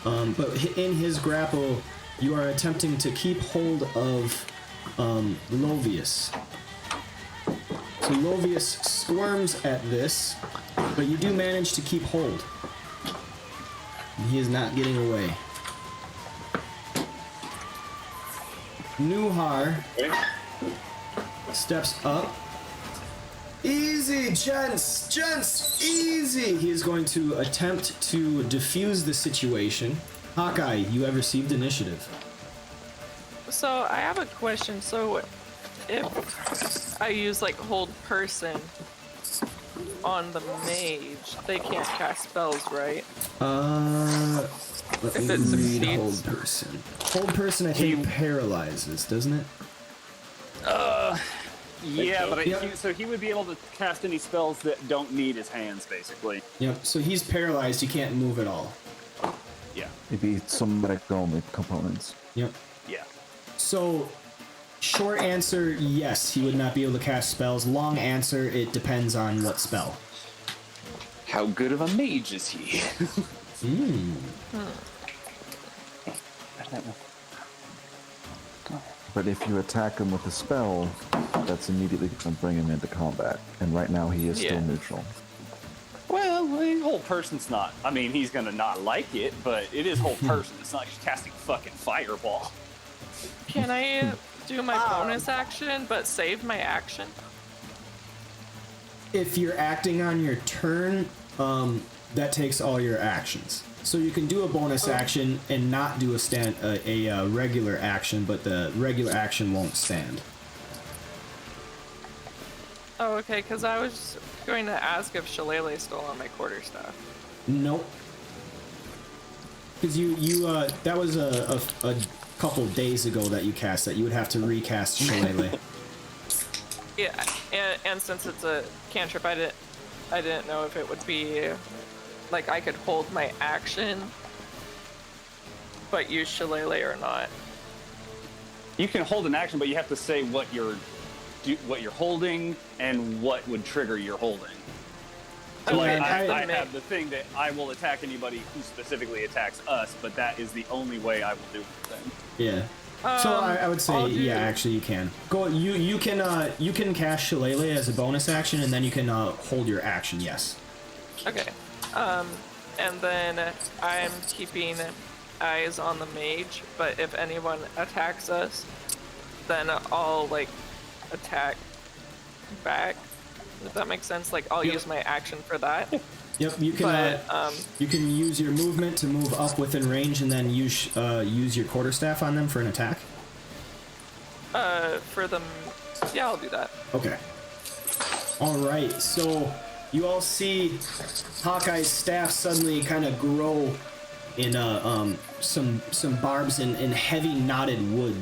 But in his grapple, you are attempting to keep hold of Lovius. So Lovius squirms at this, but you do manage to keep hold. He is not getting away. Nuhar steps up. Easy, gents, easy! He is going to attempt to defuse the situation. Hawkeye, you have received initiative. So I have a question. So if I use like hold person on the mage, they can't cast spells, right? Let If me it read succeeds. hold person. Hold person, I think, paralyzes, doesn't it? Yeah, but Yep. so he would be able to cast any spells that don't need his hands, basically. Yep, so he's paralyzed, he can't move at all. Yeah. Maybe somatic only components. Yep. Yeah. So, short answer, yes, he would not be able to cast spells. Long answer, it depends on what spell. How good of a mage is he? But if you attack him with a spell, that's immediately going to bring him into combat. And right now he is still Yeah. Well, neutral. whole person's not. I mean, he's gonna not like it, but it is whole person. It's not like he's casting fucking fireball. Can I do my bonus action but save my action? If you're acting on your turn, that takes all your actions. So you can do a bonus action and not do a regular action, but the regular action won't stand. Oh, okay, because I was going to ask if Shillelagh stole on my quarterstaff. Nope. Because that was a couple days ago that you cast that. You would have to recast Shillelagh. Yeah, and since it's a cantrip, I didn't know if it would be like I could hold my action but use Shillelagh or not. You can hold an action, but you have to say what you're holding and what would trigger your holding. So Okay, I have the thing that I will attack anybody who specifically attacks us, but that is the only way I will do anything. Yeah. So I would say, I'll do- yeah, actually you can. Go. You can cast Shillelagh as a bonus action, and then you can hold your action. Yes. Okay. And then I'm keeping eyes on the mage, but if anyone attacks us, then I'll like attack back. Does that make sense? Like I'll Yep. use my action for that. Yep. You can. But You can use your movement to move up within range, and then use your quarterstaff on them for an attack. for them, yeah, I'll do that. Okay. All right. So you all see Hawkeye's staff suddenly kind of grow in some barbs in heavy knotted wood,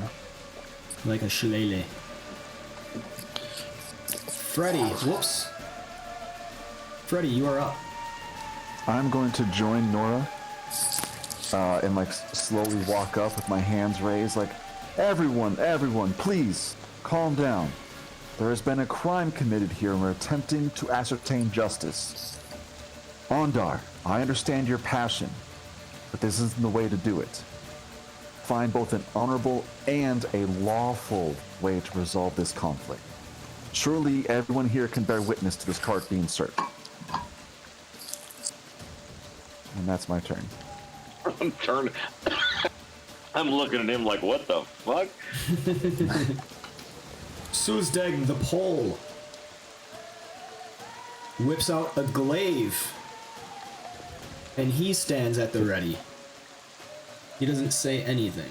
like a shillelagh. Freddy, whoops. Freddy, you are up. I'm going to join Nora and like slowly walk up with my hands raised, like, everyone, please, calm down. There has been a crime committed here and we're attempting to ascertain justice. Ondar, I understand your passion, but this isn't the way to do it. Find both an honorable and a lawful way to resolve this conflict. Surely everyone here can bear witness to this cart being searched. And that's my turn. I'm turning. I'm looking at him like, what the fuck? Suzdeg the pole whips out a glaive, and he stands at the ready. He doesn't say anything.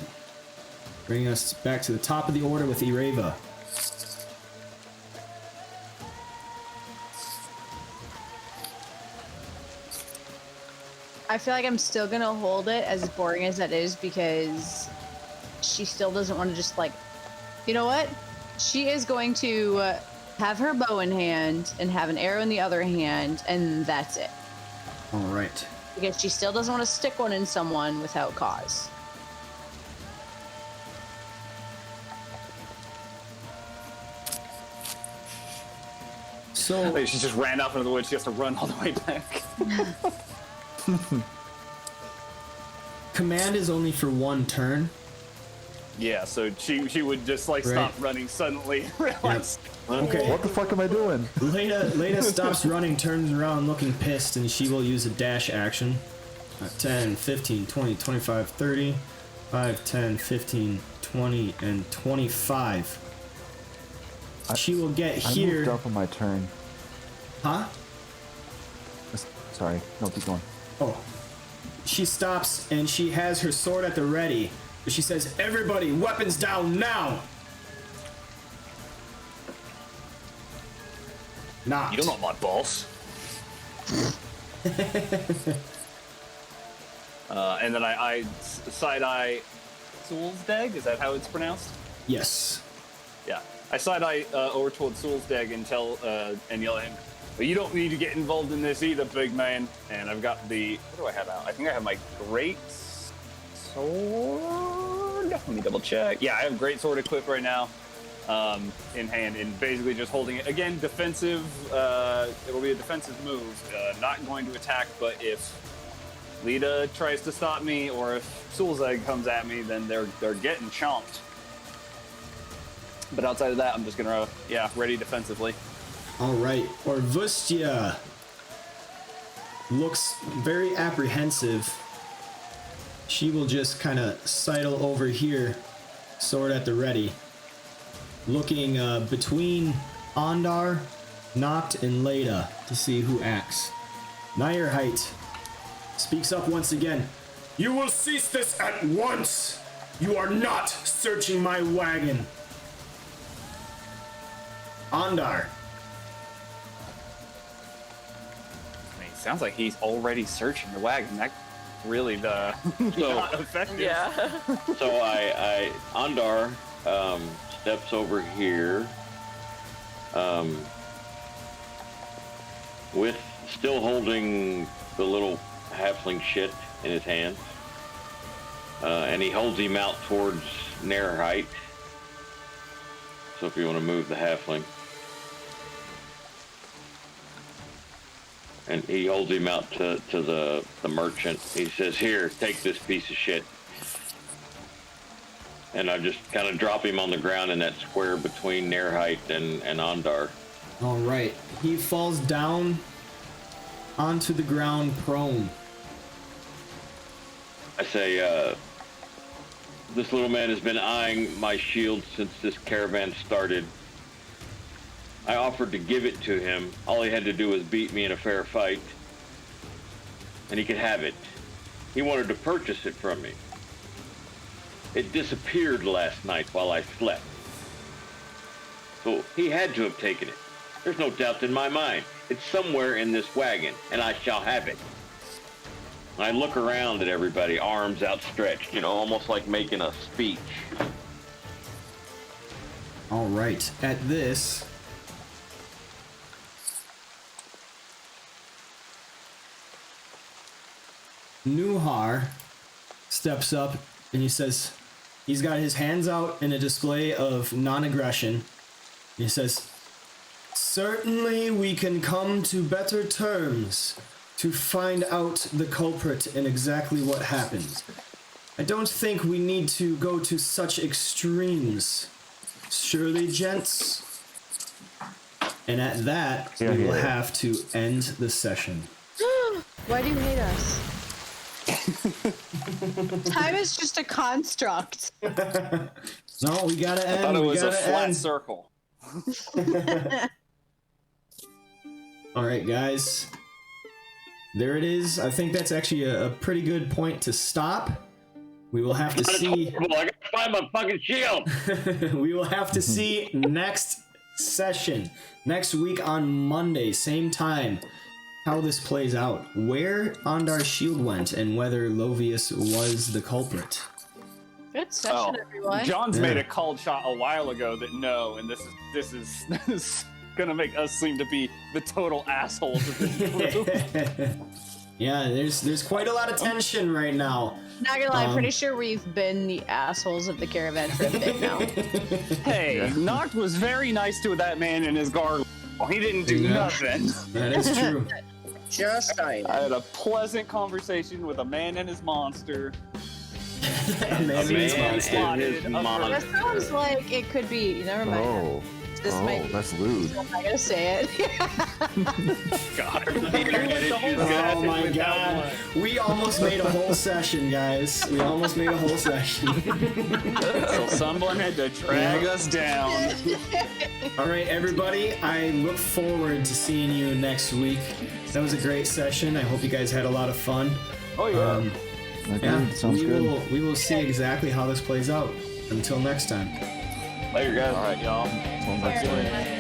Bringing us back to the top of the order with Ireva. I feel like I'm still gonna hold it, as boring as that is, because she still doesn't want to just like, you know what? She is going to have her bow in hand and have an arrow in the other hand, and that's it. All right. Because she still doesn't want to stick one in someone without cause. So She just ran off into the woods. She has to run all the way back. command is only for one turn. Yeah, so she would just like stop running suddenly. Realize, Okay. What the fuck am I doing? Leda stops running, turns around looking pissed, and she will use a dash action. 10, 15, 20, 25, 30, 5, 10, 15, 20, and 25. She will get I here. moved up on my turn. Huh? Sorry. No, keep going. Oh. She stops and she has her sword at the ready. But she says, everybody, weapons down now! Knocked. you're not my boss. And then I side eye Sulzdeg. Is that how it's pronounced? Yes. Yeah. I side eye over towards Sulzdeg and tell and yell at him, "But you don't need to get involved in this either, big man." And I've got the what do I have out? I think I have my great sword. Let me double check. Yeah, I have great sword equipped right now, in hand, and basically just holding it again. Defensive. It'll be a defensive move. Not going to attack, but if Lita tries to stop me, or if Sulzeg comes at me, then they're getting chomped. But outside of that, I'm just gonna ready defensively. All right. Orvustia looks very apprehensive. She will just kind of sidle over here, sword at the ready, looking between Ondar, Noct, and Leda to see who acts. Nyrhite speaks up once again. You will cease this at once. You are not searching my wagon. Ondar. I mean, sounds like he's already searching the wagon. That really not effective. Yeah. So Ondar steps over here, with still holding the little halfling shit in his hand, and he holds him out towards Nairhite. So if you want to move the halfling, and he holds him out to the merchant. He says, "Here, take this piece of shit." And I just kind of drop him on the ground in that square between Nairhite and Ondar. All right. He falls down onto the ground prone. I say, this little man has been eyeing my shield since this caravan started. I offered to give it to him. All he had to do was beat me in a fair fight, and he could have it. He wanted to purchase it from me. It disappeared last night while I slept. So he had to have taken it. There's no doubt in my mind. It's somewhere in this wagon, and I shall have it. I look around at everybody, arms outstretched, almost like making a speech. All right. At this, Nuhar steps up and he says, he's got his hands out in a display of non-aggression. He says, Certainly we can come to better terms to find out the culprit and exactly what happened. I don't think we need to go to such extremes. Surely, gents? And at that, we will have to end the session. Why do you hate us? Time is just a construct. No, we gotta end. I thought it was a flat end. circle. Alright, guys. There it is. I think that's actually a pretty good point to stop. We will have to see. Horrible. I gotta find my fucking shield. We will have to see next session, next week on Monday, same time, how this plays out, where Ondar's shield went, and whether Lovius was the culprit. Good session, everyone. John's made a called shot a while ago that no, and this is gonna make us seem to be the total assholes of this group. Yeah, there's quite a lot of tension right now. Not gonna lie, I'm pretty sure we've been the assholes of the caravan for a bit now. Hey, Noct was very nice to that man in his gargoyle. He didn't do nothing. That is true. Just saying. I had a pleasant conversation with a man and his monster. A man his monster. That sounds like it could be. Never mind. Oh, This might be. that's lewd. I'm not gonna say it. God, Oh my god. We almost made a whole session, guys. We almost made a whole session. So someone had to drag us down. Alright, everybody. I look forward to seeing you next week. That was a great session. I hope you guys had a lot of fun. Oh yeah. Sounds good. We will see exactly how this plays out. Until next time. Later, guys. All right, y'all. Till next time.